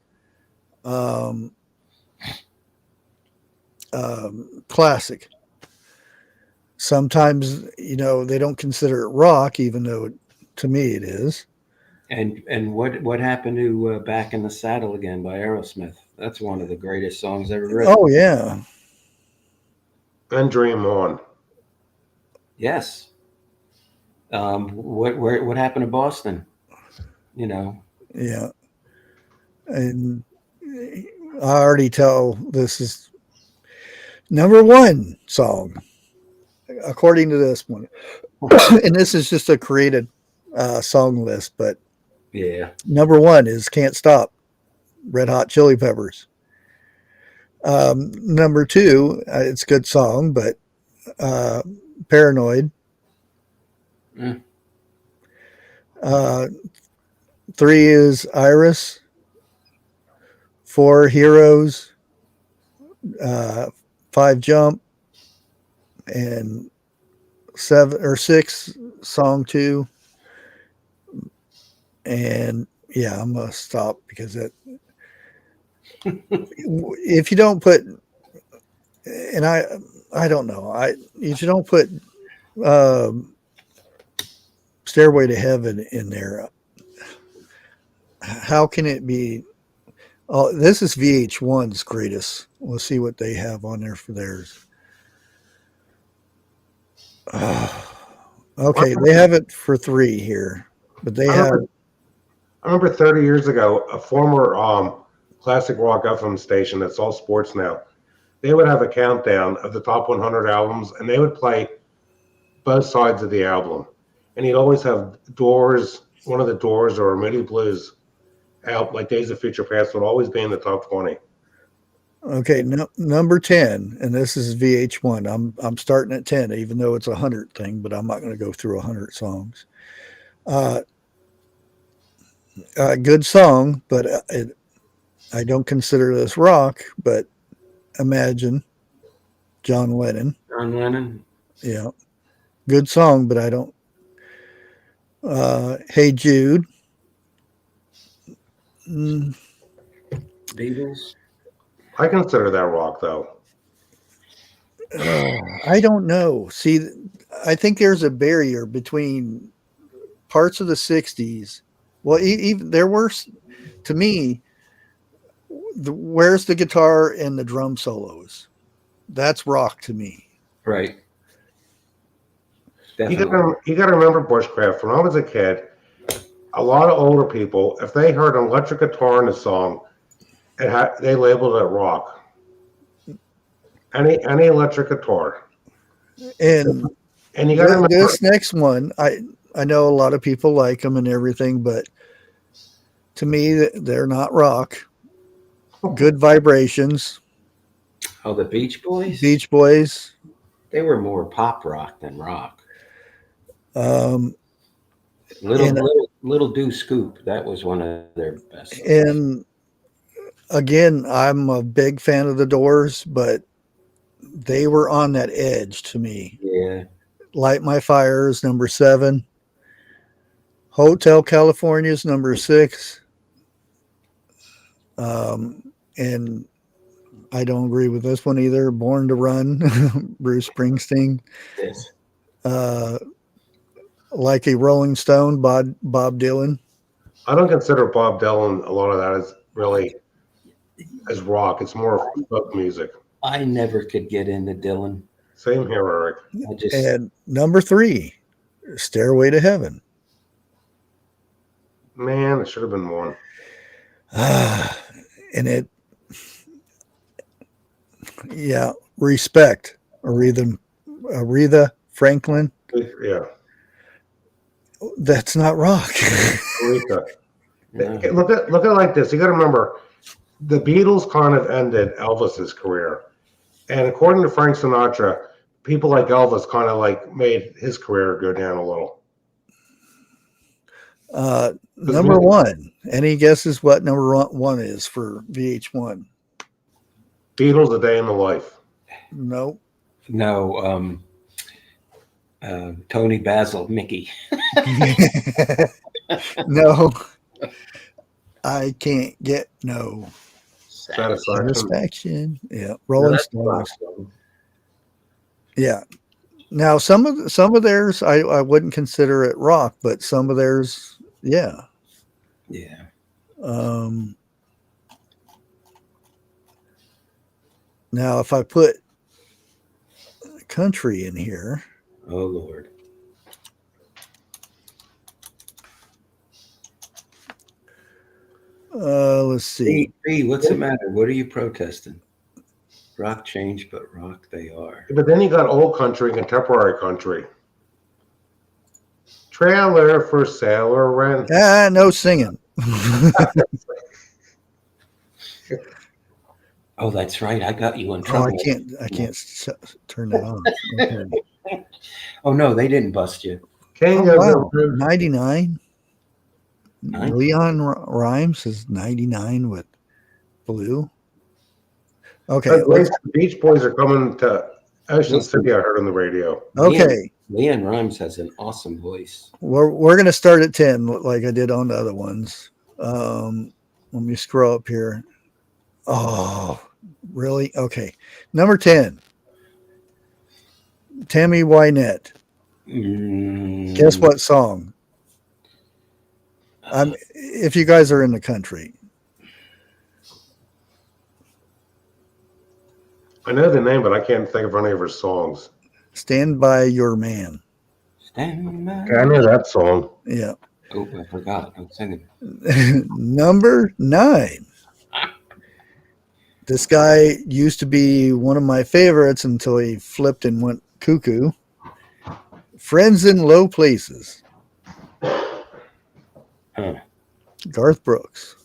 classic. Sometimes, they don't consider it rock, even though to me it is. And what happened to "Back in the Saddle Again" by Aerosmith? That's one of the greatest songs ever written. Oh yeah. And Dream On. Yes. What happened to Boston? Yeah. And I already tell this is number 1 song, according to this one. And this is just a created song list, but yeah. Number 1 is Can't Stop, Red Hot Chili Peppers. Number 2, it's a good song, but Paranoid. 3 is Iris. 4, Heroes. 5, Jump. And 7 or 6, Song 2. And yeah, I'm gonna stop because if you don't put, and I don't know, if you don't put Stairway to Heaven in there, how can it be? Oh, this is VH1's greatest. We'll see what they have on there for theirs. Okay, they have it for 3 here, but they have. I remember 30 years ago, a former classic rock FM station that's all sports now, they would have a countdown of the top 100 albums, and they would play both sides of the album. And he'd always have Doors, one of the Doors or Moody Blues out, like Days of Future Past, would always be in the top 20. Okay, number 10, and this is VH1. I'm starting at 10, even though it's a 100 thing, but I'm not going to go through 100 songs. Good song, but I don't consider this rock, but Imagine, John Lennon. John Lennon. Yeah. Good song, but I don't. Hey Jude. Beatles. I consider that rock, though. I don't know. See, I think there's a barrier between parts of the 60s. Well, even there were, to me, where's the guitar and the drum solos? That's rock to me. Right. You Definitely. got to remember bushcraft. When I was a kid, a lot of older people, if they heard an electric guitar in a song, they labeled it rock. Any electric guitar. And you got to remember this next one, I know a lot of people like them and everything, but to me, they're not rock. Good Vibrations. Oh, the Beach Boys? Beach Boys. They were more pop rock than rock. Um, Little Do Scoop. That was one of their best. And again, I'm a big fan of the Doors, but they were on that edge to me. Yeah. Light My Fires, number 7. Hotel California's number 6. And I don't agree with this one either. Born to Run, Bruce Springsteen. Yes. Like a Rolling Stone, Bob Dylan. I don't consider Bob Dylan, a lot of that is really as rock. It's more folk music. I never could get into Dylan. Same here, Eric. And number 3, Stairway to Heaven. Man, it should have been one. And Respect. Aretha Franklin. Yeah. That's not rock. Aretha. Look at it like this. You got to remember, the Beatles kind of ended Elvis's career, and according to Frank Sinatra, people like Elvis kind of like made his career go down a little. Number 1. Any guesses what number 1 is for VH1? Beatles, A Day in the Life. No. No. Tony Basil, Mickey. No. I can't get no Satisfaction. Yeah, Rolling Stones. Yeah. Now some of theirs I wouldn't consider it rock, but some of theirs, yeah. Yeah. Now if I put country in here. Oh Lord. Let's see. Hey, what's the matter? What are you protesting? Rock change, but rock they are. But then you got old country and contemporary country. Trailer for sale or rent. No singing. Oh, that's right. I got you in trouble. I can't turn that on. Okay. Oh no, they didn't bust you. Wow. 99. Leon Rhymes is 99 with Blue. Okay. The Beach Boys are coming to Ocean City, I heard on the radio. Okay. Leon Rhymes has an awesome voice. We're going to start at 10 like I did on the other ones. Let me scroll up here. Oh, really? Okay. Number 10. Tammy Wynette. Guess what song? If you guys are in the country. I know the name, but I can't think of any of her songs. Stand By Your Man. Stand by. I know that song. Yeah. Oh, I forgot. I'm singing. Number 9. This guy used to be one of my favorites until he flipped and went cuckoo. Friends in Low Places. Huh. Garth Brooks.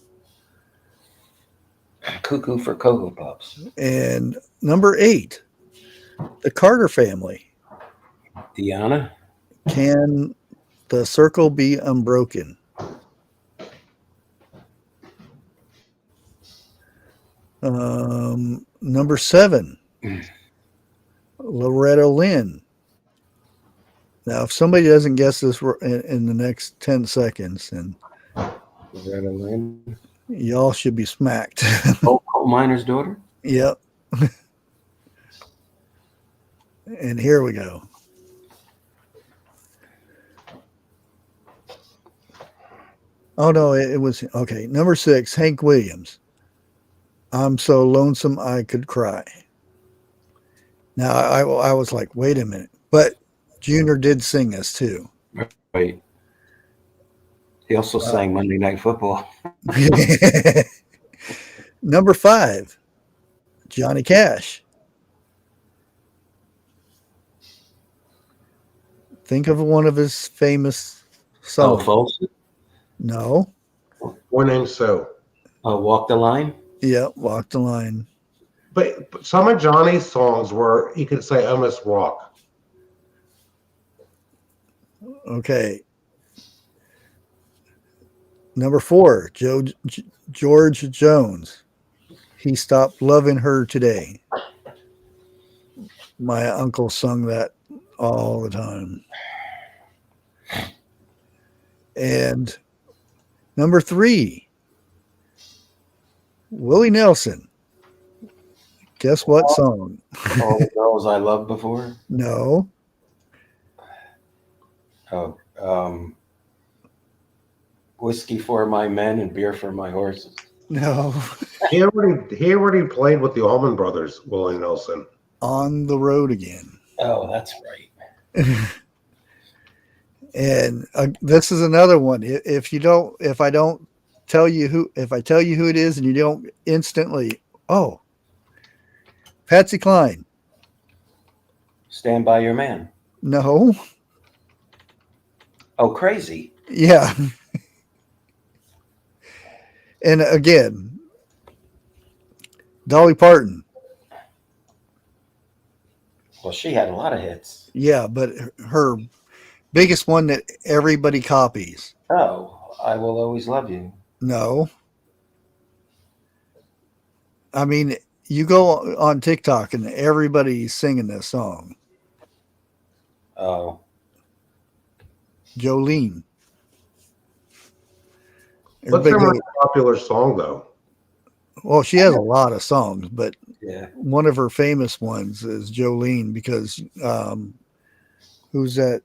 Cuckoo for Cocoa Puffs. And number 8, the Carter Family. Deanna. Can the Circle Be Unbroken? Number 7, Loretta Lynn. Now, if somebody doesn't guess this in the next 10 seconds, then Loretta Lynn. y'all should be smacked. Coal miner's daughter. Yep. And here we go. Oh no, it was okay. Number 6, Hank Williams. I'm so lonesome I could cry. Now I was like, wait a minute, but Junior did sing this too. Right. He also sang Monday Night Football. Number 5, Johnny Cash. Think of one of his famous Oh, songs. folks. No. One named So. Walk the Line. Yeah, Walk the Line. But some of Johnny's songs were, you could say, almost rock. Okay. Number 4, George Jones. He Stopped Loving Her Today. My uncle sung that all the time. And number 3, Willie Nelson. Guess what song? All the Girls I Loved Before. No. Oh, Whiskey for My Men and Beer for My Horses. No. He already played with the Allman Brothers, Willie Nelson. On the Road Again. Oh, that's right. And this is another one. If I tell you who it is and you don't instantly, oh, Patsy Cline. Stand By Your Man. No. Oh, Crazy. Yeah. And again, Dolly Parton. Well, she had a lot of hits. Yeah, but her biggest one that everybody copies. Oh, I Will Always Love You. No. I mean, you go on TikTok and everybody's singing this song. Oh. Jolene. What's her Everybody most popular song, though? Well, she has a lot of songs, but Yeah. one of her famous ones is Jolene because who's that?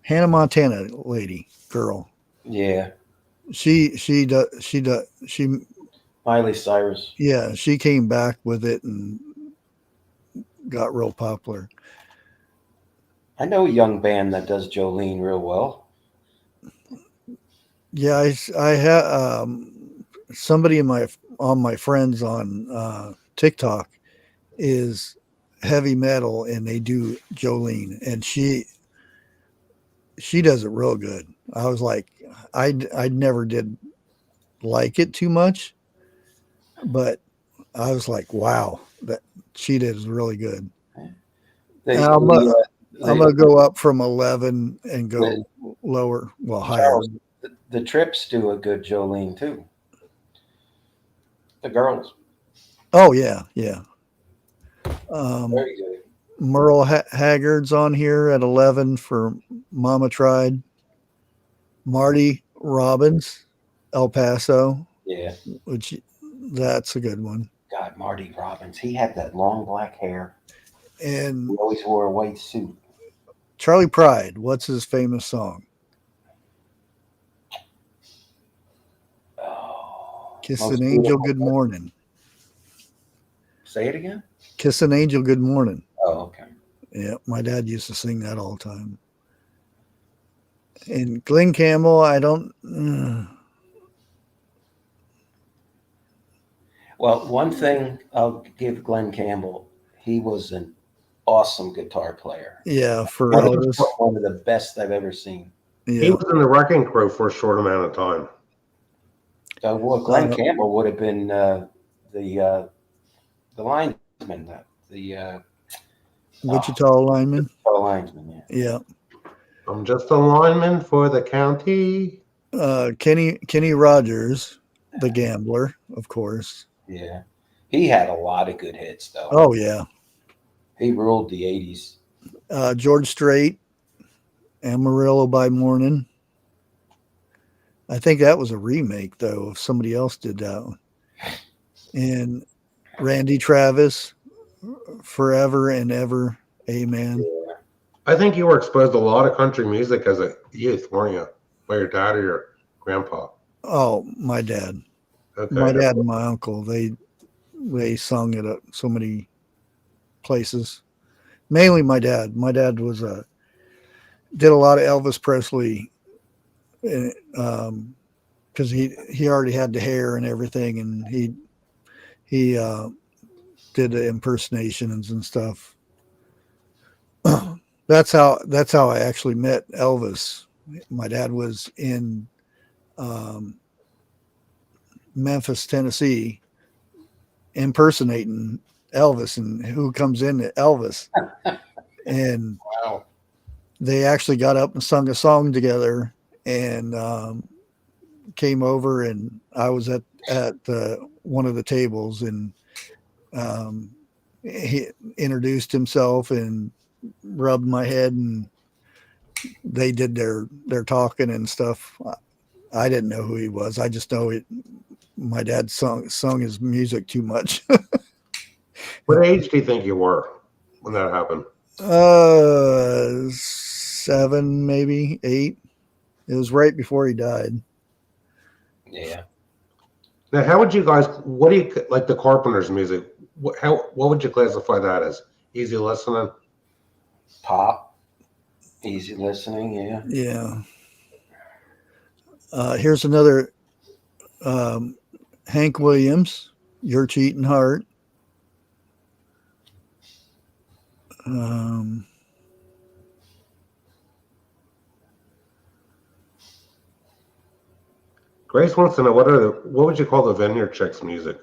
Hannah Montana lady, girl. Yeah. She Miley Cyrus. yeah, she came back with it and got real popular. I know a young band that does Jolene real well. Yeah, I have somebody on my friends on TikTok is heavy metal and they do Jolene and she does it real good. I was like, I never did like it too much, but I was like, wow, that she did really good. I'm gonna go up from 11 and go lower, well, higher. Charles, the Trips do a good Jolene too. The girls. Oh yeah, yeah. Very good. Merle Haggard's on here at 11 for Mama Tried. Marty Robbins, El Paso, Yeah. which that's a good one. God, Marty Robbins. He had that long black hair. And He always wore a white suit. Charlie Pride, what's his famous song? Oh, Kiss Most an Angel, Beautiful. Good Morning. Say it again? Kiss an Angel, Good Morning. Oh, okay. Yeah, my dad used to sing that all the time. And Glenn Campbell, I don't. Well, one thing I'll give Glenn Campbell, he was an awesome guitar player. Yeah, for One Elvis. of the best I've ever seen. He Yeah, was in the Wrecking Crew for a short amount of time. Well, Glenn Campbell would have been the linesman, the Wichita lineman. linesman. Yeah. Yeah. I'm just a lineman for the county. Kenny Rogers, the gambler, of course. Yeah. He had a lot of good hits, though. Oh yeah. He ruled the 80s. George Strait, Amarillo by Morning. I think that was a remake though, if somebody else did that one. And Randy Travis, Forever and Ever, Amen. I think you were exposed to a lot of country music as a youth, weren't you? By your dad or your grandpa? Oh, my dad. Okay. My dad and my uncle, they sung it at so many places. Mainly my dad. My dad was did a lot of Elvis Presley, because he already had the hair and everything, and he did the impersonations and stuff. That's how I actually met Elvis. My dad was in Memphis, Tennessee, impersonating Elvis, and who comes in at Elvis, and Wow. they actually got up and sung a song together, and came over, and I was at one of the tables, and he introduced himself and rubbed my head, and they did their talking and stuff. I didn't know who he was. I just know my dad sung his music too much. What age do you think you were when that happened? 7, maybe 8. It was right before he died. Yeah. Now, how would you guys? What do you like the Carpenters' music? What would you classify that as? Easy listening? Pop. Easy listening. Yeah. Yeah. Here's another Hank Williams, Your Cheating Heart. Grace wants to know what would you call the Vineyard Chicks' music?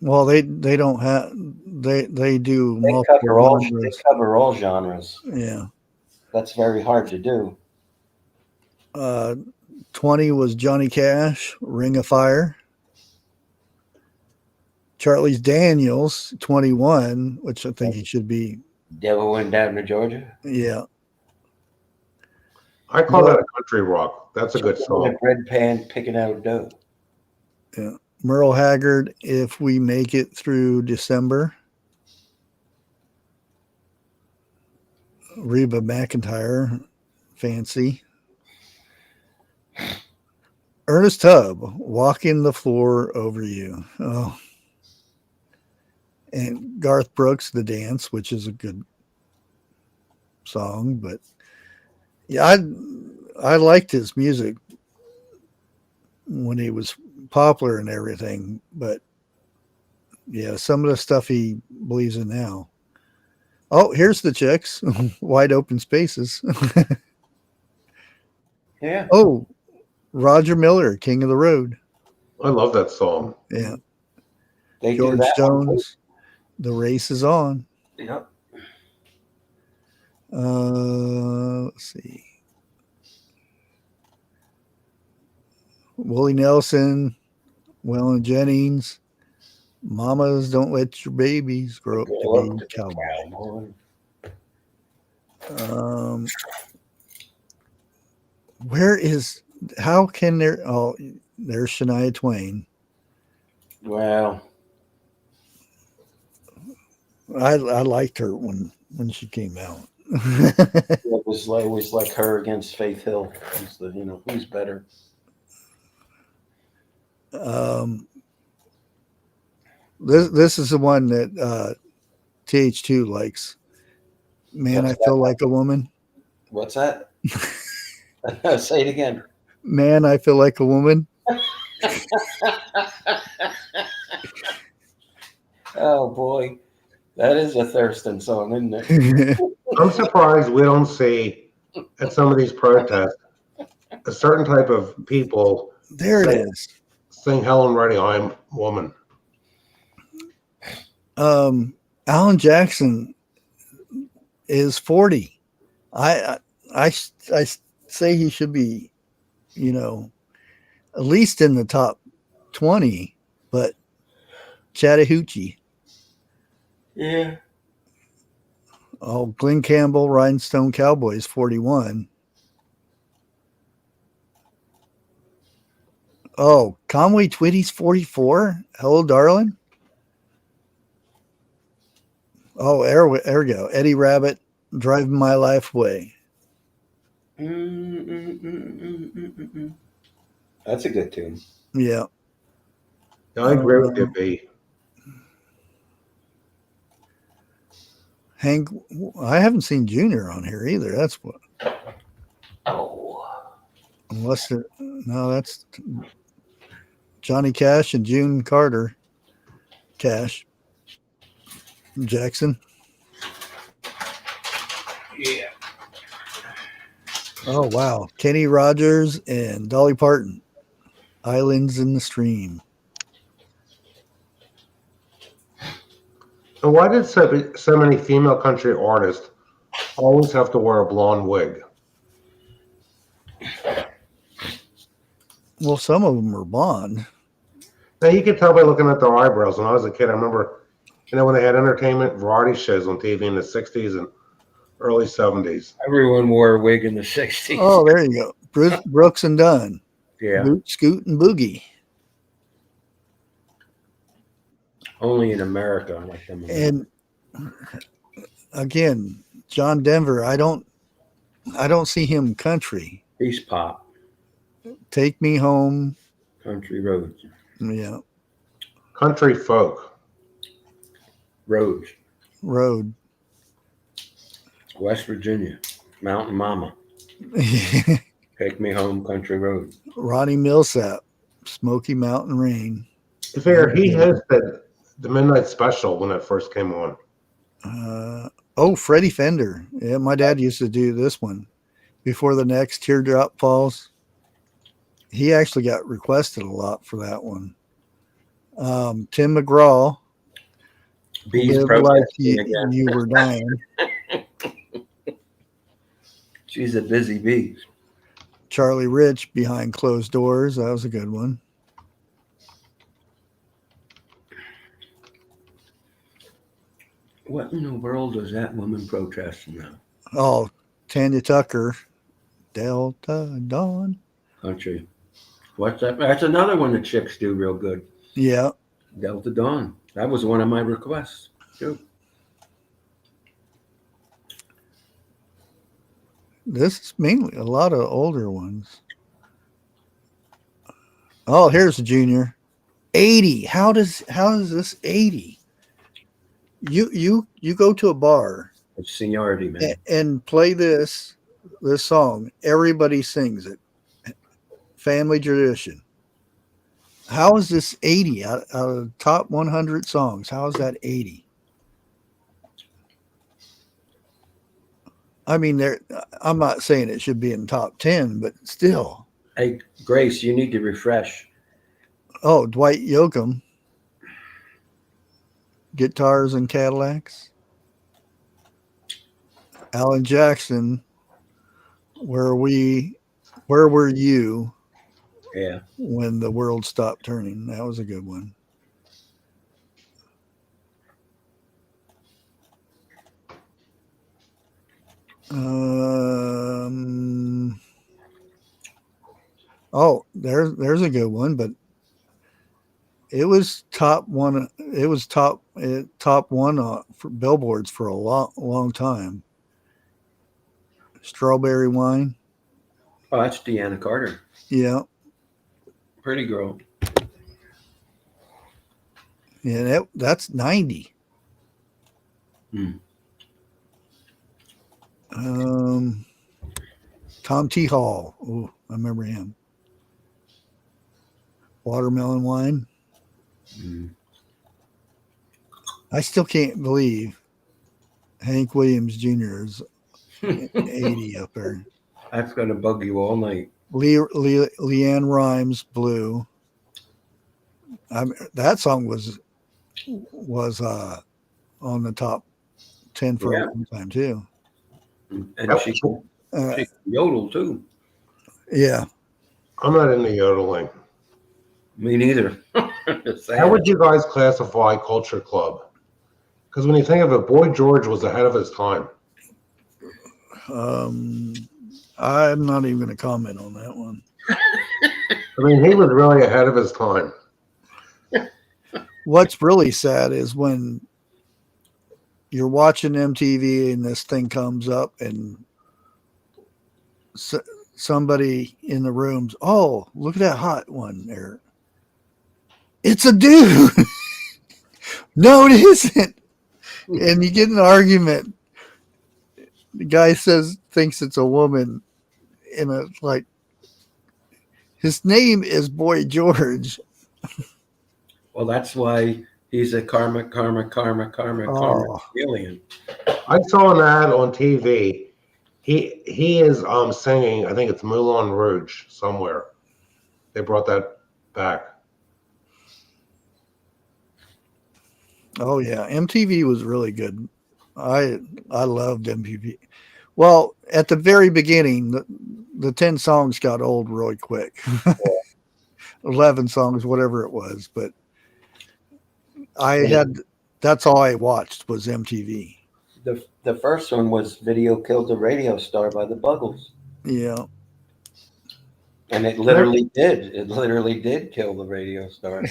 Well, they don't have they do They multiple cover all. They genres. cover all genres. Yeah. That's very hard to do. 20 was Johnny Cash, Ring of Fire. Charlie's Daniels, 21, which I think he should be. Devil went down to Georgia. Yeah. I call that a country rock. That's a good song. Red pan picking out dough. Yeah. Merle Haggard, If We Make It Through December. Reba McEntire, Fancy. Ernest Tubb, Walking the Floor Over You. Oh. And Garth Brooks, The Dance, which is a good song. But yeah, I liked his music when he was popular and everything. But yeah, some of the stuff he believes in now. Oh, here's the Chicks, Wide Open Spaces. Yeah. Oh, Roger Miller, King of the Road. I love that song. Yeah. They do George that one, Jones, The Race Is On. too. Yep. Let's see. Willie Nelson, Waylon Jennings, Mamas Don't Let Your Babies Grow Up to Be Cowboys. How can there, oh, there's Shania Twain. Well, I liked her when she came out. it was always like her against Faith Hill. Who's better? This is the one that TH2 likes. Man, What's I Feel Like a Woman. What's that? Say it again. Man, I Feel Like a Woman. Oh boy, that is a Thurston song, isn't it? I'm surprised we don't see at some of these protests a certain type of people There it is. sing Helen Reddy, I'm Woman. Alan Jackson is 40. I say he should be, at least in the top 20, but Chattahoochee. Yeah. Oh, Glenn Campbell, Rhinestone Cowboys, 41. Oh, Conway Twitty's 44. Hello, darling. Oh, there we go. Eddie Rabbit, Driving My Life Away. That's a good tune. Yeah. I agree with you, B. Hank, I haven't seen Junior on here either. That's what. Oh. Unless it, no, that's Johnny Cash and June Carter. Cash. Jackson. Yeah. Oh, wow. Kenny Rogers and Dolly Parton. Islands in the Stream. And why did so many female country artists always have to wear a blonde wig? Well, some of them are blonde. Now, you could tell by looking at their eyebrows. When I was a kid, I remember, when they had entertainment variety shows on TV in the 60s and early 70s. Everyone wore a wig in the 60s. Oh, there you go. Brooks and Dunn. Yeah. Boot, Scoot, and Boogie. Only in America. Like them. And again, John Denver, I don't see him country. Peace pop. Take Me Home. Country roads. Yeah. Country folk. Roads. Road. West Virginia. Mountain Mama. Take Me Home, Country Road. Ronnie Millsap. Smoky Mountain Rain. You figure he hosted the Midnight Special when it first came on. Freddie Fender. Yeah, my dad used to do this one. Before the Next Teardrop Falls. He actually got requested a lot for that one. Tim McGraw. Bees Live Like again. you were dying. She's a busy bee. Charlie Rich, Behind Closed Doors. That was a good one. What in the world is that woman protesting now? Oh, Tanya Tucker, Delta Dawn. Country. What's that? That's another one that chicks do real good. Yeah. Delta Dawn. That was one of my requests, too. This is mainly a lot of older ones. Oh, here's a Junior. 80. How is this 80? You go to a bar It's seniority, man. and play this song. Everybody sings it. Family tradition. How is this 80 out of the top 100 songs? How is that 80? I mean, I'm not saying it should be in top 10, but still. Hey, Grace, you need to refresh. Oh, Dwight Yoakam. Guitars and Cadillacs. Alan Jackson. Where were you? Yeah. When the world stopped turning. That was a good one. There's a good one, but it was top one. It was top one for billboards for a long time. Strawberry Wine. Oh, that's Deanna Carter. Yeah. Pretty girl. Yeah, that's 90. Tom T. Hall. Oh, I remember him. Watermelon Wine. I still can't believe Hank Williams Jr. is 80 up there. That's going to bug you all night. Leanne Rimes, Blue. That song was on the top 10 for a long time too. And she can yodel too. Yeah. I'm not into yodeling. Me neither. How would you guys classify Culture Club? Because when you think of it, Boy George was ahead of his time. I'm not even going to comment on that one. I mean, he was really ahead of his time. What's really sad is when you're watching MTV and this thing comes up and somebody in the rooms, oh, look at that hot one there. It's a dude. No, it isn't. And you get an argument. The guy thinks it's a woman, and it's like, his name is Boy George. Well, that's why he's a karma Oh. alien. I saw an ad on TV. He is singing. I think it's Moulin Rouge somewhere. They brought that back. Oh yeah, MTV was really good. I loved MTV. Well, at the very beginning, the 10 songs got old really quick. 11 songs, whatever it was, but that's all I watched was MTV. The first one was "Video Killed the Radio Star" by the Buggles. Yeah. And it literally did. It literally did kill the radio star. And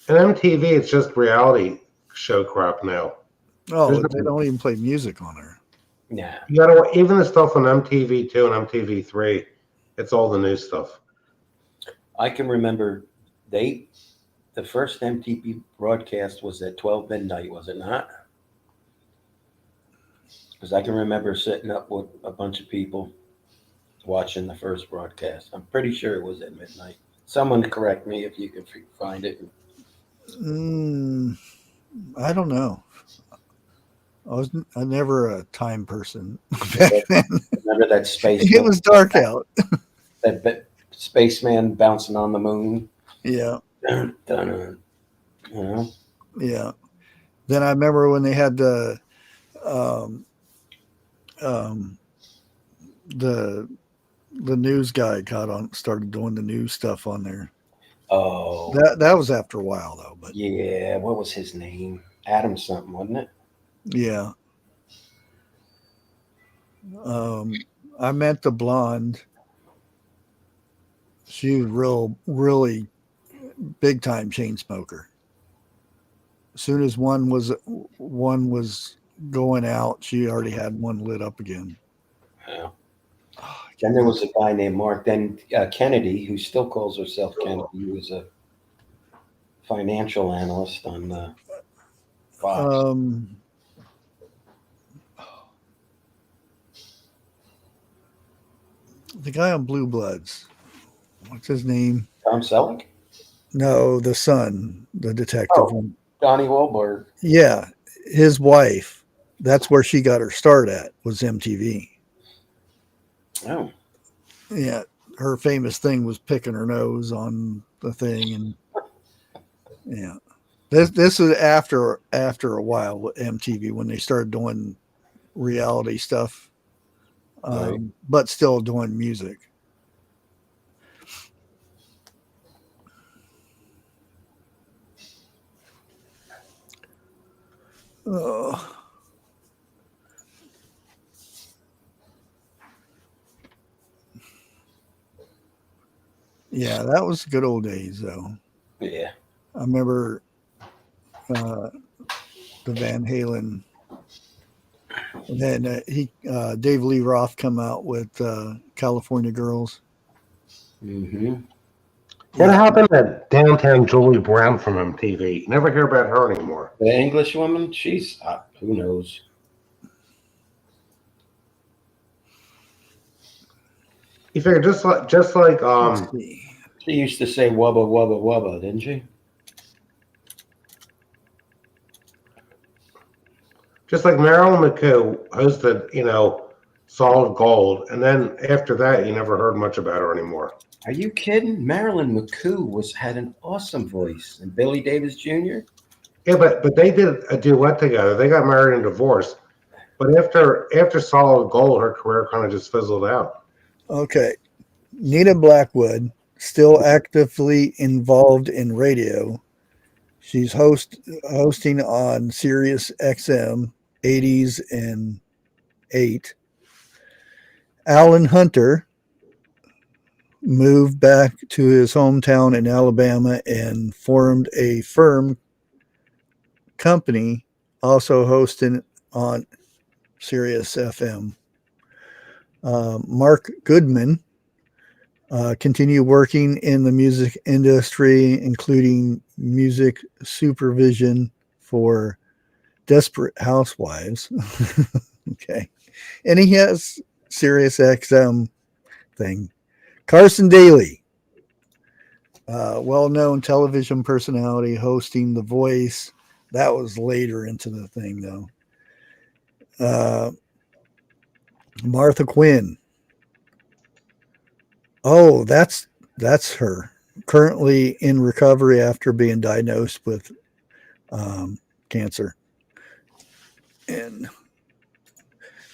MTV, it's just reality show crap now. Oh, they don't even play music on there. Yeah. You gotta, even the stuff on MTV2 and MTV3, it's all the new stuff. I can remember the first MTV broadcast was at 12 midnight, was it not? Because I can remember sitting up with a bunch of people watching the first broadcast. I'm pretty sure it was at midnight. Someone correct me if you can find it. I don't know. I'm never a time person back then. Remember that space? It was dark out. That spaceman bouncing on the moon. Yeah. Dun, dun, dun. You know? Yeah. Then I remember when they had the news guy started doing the news stuff on there. Oh, that was after a while though. But yeah, what was his name? Adam something, wasn't it? yeah. I met the blonde. She was really big time chain smoker. As soon as one was going out, she already had one lit up again. Yeah. Then there was a guy named Mark. Then Kennedy, who still calls herself Kennedy, who was a financial analyst on Fox. The guy on Blue Bloods. What's his name? Tom Selleck? No, the son, the detective. Oh, Donnie Wahlberg. Yeah, his wife. That's where she got her start at, was MTV. Oh. Yeah, her famous thing was picking her nose on the thing, and yeah, this is after a while with MTV when they started doing reality stuff, Right. but still doing music. Oh. Yeah, that was good old days, though. Yeah. I remember the Van Halen. And then Dave Lee Roth come out with California Girls. Mm-hmm. What happened to downtown Julie Brown from MTV? Never hear about her anymore. The English woman, she's who knows? You figure just like Let's see. She used to say wubba wubba wubba, didn't she? just like Marilyn McCoo hosted, Solid Gold, and then after that, you never heard much about her anymore. Are you kidding? Marilyn McCoo had an awesome voice, and Billy Davis Jr. Yeah, but they did a duet together. They got married and divorced. But after Solid Gold, her career kind of just fizzled out. Okay. Nina Blackwood, still actively involved in radio. She's hosting on Sirius XM 80s and 8. Alan Hunter moved back to his hometown in Alabama and formed a firm company, also hosting on Sirius FM. Mark Goodman Continue working in the music industry, including music supervision for Desperate Housewives. Okay. And he has Sirius XM thing. Carson Daly, well-known television personality hosting The Voice. That was later into the thing, though. Martha Quinn. Oh, that's her. Currently in recovery after being diagnosed with cancer. And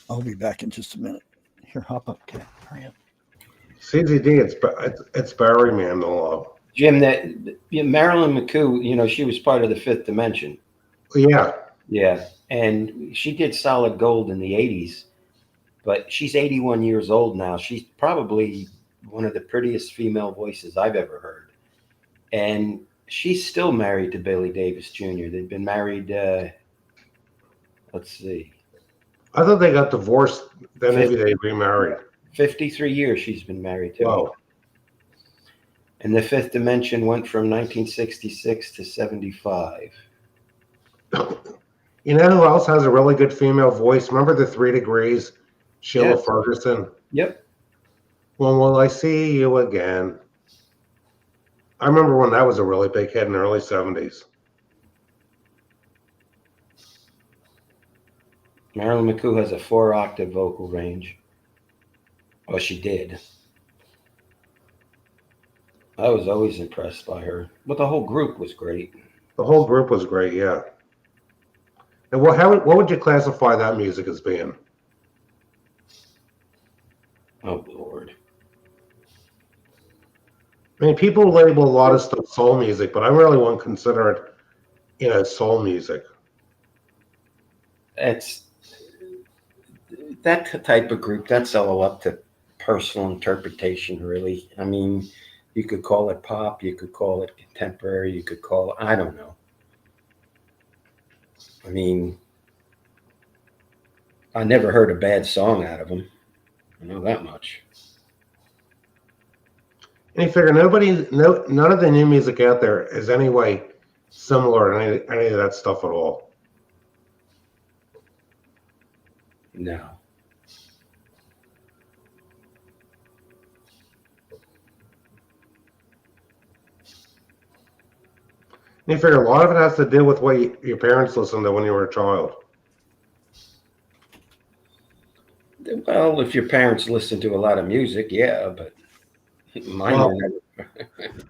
I'll be back in just a minute. Here, hop up, Cat. Hurry up. CZD, it's Barry Manilow. Jim, Marilyn McCoo, she was part of the Fifth Dimension. Yeah. Yeah, and she did solid gold in the 80s, but she's 81 years old now. She's probably one of the prettiest female voices I've ever heard. And she's still married to Billy Davis Jr. They've been married, let's see. I thought they got divorced, then maybe they remarried. 53 years she's been married to him. Wow. And the Fifth Dimension went from 1966 to 75. You know who else has a really good female voice? Remember the 3 Degrees? Sheila Yeah. Ferguson. Yep. When will I see you again? I remember when that was a really big hit in the early 70s. Marilyn McCoo has a 4-octave vocal range. Well, she did. I was always impressed by her. But the whole group was great. The whole group was great, yeah. And what would you classify that music as being? Oh, Lord. I mean, people label a lot of stuff soul music, but I really wouldn't consider it, soul music. It's that type of group, that's all up to personal interpretation, really. I mean, you could call it pop, you could call it contemporary, you could call it, I don't know. I mean, I never heard a bad song out of them. I know that much. And you figure none of the new music out there is any way similar to any of that stuff at all. No. And you figure a lot of it has to do with what your parents listened to when you were a child. Well, if your parents listen to a lot of music, yeah, but mine were never.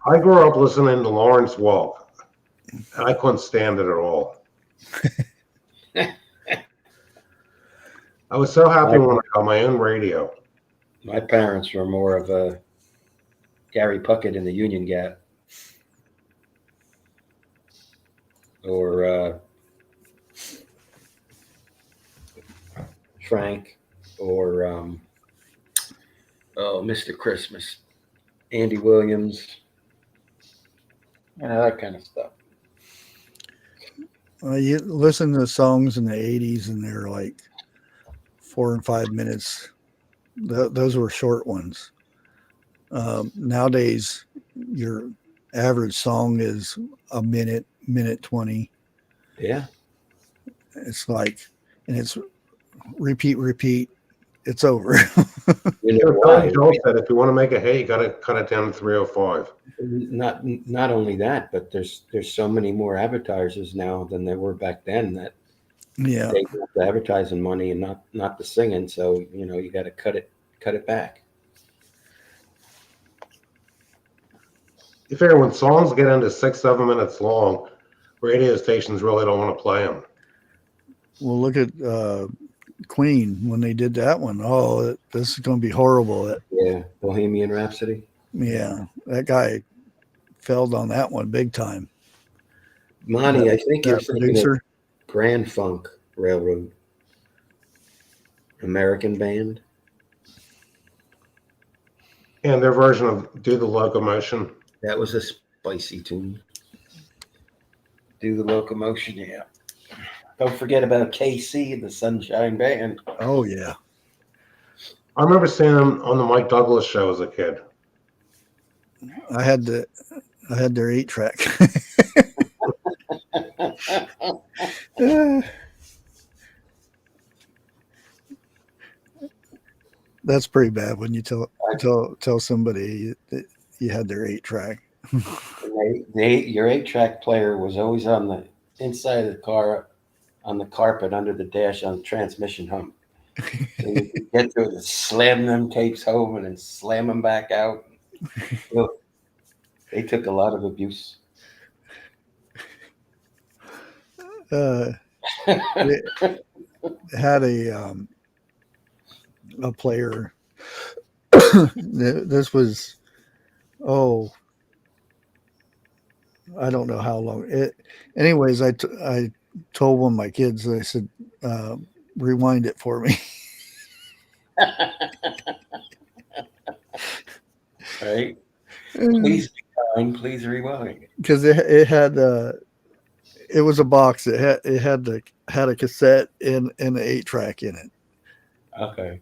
I grew up listening to Lawrence Welk, and I couldn't stand it at all. I was so happy when I got my own radio. My parents were more of a Gary Puckett in the Union Gap, or Frank, or Mr. Christmas, Andy Williams, that kind of stuff. You listen to songs in the 80s and they're like 4 and 5 minutes. Those were short ones. Nowadays, your average song is a minute 20. Yeah. It's like, and it's repeat. It's over. Joel said if you want to make a hit, you got to cut it down to 305. Not only that, but there's so many more advertisers now than there were back then that Yeah. they want the advertising money and not the singing. So, you got to cut it back. You figure when songs get into 6-7 minutes long, radio stations really don't want to play them. Well, look at Queen when they did that one. Oh, this is going to be horrible. Yeah, Bohemian Rhapsody. Yeah, that guy failed on that one big time. Monty, I think you're thinking producer. of Grand Funk Railroad, American band. And their version of Do the Locomotion. That was a spicy tune. Do the Locomotion, yeah. Don't forget about KC and the Sunshine Band. Oh yeah. I remember seeing them on the Mike Douglas show as a kid. I had their 8-track. That's pretty bad when you tell somebody that you had their 8-track. Your 8-track player was always on the inside of the car, on the carpet under the dash on the transmission hump. So you could get to it and slam them tapes home and then slam them back out. Look, they took a lot of abuse. They had a player. This was, oh, I don't know how long. Anyways, I told one of my kids, I said, rewind it for me. Right? Please rewind. Please rewind. Because it had it was a box. It had a cassette and an 8-track in it. Okay.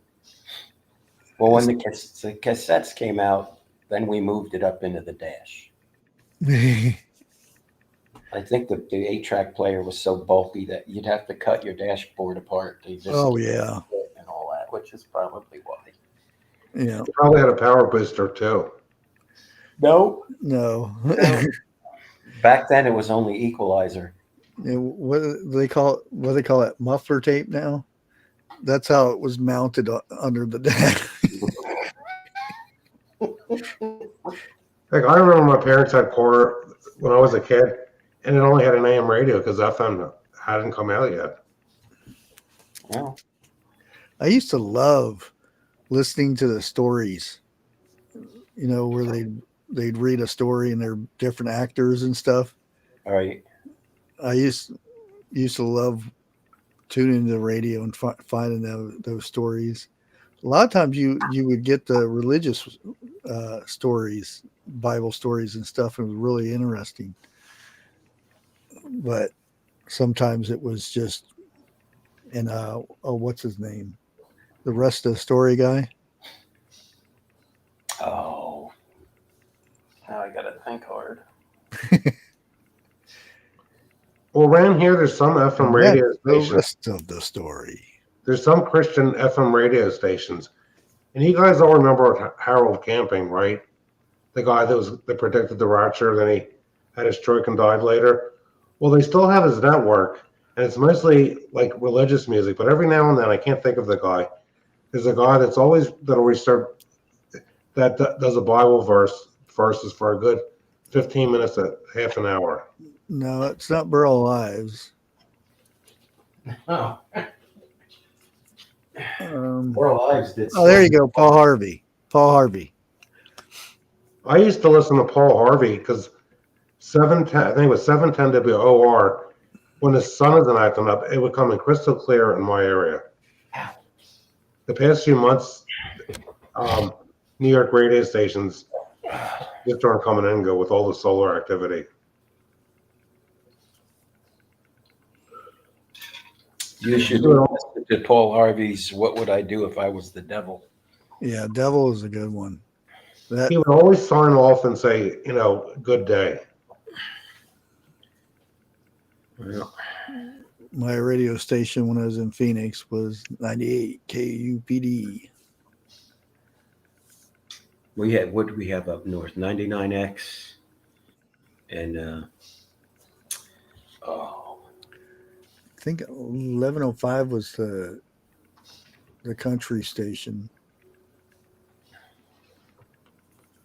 Well, when the cassettes came out, then we moved it up into the dash. I think the 8-track player was so bulky that you'd have to cut your dashboard apart to just Oh yeah, and all that, which is probably why. Yeah. They probably had a power booster too. No. Back then, it was only equalizer. What do they call it? Muffler tape now. That's how it was mounted under the dash. Like I remember my parents had car when I was a kid, and it only had an AM radio because FM hadn't come out yet. Yeah. I used to love listening to the stories, where they'd read a story and they're different actors and stuff. All right. I used to love tuning to the radio and finding those stories. A lot of times you would get the religious stories, Bible stories and stuff. It was really interesting. But sometimes it was just, what's his name? The rest of the story guy. Oh. Now I got to think hard. Well, around here, there's some FM radio stations. The rest of the story. There's some Christian FM radio stations. And you guys all remember Harold Camping, right? The guy that predicted the rapture, then he had a stroke and died later. Well, they still have his network, and it's mostly like religious music. But every now and then, I can't think of the guy. There's a guy that'll restart that does a Bible verses for a good 15 minutes to half an hour. No, it's not Burl Ives. Oh. Burl Ives did. Oh, there you go, Paul Harvey. I used to listen to Paul Harvey because 710, I think it was 710 WOR. When the sun isn't acting up, it would come in crystal clear in my area. The past few months, New York radio stations just aren't coming in and go with all the solar activity. You should listen to Paul Harvey's "What Would I Do If I Was the Devil." Yeah, Devil is a good one. He would always sign off and say, good day. Yeah. My radio station when I was in Phoenix was 98 KUPD. What do we have up north? 99X and I think 1105 was the country station.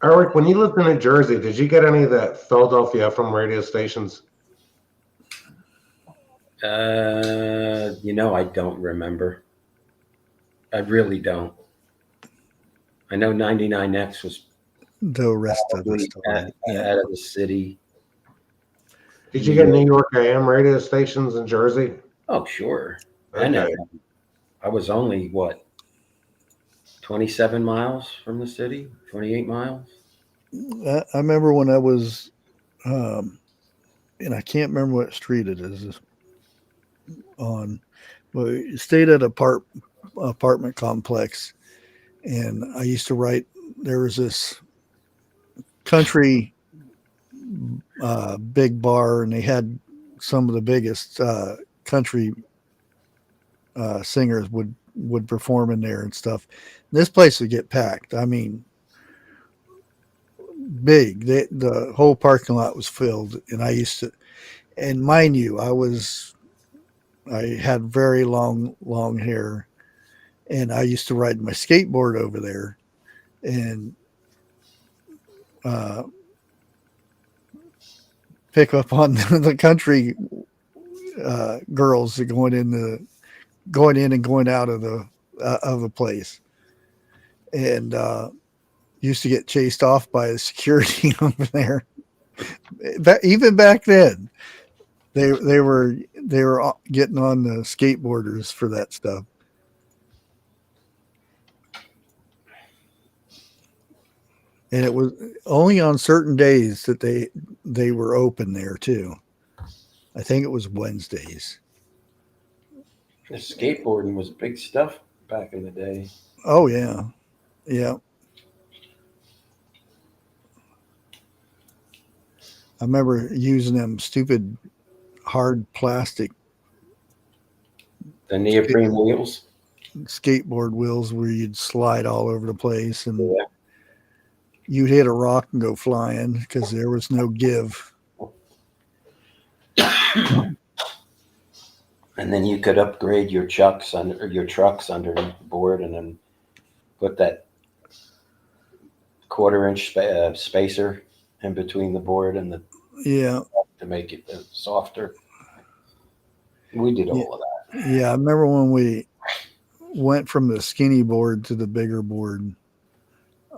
Eric, when you lived in New Jersey, did you get any of that Philadelphia FM radio stations? I don't remember. I really don't. I know 99X was The rest of the story. out of the city. Did you get New York AM radio stations in Jersey? Oh, sure. Okay. I was only, 27 miles from the city? 28 miles? I remember when I was, and I can't remember what street it is on, but we stayed at an apartment complex, and I used to write. There was this country big bar, and they had some of the biggest country singers would perform in there and stuff. This place would get packed. I mean, big. The whole parking lot was filled, and I used to. And mind you, I had very long hair, and I used to ride my skateboard over there, and pick up on the country girls that going in and going out of the place, and used to get chased off by the security over there. Even back then, they were getting on the skateboarders for that stuff. And it was only on certain days that they were open there too. I think it was Wednesdays. The skateboarding was big stuff back in the day. Oh yeah, yeah. I remember using them stupid hard plastic The neoprene wheels. skateboard wheels where you'd slide all over the place, and Yeah. you'd hit a rock and go flying because there was no give. And then you could upgrade your trucks underneath the board, and then put that 1/4-inch spacer in between the board and the Yeah, to make it softer. We did all of that. yeah. I remember when we went from the skinny board to the bigger board.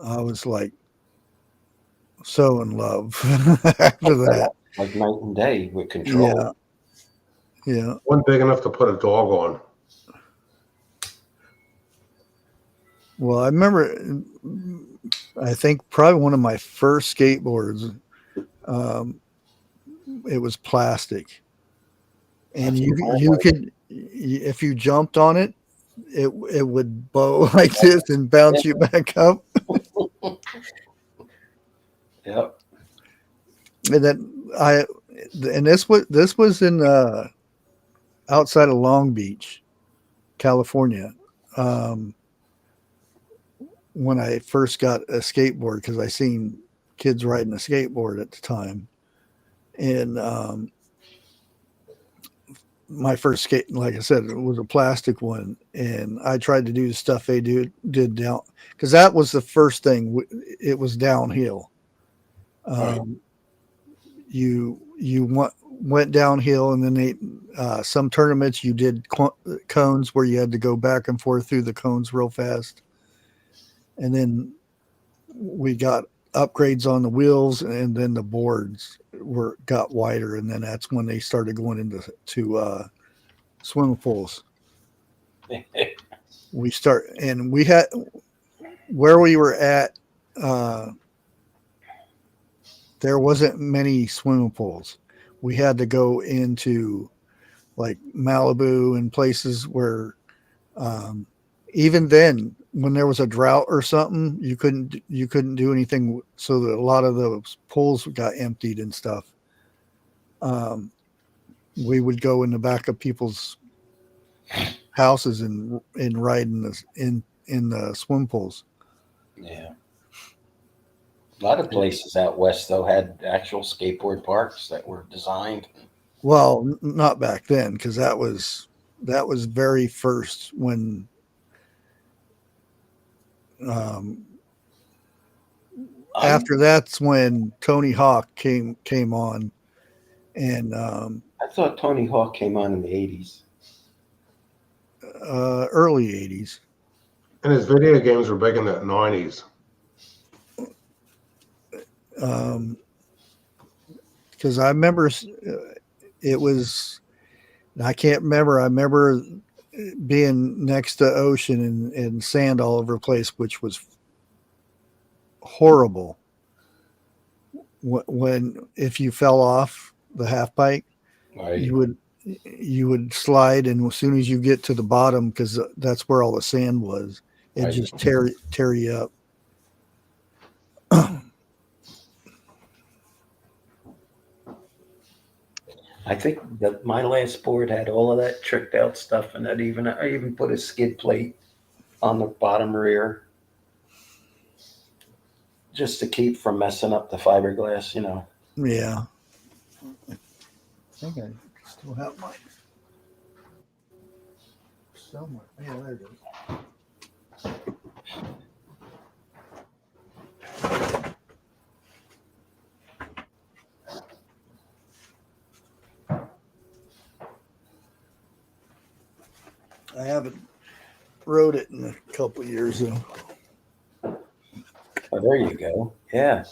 I was like so in love after that. Like night and day with control. Yeah. Yeah. One big enough to put a dog on. Well, I remember, I think probably one of my first skateboards, it was plastic. And you could, if you jumped on it, it would bow like this and bounce you back up. Yep. And then this was in outside of Long Beach, California. When I first got a skateboard, because I seen kids riding a skateboard at the time, and my first skate, like I said, it was a plastic one, and I tried to do the stuff they did down, because that was the first thing. It was downhill. You went downhill, and then they some tournaments you did cones where you had to go back and forth through the cones real fast, and then we got upgrades on the wheels, and then the boards got wider, and then that's when they started going into swimming pools. We had where we were at. There wasn't many swimming pools. We had to go into like Malibu and places where, even then, when there was a drought or something, you couldn't do anything. So that a lot of those pools got emptied and stuff. We would go in the back of people's houses and ride in the swim pools. Yeah. A lot of places out west, though, had actual skateboard parks that were designed. Well, not back then, because that was very first when after that's when Tony Hawk came on, and I thought Tony Hawk came on in the 80s. Early 80s. And his video games were big in the 90s. Because I remember it was, I can't remember. I remember being next to ocean and sand all over the place, which was horrible. When if you fell off the half pipe, Right. you would slide, and as soon as you get to the bottom, because that's where all the sand was, it Right. just tear you up. I think that my last board had all of that tricked out stuff, and I even put a skid plate on the bottom rear just to keep from messing up the fiberglass, Yeah. I think I still have mine somewhere. Yeah, there it is. I haven't rode it in a couple of years though. Oh, there you go. Yeah.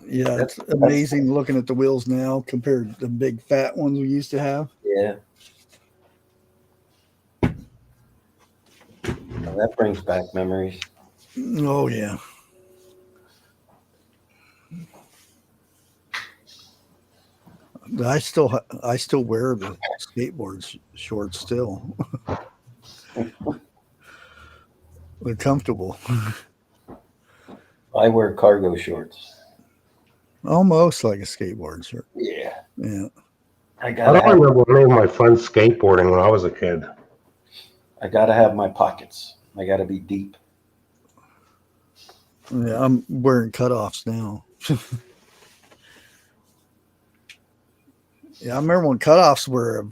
Yeah, it's amazing looking at the wheels now compared to the big fat ones we used to have. Yeah. Well, that brings back memories. Oh yeah. I still wear the skateboard shorts still. They're comfortable. I wear cargo shorts. Almost like a skateboard shirt. Yeah. Yeah. I don't remember any of my friends skateboarding when I was a kid. I gotta have my pockets. I gotta be deep. Yeah, I'm wearing cutoffs now. Yeah, I remember when cutoffs were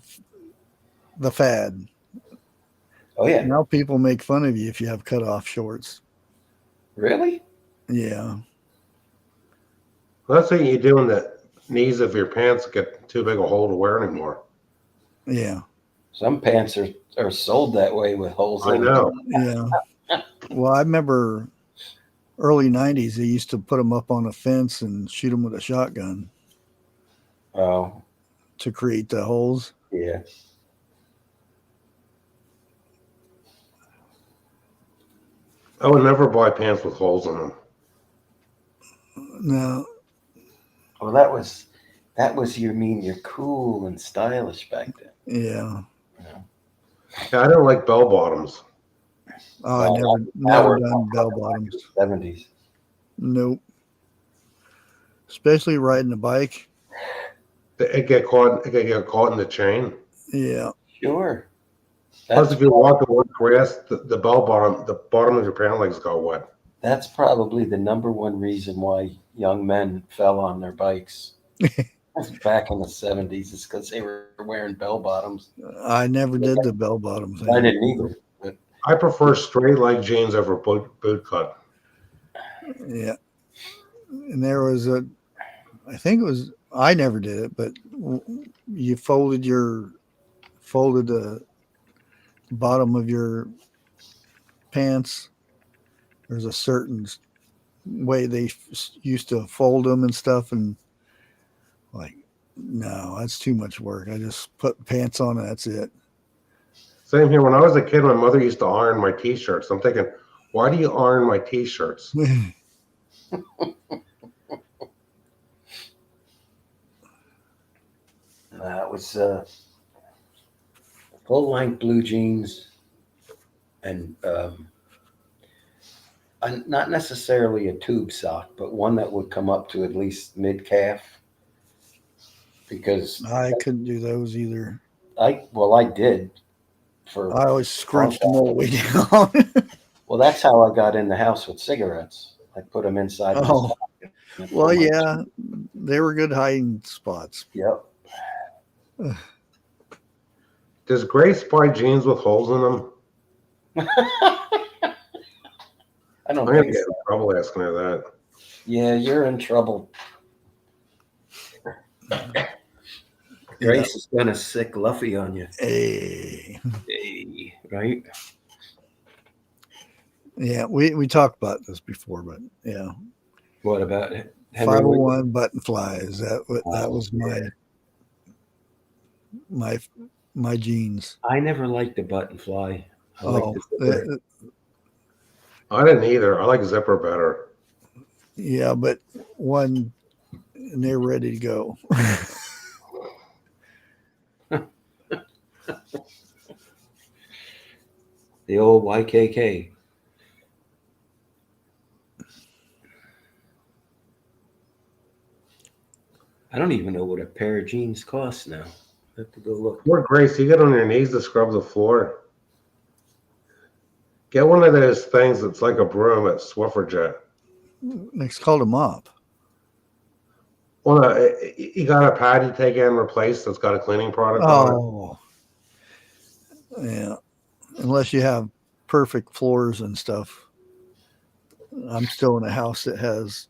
the fad. Oh yeah. Now people make fun of you if you have cutoff shorts. Really? Yeah. Well, that's what you do when the knees of your pants get too big a hole to wear anymore. Yeah. Some pants are sold that way with holes I in know. Yeah. Well, I remember early 90s, they used to put them up on a fence and shoot them with a shotgun Oh, to create the holes. yeah. I would never buy pants with holes in them. No. Well, that was you're cool and stylish back then. Yeah. Yeah, I don't like bell bottoms. Oh, I Well, never done bell bottoms. 70s. Nope. Especially riding a bike. It get caught in the chain. Yeah. Sure. Plus, if you walk on grass, the bottom of your pant legs go wet. That's probably the number one reason why young men fell on their bikes back in the 70s is because they were wearing bell bottoms. I never did the bell bottom thing. I didn't either. But I prefer straight leg jeans over boot cut. Yeah. And there was I think it was, I never did it, but you folded the bottom of your pants. There's a certain way they used to fold them and stuff. And like, no, that's too much work. I just put pants on and that's it. Same here. When I was a kid, my mother used to iron my T-shirts. I'm thinking, why do you iron my T-shirts? That was full-length blue jeans and not necessarily a tube sock, but one that would come up to at least mid-calf. Because I couldn't do those either. I did. I always scrunched them all the way down. Well, that's how I got in the house with cigarettes. I put them inside. Oh. The sock. Well, yeah, they were good hiding spots. Yep. Does Grace buy jeans with holes in them? I don't I'm gonna think get so. in trouble asking her that. Yeah, you're in trouble. Grace is gonna sick Luffy on you. Hey. Hey, right? Yeah, we talked about this before, but yeah. What about it? 501 button flies. That was my jeans. I never liked the button fly. I liked the zipper. I didn't either. I like zipper better. Yeah, but and they're ready to go. The old YKK. I don't even know what a pair of jeans costs now. I have to go look. Poor Grace, you get on your knees to scrub the floor. Get one of those things that's like a broom at Swiffer Jet. It's called a mop. Well, no, you got a pad you take in and replace that's got a cleaning product on it. Oh, yeah. Unless you have perfect floors and stuff. I'm still in a house that has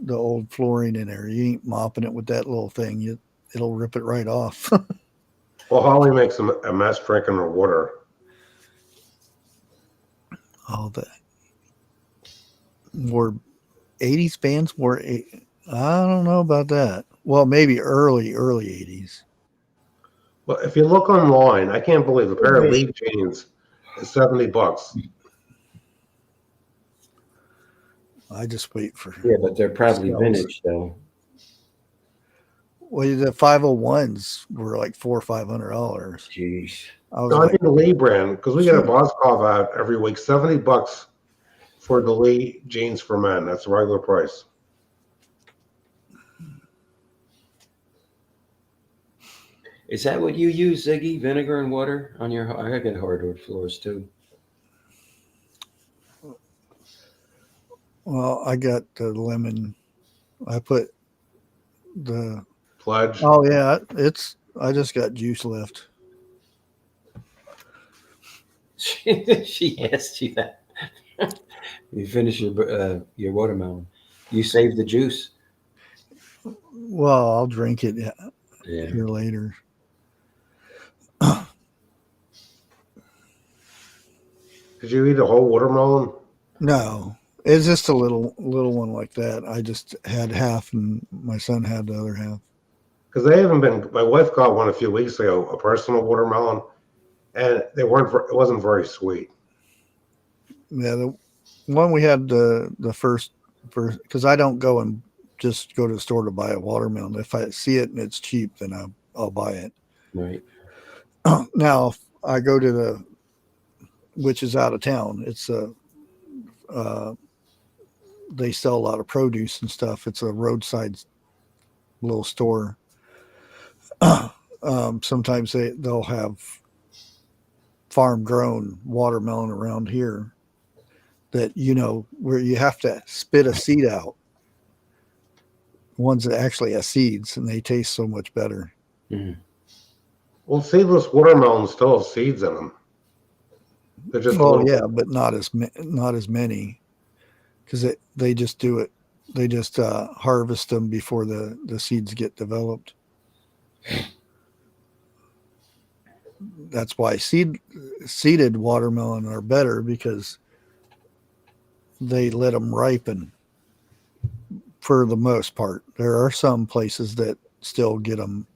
the old flooring in there. You ain't mopping it with that little thing. It'll rip it right off. Well, Holly makes a mess drinking her water. All that. More 80s bands, I don't know about that. Well, maybe early 80s. Well, if you look online, I can't believe a pair of Lee jeans is $70. I just wait for. Yeah, but they're probably sales. vintage though. Well, the 501s were like $400 or $500. Jeez. I need the Lee brand because we get a Boskov out every week. $70 for the Lee jeans for men. That's the regular price. Is that what you use, Ziggy? Vinegar and water on your? I get hardwood floors too. Well, I got the lemon. I put the Pledge. Oh yeah, I just got juice left. She asked you that. You finish your watermelon. You save the juice. Well, I'll drink it Yeah. here later. Did you eat a whole watermelon? No, it's just a little one like that. I just had half, and my son had the other half. Because they haven't been. My wife got one a few weeks ago, a personal watermelon, and they weren't. It wasn't very sweet. Yeah, the one we had the first because I don't go and just go to the store to buy a watermelon. If I see it and it's cheap, then I'll buy it. Right. Now, if I go to which is out of town. It's they sell a lot of produce and stuff. It's a roadside little store. Sometimes they'll have farm grown watermelon around here that, where you have to spit a seed out. Ones that actually have seeds, and they taste so much better. Mm. Well, seedless watermelons still have seeds in them. They're just but not as many, because they just do it. They just harvest them before the seeds get developed. That's why seeded watermelon are better, because they let them ripen for the most part. There are some places that still get them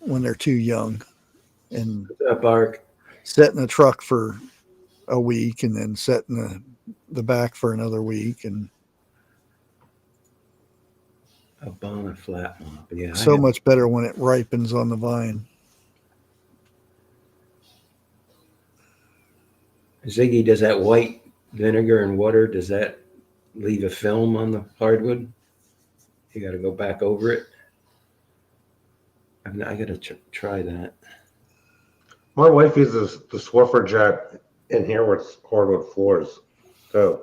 when they're too young and Bark. set in a truck for a week and then set in the back for another week, and A bonnet flat mop. Yeah. so much better when it ripens on the vine. Ziggy, does that white vinegar and water, does that leave a film on the hardwood? You got to go back over it. I got to try that. My wife uses the Swiffer Jet in here with hardwood floors, too.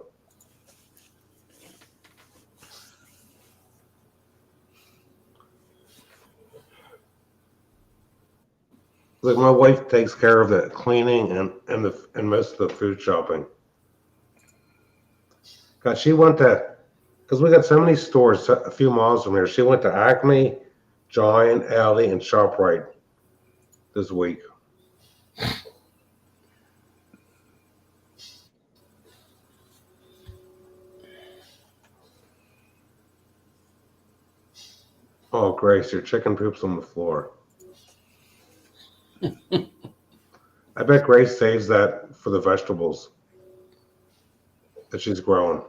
Like, my wife takes care of the cleaning and most of the food shopping. God, she went to, because we got so many stores a few miles from here. She went to Acme, Giant, Aldi, and ShopRite this week. Oh, Grace, your chicken poops on the floor. I bet Grace saves that for the vegetables that she's growing.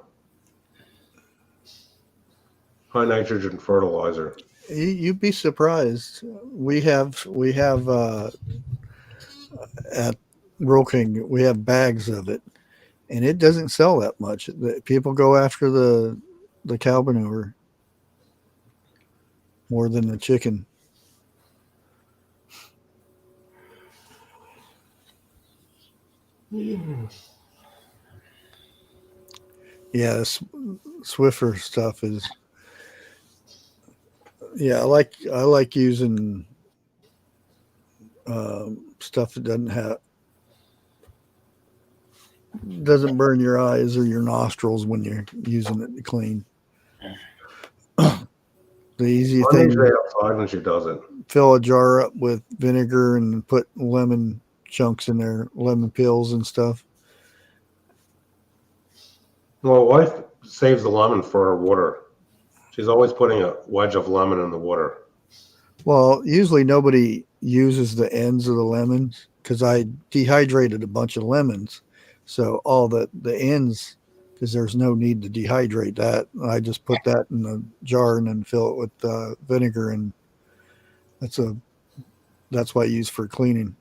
High nitrogen fertilizer. You'd be surprised. We have at Rural King, we have bags of it, and it doesn't sell that much. People go after the cow manure. more than the chicken. Yeah, Swiffer stuff is. Yeah, I like using stuff that doesn't burn your eyes or your nostrils when you're using it to clean. The easy thing, outside when she does it. fill a jar up with vinegar and put lemon chunks in there, lemon peels and stuff. Well, wife saves the lemon for her water. She's always putting a wedge of lemon in the water. Well, usually nobody uses the ends of the lemons because I dehydrated a bunch of lemons. So all the ends, because there's no need to dehydrate that. I just put that in a jar and then fill it with vinegar, and that's what I use for cleaning.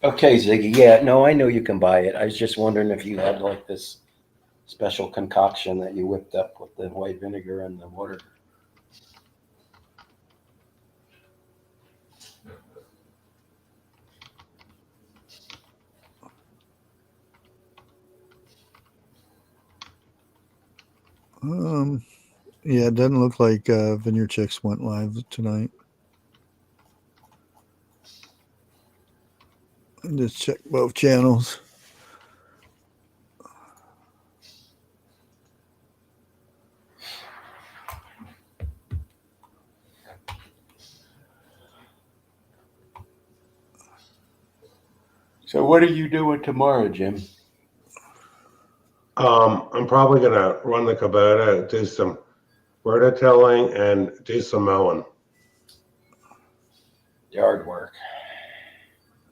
Okay, Ziggy. Yeah, no, I know you can buy it. I was just wondering if you had like this special concoction that you whipped up with the white vinegar and the water. Yeah, it doesn't look like Vineyard Chicks went live tonight. Just check both channels. So what are you doing tomorrow, Jim? I'm probably gonna run the Kubota, do some rototilling, and do some mowing. Yard work.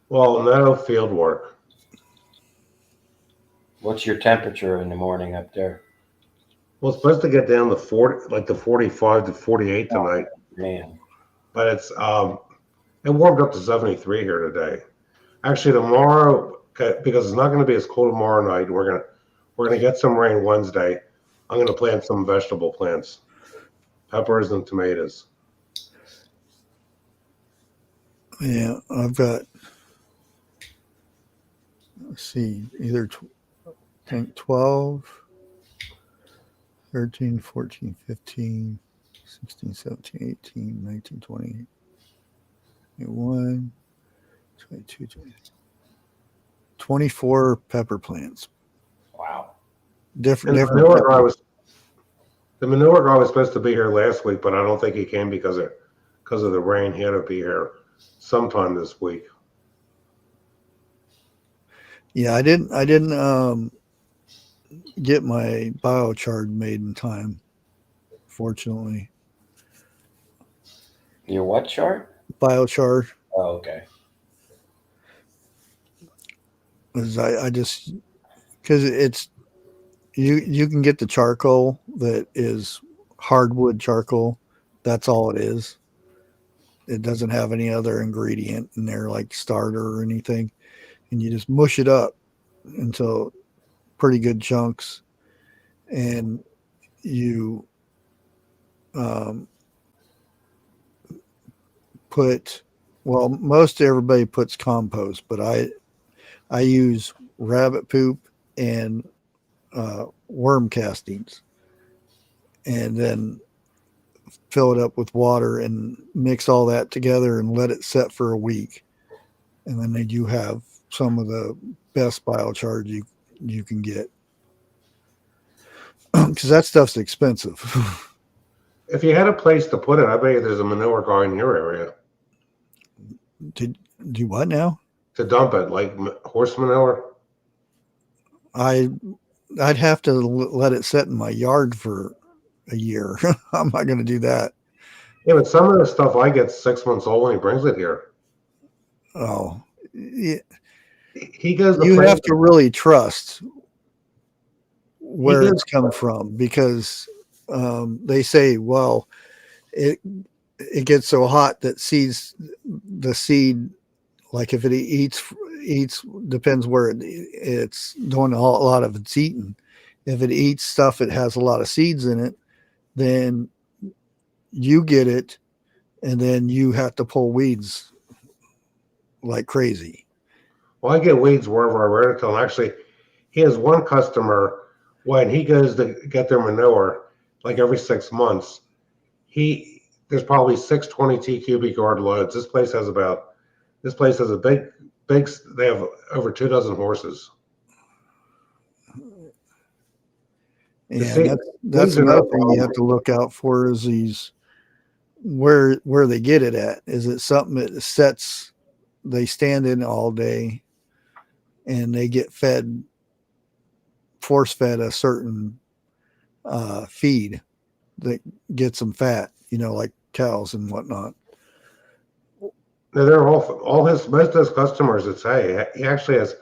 Well, no field work. What's your temperature in the morning up there? Well, it's supposed to get down to 40, like the 45 to 48 tonight. Man. But it's it warmed up to 73 here today. Actually, tomorrow, because it's not going to be as cold tomorrow night, we're gonna get some rain Wednesday. I'm gonna plant some vegetable plants, peppers and tomatoes. Yeah, I've got, let's see, either 12, 13, 14, 15, 16, 17, 18, 19, 20, 21, 22, 23, 24 pepper plants. Wow. Different. The manure guy was supposed to be here last week, but I don't think he came because of the rain. He had to be here sometime this week. Yeah, I didn't get my biochar made in time, fortunately. Your what chart? Biochar. Oh, okay. Because I just, because it's, you can get the charcoal that is hardwood charcoal. That's all it is. It doesn't have any other ingredient in there like starter or anything. And you just mush it up until pretty good chunks. And you most everybody puts compost, but I use rabbit poop and worm castings, and then fill it up with water and mix all that together and let it set for a week. And then you have some of the best biochar you can get. Because that stuff's expensive. If you had a place to put it, I bet you there's a manure guy in your area. To do what now? To dump it, like horse manure? I'd have to let it set in my yard for a year. I'm not going to do that. Yeah, but some of the stuff I get 6 months old when he brings it here. Oh, yeah. He goes. You have to really trust where it's come from, because they say, well, it gets so hot that the seed, like if it eats depends where it's doing a lot of its eating. If it eats stuff that has a lot of seeds in it, then you get it, and then you have to pull weeds like crazy. Well, I get weeds wherever I run into them. Actually, he has one customer when he goes to get their manure, like every 6 months. There's probably 620 cubic yard loads. This place has a big. They have over 24 horses. And that's another thing you have to look out for is these where they get it at. Is it something that sets? They stand in all day, and they get force fed a certain feed that gets them fat, like cows and whatnot. Now, they're most of his customers that say he actually has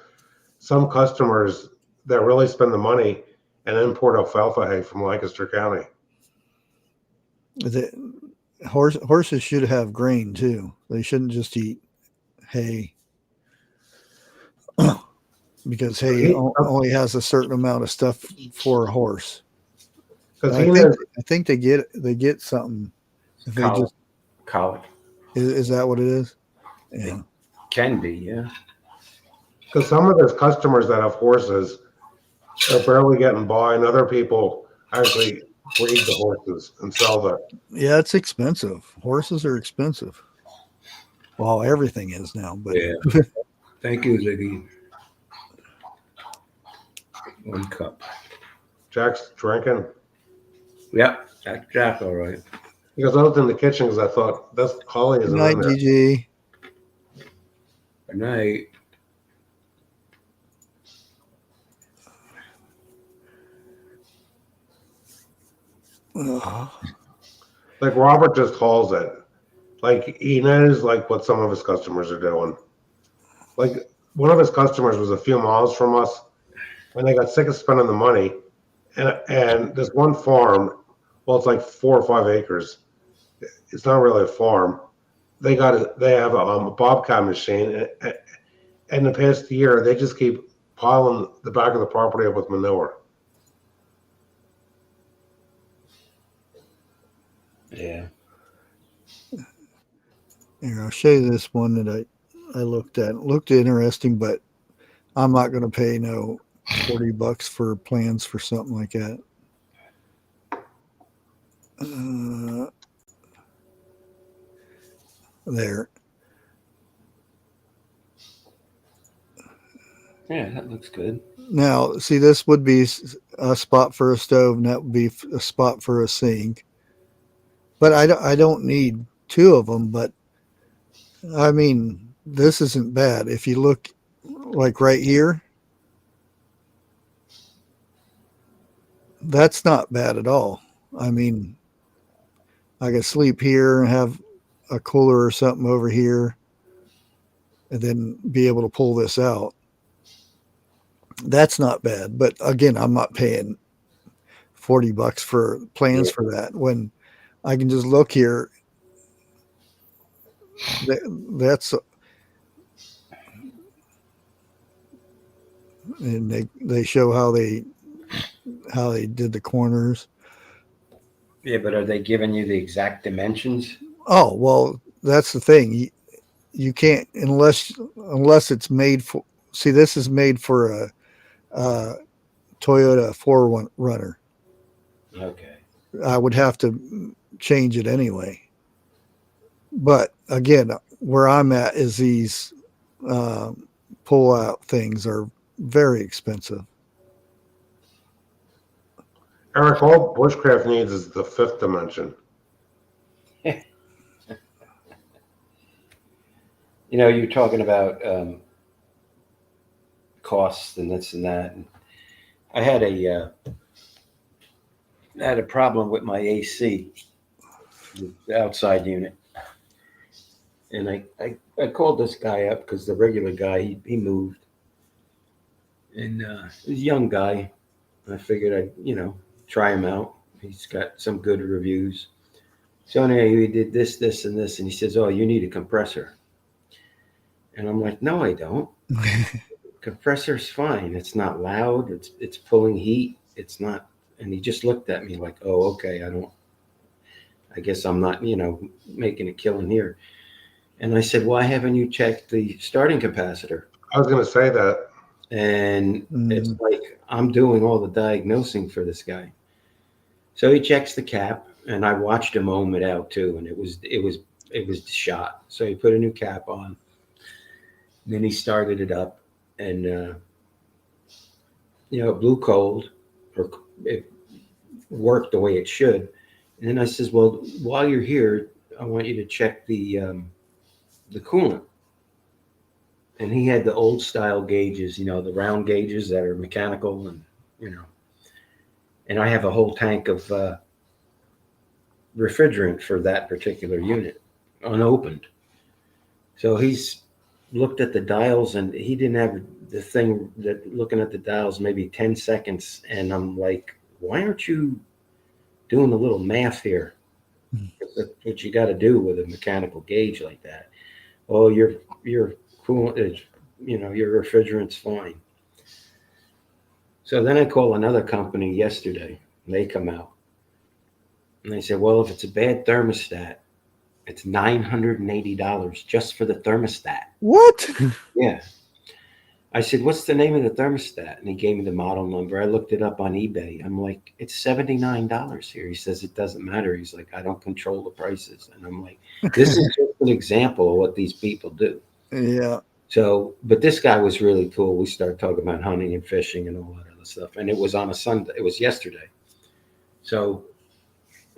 some customers that really spend the money and import alfalfa hay from Lancaster County. Horses should have grain too. They shouldn't just eat hay because hay only has a certain amount of stuff for a horse. I think they get something. If they just colic. Is that what it is? Yeah, it can be. Yeah, because some of those customers that have horses are barely getting by, and other people actually breed the horses and sell them. Yeah, it's expensive. Horses are expensive. Well, everything is now, but yeah. Thank you, Ziggy. 1 cup. Jack's drinking. Yep, that's Jack, all right. Because I looked in the kitchen because I thought that's Holly isn't Good night, in there. GG. Good night. Like Robert just calls it. Like he knows like what some of his customers are doing. Like one of his customers was a few miles from us, and they got sick of spending the money. And this one farm, well, it's like 4 or 5 acres. It's not really a farm. They have a bobcat machine, and the past year they just keep piling the back of the property up with manure. Yeah. Here, I'll show you this one that I looked at. It looked interesting, but I'm not going to pay no $40 for plans for something like that. There. Yeah, that looks good. Now, see, this would be a spot for a stove, and that would be a spot for a sink. But I don't need 2 of them. But I mean, this isn't bad. If you look, like right here, that's not bad at all. I mean, I could sleep here and have a cooler or something over here, and then be able to pull this out. That's not bad. But again, I'm not paying $40 for plans for that when I can just look here. That's and they show how they did the corners. Yeah, but are they giving you the exact dimensions? Oh, well, that's the thing. You can't unless it's made for. See, this is made for a Toyota 4Runner. Okay. I would have to change it anyway. But again, where I'm at is these pull-out things are very expensive. Eric, all Bushcraft needs is the 5th dimension. You're talking about costs and this and that. And I had a problem with my AC, the outside unit. And I called this guy up because the regular guy, he moved. And he's a young guy. I figured I'd, try him out. He's got some good reviews. So anyway, he did this, and this. And he says, oh, you need a compressor. And I'm like, no, I don't. Compressor's fine. It's not loud. It's pulling heat. it's not. And he just looked at me like, oh, okay, I guess I'm not, making a killing here. And I said, why haven't you checked the starting capacitor? I was going to say that. And it's like, I'm doing all the diagnosing for this guy. So he checks the cap, and I watched him ohm it out too. And it was shot. So he put a new cap on. And then he started it up, and, it blew cold, or it worked the way it should. And then I says, well, while you're here, I want you to check the coolant. And he had the old style gauges, the round gauges that are mechanical, and, and I have a whole tank of refrigerant for that particular unit, unopened. So he's looked at the dials, and he didn't have the thing that looking at the dials maybe 10 seconds. And I'm like, why aren't you doing a little math here? That's what you got to do with a mechanical gauge like that. Oh, your coolant is, your refrigerant's fine. So then I call another company yesterday, and they come out, and they said, well, if it's a bad thermostat, it's $980 just for the thermostat. What? Yeah. I said, what's the name of the thermostat? And he gave me the model number. I looked it up on eBay. I'm like, it's $79 here. He says, it doesn't matter. He's like, I don't control the prices. And I'm like, this is just an example of what these people do. Yeah. So, but this guy was really cool. We started talking about hunting and fishing and all that other stuff. And it was on a Sunday. It was yesterday. So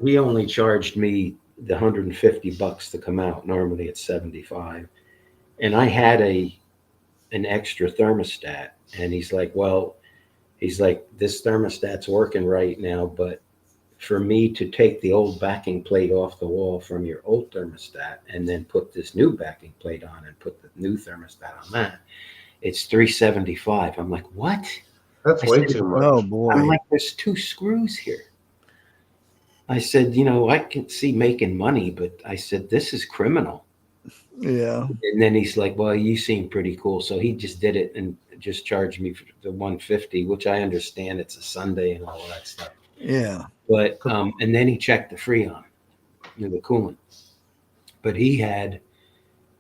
he only charged me the $150 to come out. Normally it's $75. And I had an extra thermostat, and he's like, this thermostat's working right now, but for me to take the old backing plate off the wall from your old thermostat and then put this new backing plate on and put the new thermostat on that, it's $375. I'm like, what? That's way too much. Oh boy. I'm like, there's 2 screws here. I said, I can see making money, but I said, this is criminal. Yeah. And then he's like, well, you seem pretty cool. So he just did it and just charged me for the $150, which I understand it's a Sunday and all that stuff. Yeah. But, and then he checked the Freon, the coolant. But he had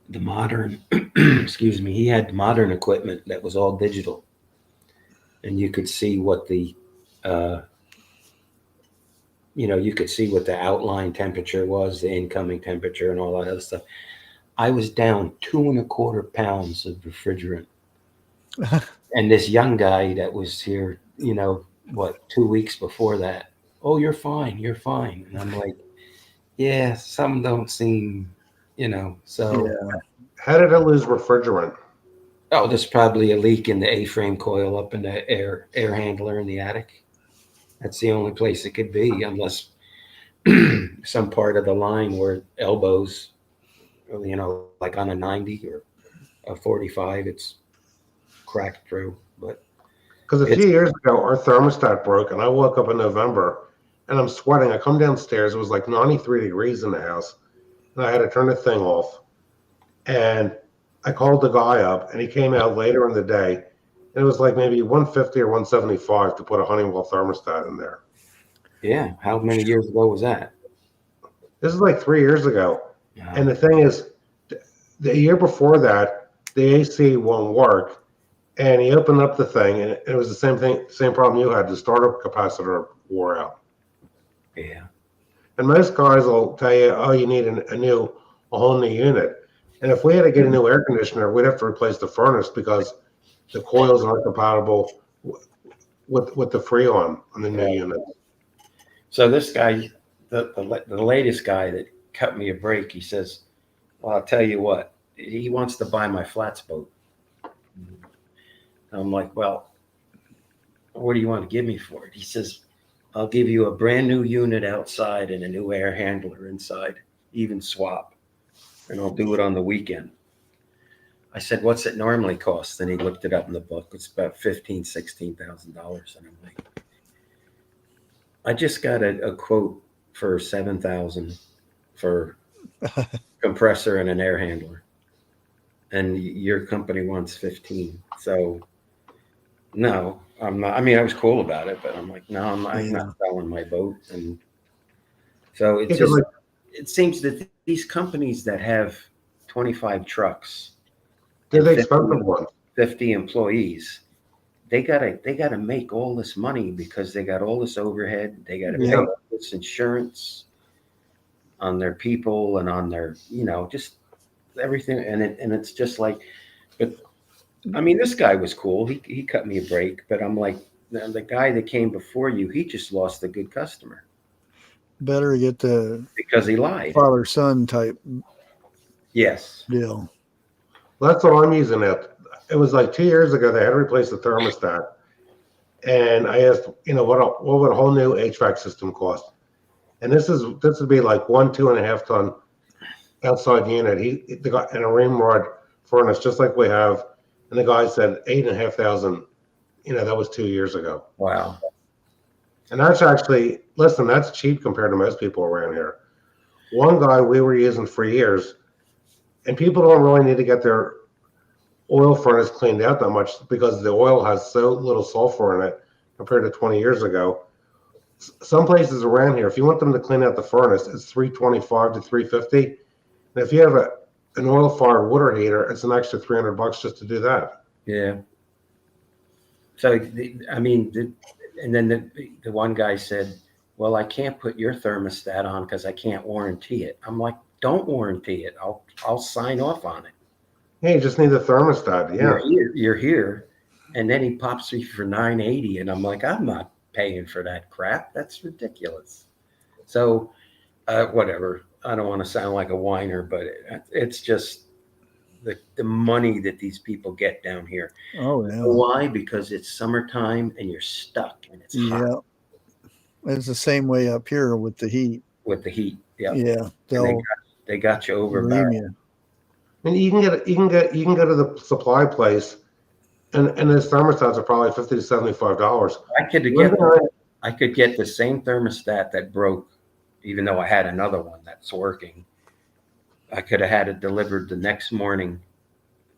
the modern, he had modern equipment that was all digital. And you could see what the, you could see what the outline temperature was, the incoming temperature and all that other stuff. I was down 2.25 pounds of refrigerant. And this young guy that was here, 2 weeks before that, oh, you're fine. And I'm like, yeah, some don't seem, so. Yeah. How did I lose refrigerant? Oh, there's probably a leak in the A-frame coil up in the air handler in the attic. That's the only place it could be, unless some part of the line where it elbows, like on a 90 or a 45, it's cracked through. But Because a few years ago, our thermostat broke, and I woke up in November, and I'm sweating. I come downstairs. It was like 93 degrees in the house, and I had to turn the thing off. And I called the guy up, and he came out later in the day, and it was like maybe $150 or $175 to put a Honeywell thermostat in there. Yeah. How many years ago was that? This is like 3 years ago. Yeah. And the thing is, the year before that, the AC won't work. And he opened up the thing, and it was the same thing, same problem you had. The starter capacitor wore out. Yeah. And most guys will tell you, oh, you need a whole new unit. And if we had to get a new air conditioner, we'd have to replace the furnace because the coils aren't compatible with the Freon on the new unit. So this guy, the latest guy that cut me a break, he says, well, I'll tell you what, he wants to buy my flats boat. I'm like, well, what do you want to give me for it? He says, I'll give you a brand new unit outside and a new air handler inside, even swap, and I'll do it on the weekend. I said, what's it normally cost? And he looked it up in the book. It's about $15,000, $16,000. And I'm like, I just got a quote for $7,000 for compressor and an air handler, and your company wants 15. So No, I'm not. I mean, I was cool about it, but I'm like, no, I'm Yeah. not selling my boat. And so it's Because just, like, it seems that these companies that have 25 trucks they're and the expensive ones. 50 employees, they gotta make all this money because they got all this overhead. They got to pay Yeah. all this insurance on their people and on their, just everything. And it's just like, but I mean, this guy was cool. He cut me a break, but I'm like, the guy that came before you, he just lost a good customer Better get the because he lied. father son type Yes. deal. That's what I'm using it. It was like 2 years ago, they had to replace the thermostat. And I asked, what would a whole new HVAC system cost? And this would be like 2.5 ton outside unit. They got an a ream rod furnace, just like we have. And the guy said 8,500. That was 2 years ago. Wow. And that's actually, listen, that's cheap compared to most people around here. One guy we were using for years, and people don't really need to get their oil furnace cleaned out that much because the oil has so little sulfur in it compared to 20 years ago. Some places around here, if you want them to clean out the furnace, it's $325 to $350. And if you have an oil-fired water heater, it's an extra $300 just to do that. Yeah. So, I mean, and then the one guy said, well, I can't put your thermostat on because I can't warranty it. I'm like, don't warranty it. I'll sign off on it. Yeah, you just need the thermostat. Yeah. You're here. And then he pops me for $980. And I'm like, I'm not paying for that crap. That's ridiculous. So, whatever. I don't want to sound like a whiner, but it's just the money that these people get down here. Oh yeah. Why? Because it's summertime and you're stuck and it's hot. Yeah. It's the same way up here with the heat. With the heat. Yeah. Yeah. They got you over. You. I mean, you can go to the supply place, and those thermostats are probably $50 to $75. I could get the same thermostat that broke, even though I had another one that's working. I could have had it delivered the next morning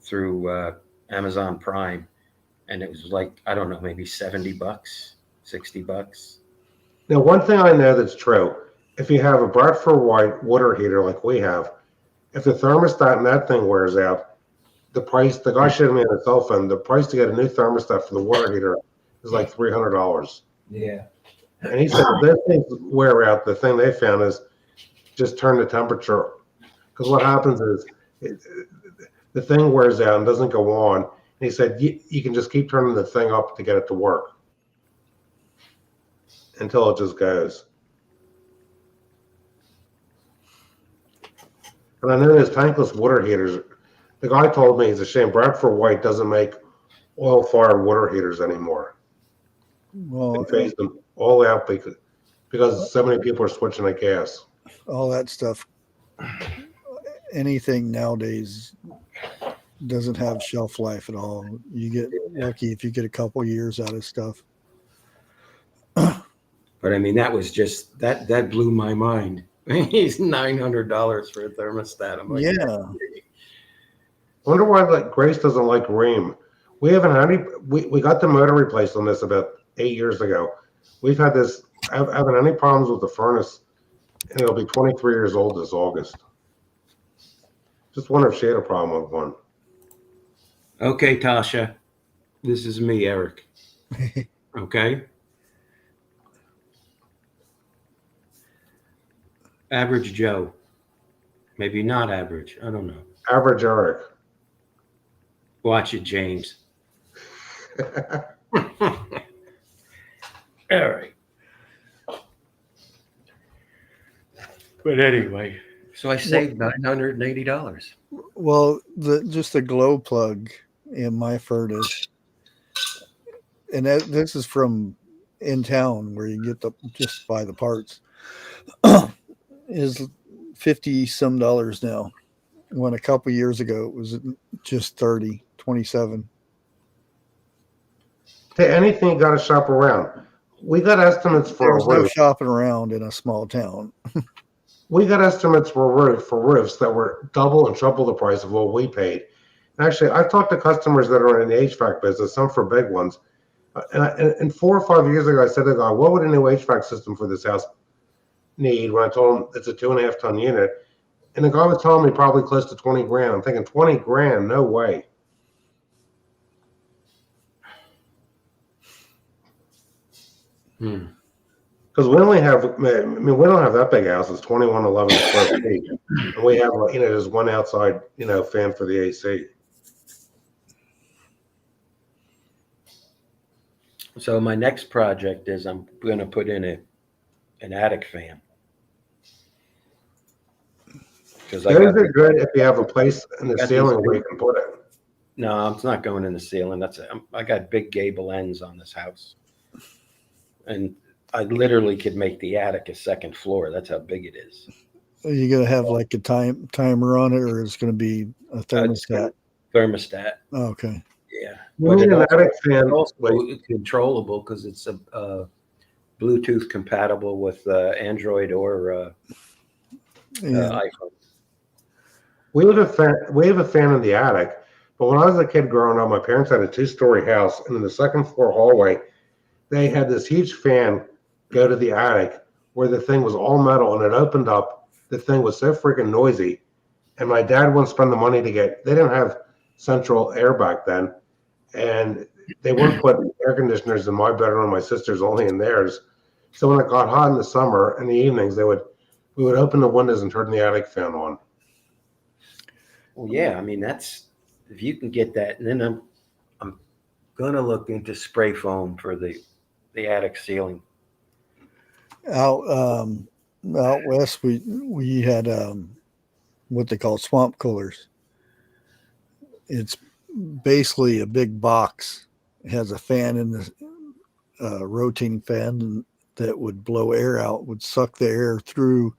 through Amazon Prime, and it was like, I don't know, maybe $70, $60. Now, one thing I know that's true, if you have a Bradford White water heater like we have, if the thermostat in that thing wears out, the guy showed me on his cell phone, the price to get a new thermostat for the water heater is like $300. Yeah. And he said, if those things wear out, the thing they found is just turn the temperature. Because what happens is the thing wears out and doesn't go on. And he said, you can just keep turning the thing up to get it to work until it just goes. And I know there's tankless water heaters. The guy told me it's a shame Bradford White doesn't make oil-fired water heaters anymore. Well, They phased them all out because so many people are switching to gas. all that stuff. Anything nowadays doesn't have shelf life at all. You get lucky if you get a couple years out of stuff. But I mean, that was just that blew my mind. He's $900 for a thermostat. I'm like, Yeah. I wonder why Grace doesn't like Ream. We haven't had any. We got the motor replaced on this about 8 years ago. We've had this. I haven't any problems with the furnace, and it'll be 23 years old this August. Just wonder if she had a problem with one. okay, Tasha, this is me, Eric. Okay. Average Joe. Maybe not average. I don't know. Average Eric. Watch it, James. All right. But anyway, so I saved $980. Well, just the glow plug in my furnace, and this is from in town where you get just buy the parts, is $50 some now. When a couple years ago it was just 27. Hey, anything you got to shop around. We got estimates for There's a no roof. shopping around in a small town. We got estimates for roofs that were double and triple the price of what we paid. Actually, I've talked to customers that are in the HVAC business, some for big ones, And 4 or 5 years ago, I said to the guy, what would a new HVAC system for this house need? When I told him it's a 2.5 ton unit. And the guy was telling me probably close to 20 grand. I'm thinking 20 grand, no way. Because we only have, I mean, we don't have that big house. It's 2111 square feet. And we have, there's one outside, fan for the AC. So my next project is I'm going to put in an attic fan. Those are good if you have a place in the ceiling where you can put it. No, it's not going in the ceiling. I got big gable ends on this house. And I literally could make the attic a second floor. That's how big it is. Are you going to have like a timer on it, or is it going to be a thermostat? Thermostat. Oh, okay. Yeah. But an attic fan, it's controllable because it's a Bluetooth compatible with Android or iPhone. We have a fan in the attic, but when I was a kid growing up, my parents had a 2-story house, and in the second floor hallway, they had this huge fan go to the attic where the thing was all metal, and it opened up. The thing was so freaking noisy, and my dad wouldn't spend the money they didn't have central air back then, and they wouldn't put air conditioners in my bedroom, my sister's only in theirs. So when it got hot in the summer, in the evenings, we would open the windows and turn the attic fan on. Well, yeah, I mean, that's, if you can get that, and then I'm gonna look into spray foam for the attic ceiling. Out west, we had what they call swamp coolers. It's basically a big box. It has a fan in the rotating fan that would blow air out, would suck the air through.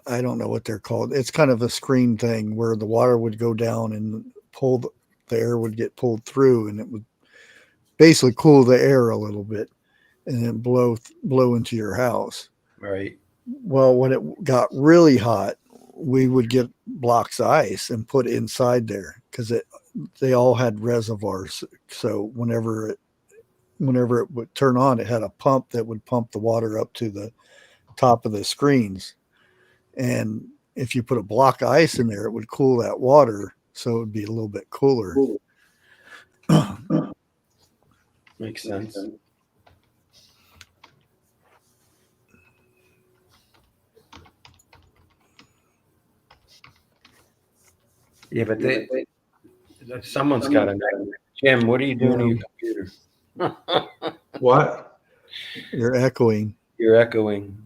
I don't know what they're called. It's kind of a screen thing where the water would go down and the air would get pulled through, and it would basically cool the air a little bit and then blow into your house. Right. Well, when it got really hot, we would get blocks of ice and put inside there because they all had reservoirs. So whenever it would turn on, it had a pump that would pump the water up to the top of the screens. And if you put a block of ice in there, it would cool that water, so it would be a little bit cooler. Makes sense. Yeah, but someone's got to know. Jim, what are you doing to your computer? What? You're echoing. You're echoing.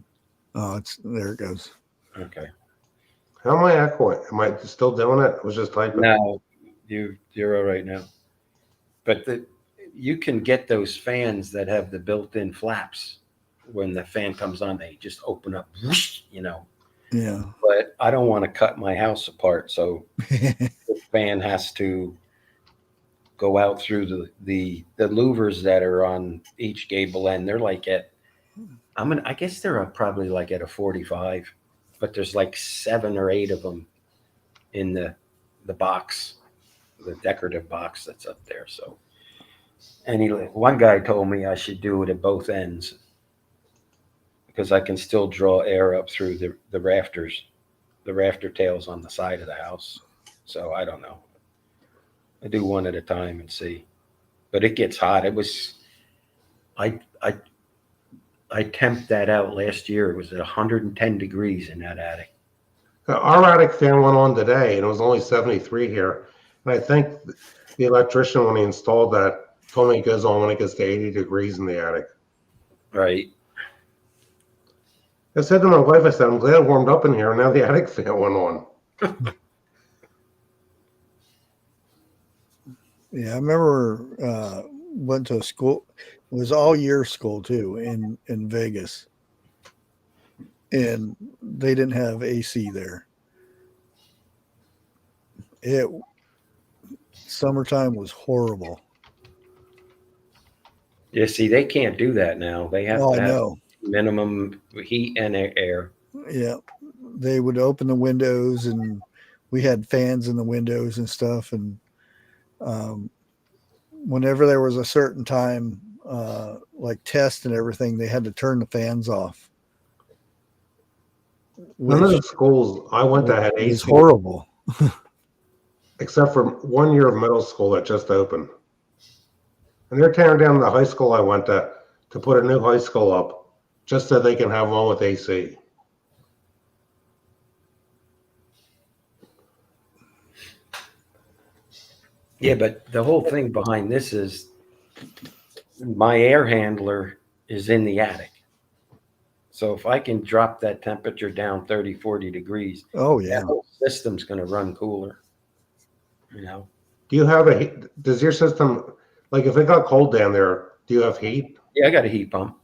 Oh, there it goes. Okay. How am I echoing? Am I still doing it? I was just typing. No, you're all right now. But you can get those fans that have the built-in flaps. When the fan comes on, they just open up, Yeah. But I don't want to cut my house apart, so the fan has to go out through the louvers that are on each gable end. They're like I guess they're probably like at a 45, but there's like 7 or 8 of them in the box, the decorative box that's up there. So anyway, one guy told me I should do it at both ends because I can still draw air up through the rafters, the rafter tails on the side of the house. So I don't know. I do one at a time and see, but it gets hot. It was, I temped that out last year. It was at 110 degrees in that attic. Our attic fan went on today, and it was only 73 here. And I think the electrician, when he installed that, told me it goes on when it gets to 80 degrees in the attic. Right. I said to my wife, I said, I'm glad it warmed up in here, and now the attic fan went on. Yeah, I remember went to a school. It was all year school too in Vegas, and they didn't have AC there. Summertime was horrible. Yeah, see, they can't do that now. They have to have minimum heat and air. Yeah, they would open the windows, and we had fans in the windows and stuff, and Whenever there was a certain time, like test and everything, they had to turn the fans off. None of Which the schools I went to had is AC, horrible. except for 1 year of middle school that just opened. And they're tearing down the high school I went to put a new high school up just so they can have one with AC. Yeah, but the whole thing behind this is my air handler is in the attic. So if I can drop that temperature down 30, 40 degrees, Oh yeah. that whole system's going to run cooler. You know? Do you have does your system, like if it got cold down there, do you have heat? Yeah, I got a heat pump.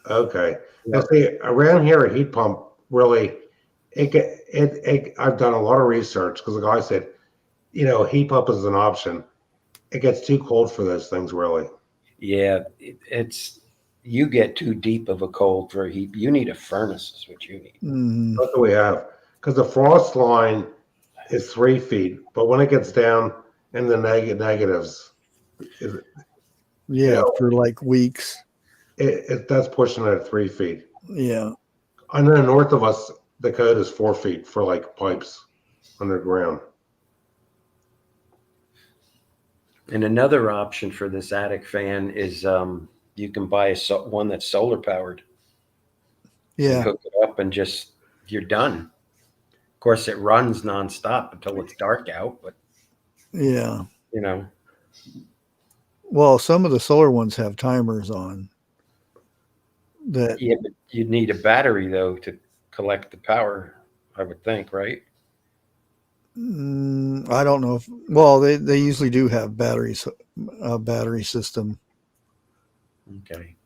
Okay. Yeah. Now see, around here, a heat pump really, I've done a lot of research because the guy said, a heat pump is an option. It gets too cold for those things, really. Yeah, it's you get too deep of a cold for a heat. You need a furnace is what you need. Mhm. That's what we have. Because the frost line is 3 feet, but when it gets down in the negatives, Yeah, for like weeks. that's pushing it at 3 feet. Yeah. I know north of us, the code is 4 feet for like pipes underground. And another option for this attic fan is you can buy one that's solar powered. Yeah. And hook it up and just you're done. Of course, it runs nonstop until it's dark out, but Yeah. Well, some of the solar ones have timers on. That Yeah, but you'd need a battery though to collect the power, I would think, right? I don't know if. Well, they usually do have batteries, a battery system. Okay.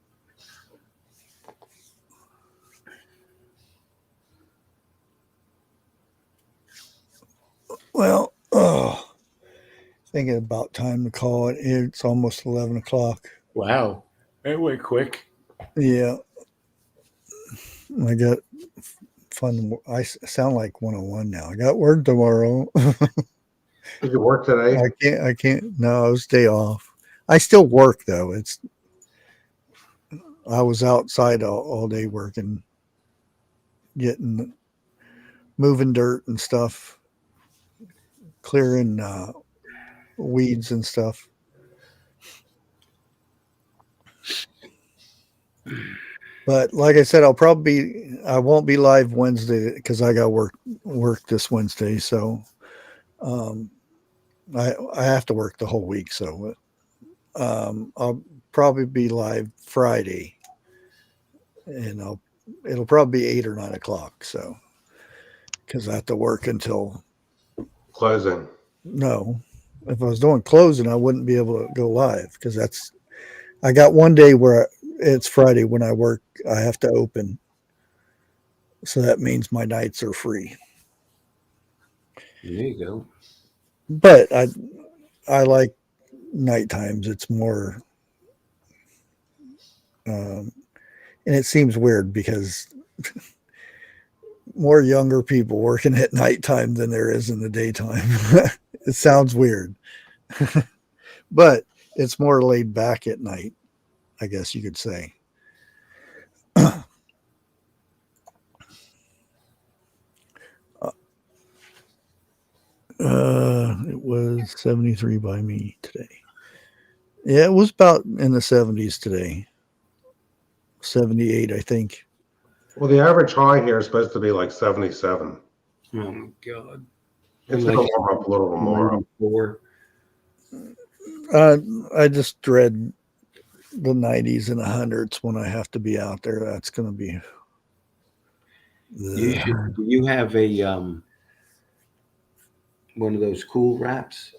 Well, thinking about time to call it. It's almost 11 o'clock. Wow, that went quick. Yeah. I got fun. I sound like 101 now. I got work tomorrow. Did you work today? I can't. No, it was day off. I still work though. I was outside all day working, moving dirt and stuff, clearing weeds and stuff. But like I said, I won't be live Wednesday because I got work this Wednesday. So I have to work the whole week. So I'll probably be live Friday, and it'll probably be 8 or 9 o'clock. So because I have to work until Closing. no. If I was doing closing, I wouldn't be able to go live because I got one day where it's Friday when I work. I have to open. So that means my nights are free. There you go. But I like night times. It's more, and it seems weird because more younger people working at nighttime than there is in the daytime. It sounds weird, but it's more laid back at night, I guess you could say. It was 73 by me today. Yeah, it was about in the 70s today. 78, I think. Well, the average high here is supposed to be like 77. Oh my God. It's Like going to warm up a little tomorrow. 94. I just dread the 90s and 100s when I have to be out there. That's going to be. Do you have a one of those cool wraps?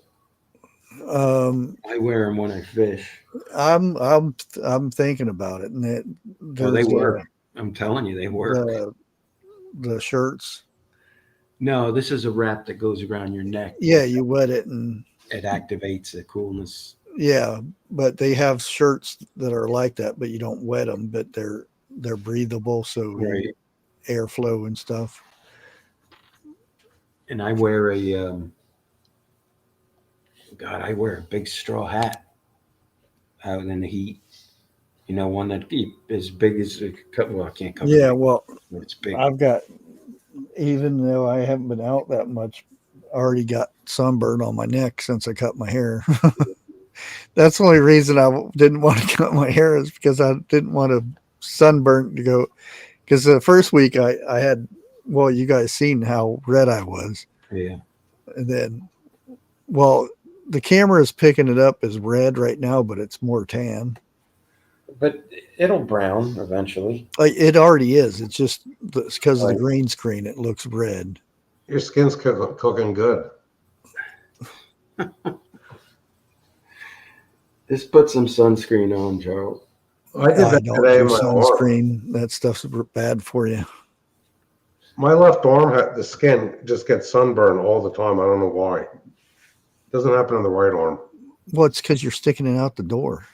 I wear them when I fish. I'm thinking about it, and They work. I'm telling you, they work. The shirts. No, this is a wrap that goes around your neck. Yeah, you wet it and it activates the coolness. Yeah, but they have shirts that are like that, but you don't wet them, but they're breathable, so Right. airflow and stuff. And I wear a God, I wear a big straw hat out in the heat. You know, one that as big as well, I can't cover. Yeah, it, well, but it's big. I've got, even though I haven't been out that much, I already got sunburn on my neck since I cut my hair. That's the only reason I didn't want to cut my hair, is because I didn't want to sunburn to go. Because the first week I had, well, you guys seen how red I was. Yeah. And then, well, the camera is picking it up as red right now, but it's more tan. But it'll brown eventually. Like, it already is. It's just because of the green screen, it looks red. Your skin's cooking good. Just put some sunscreen on, Charles. I did that don't today do in my arm. sunscreen. That stuff's bad for you. My left arm, the skin just gets sunburned all the time. I don't know why. It doesn't happen on the right arm. Well, it's because you're sticking it out the door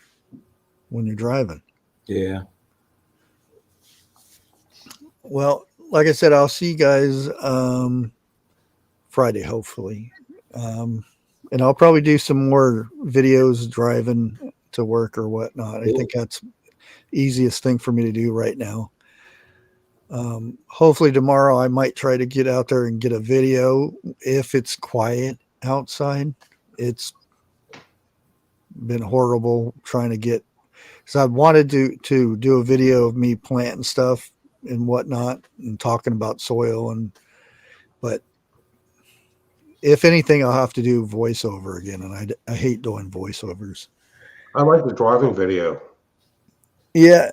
when you're driving. Yeah. Well, like I said, I'll see you guys Friday, hopefully. And I'll probably do some more videos driving to work or whatnot. I think that's easiest thing for me to do right now. Hopefully tomorrow I might try to get out there and get a video if it's quiet outside. It's been horrible trying to get, so I wanted to do a video of me planting stuff and whatnot and talking about soil, but if anything, I'll have to do voiceover again, and I hate doing voiceovers. I like the driving video. Yeah,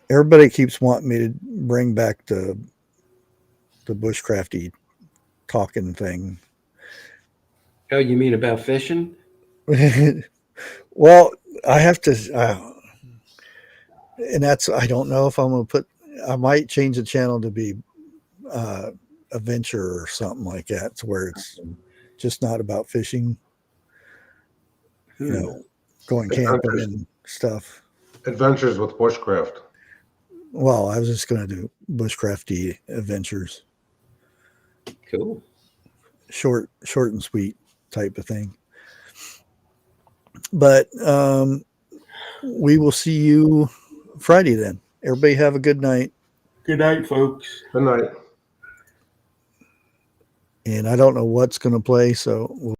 everybody keeps wanting me to bring back the Bushcrafty talking thing. Oh, you mean about fishing? Well, I have to, and that's, I don't know if I'm going to I might change the channel to be adventure or something like that, to where it's just not about fishing, you know, going camping and stuff. Adventures with Bushcraft. Well, I was just going to do Bushcrafty adventures. Cool. Short and sweet type of thing. But we will see you Friday then. Everybody have a good night. Good night, folks. Good night. And I don't know what's going to play, so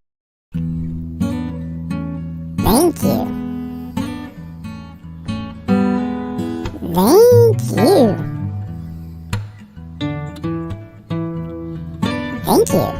Thank you. Thank you. Thank you.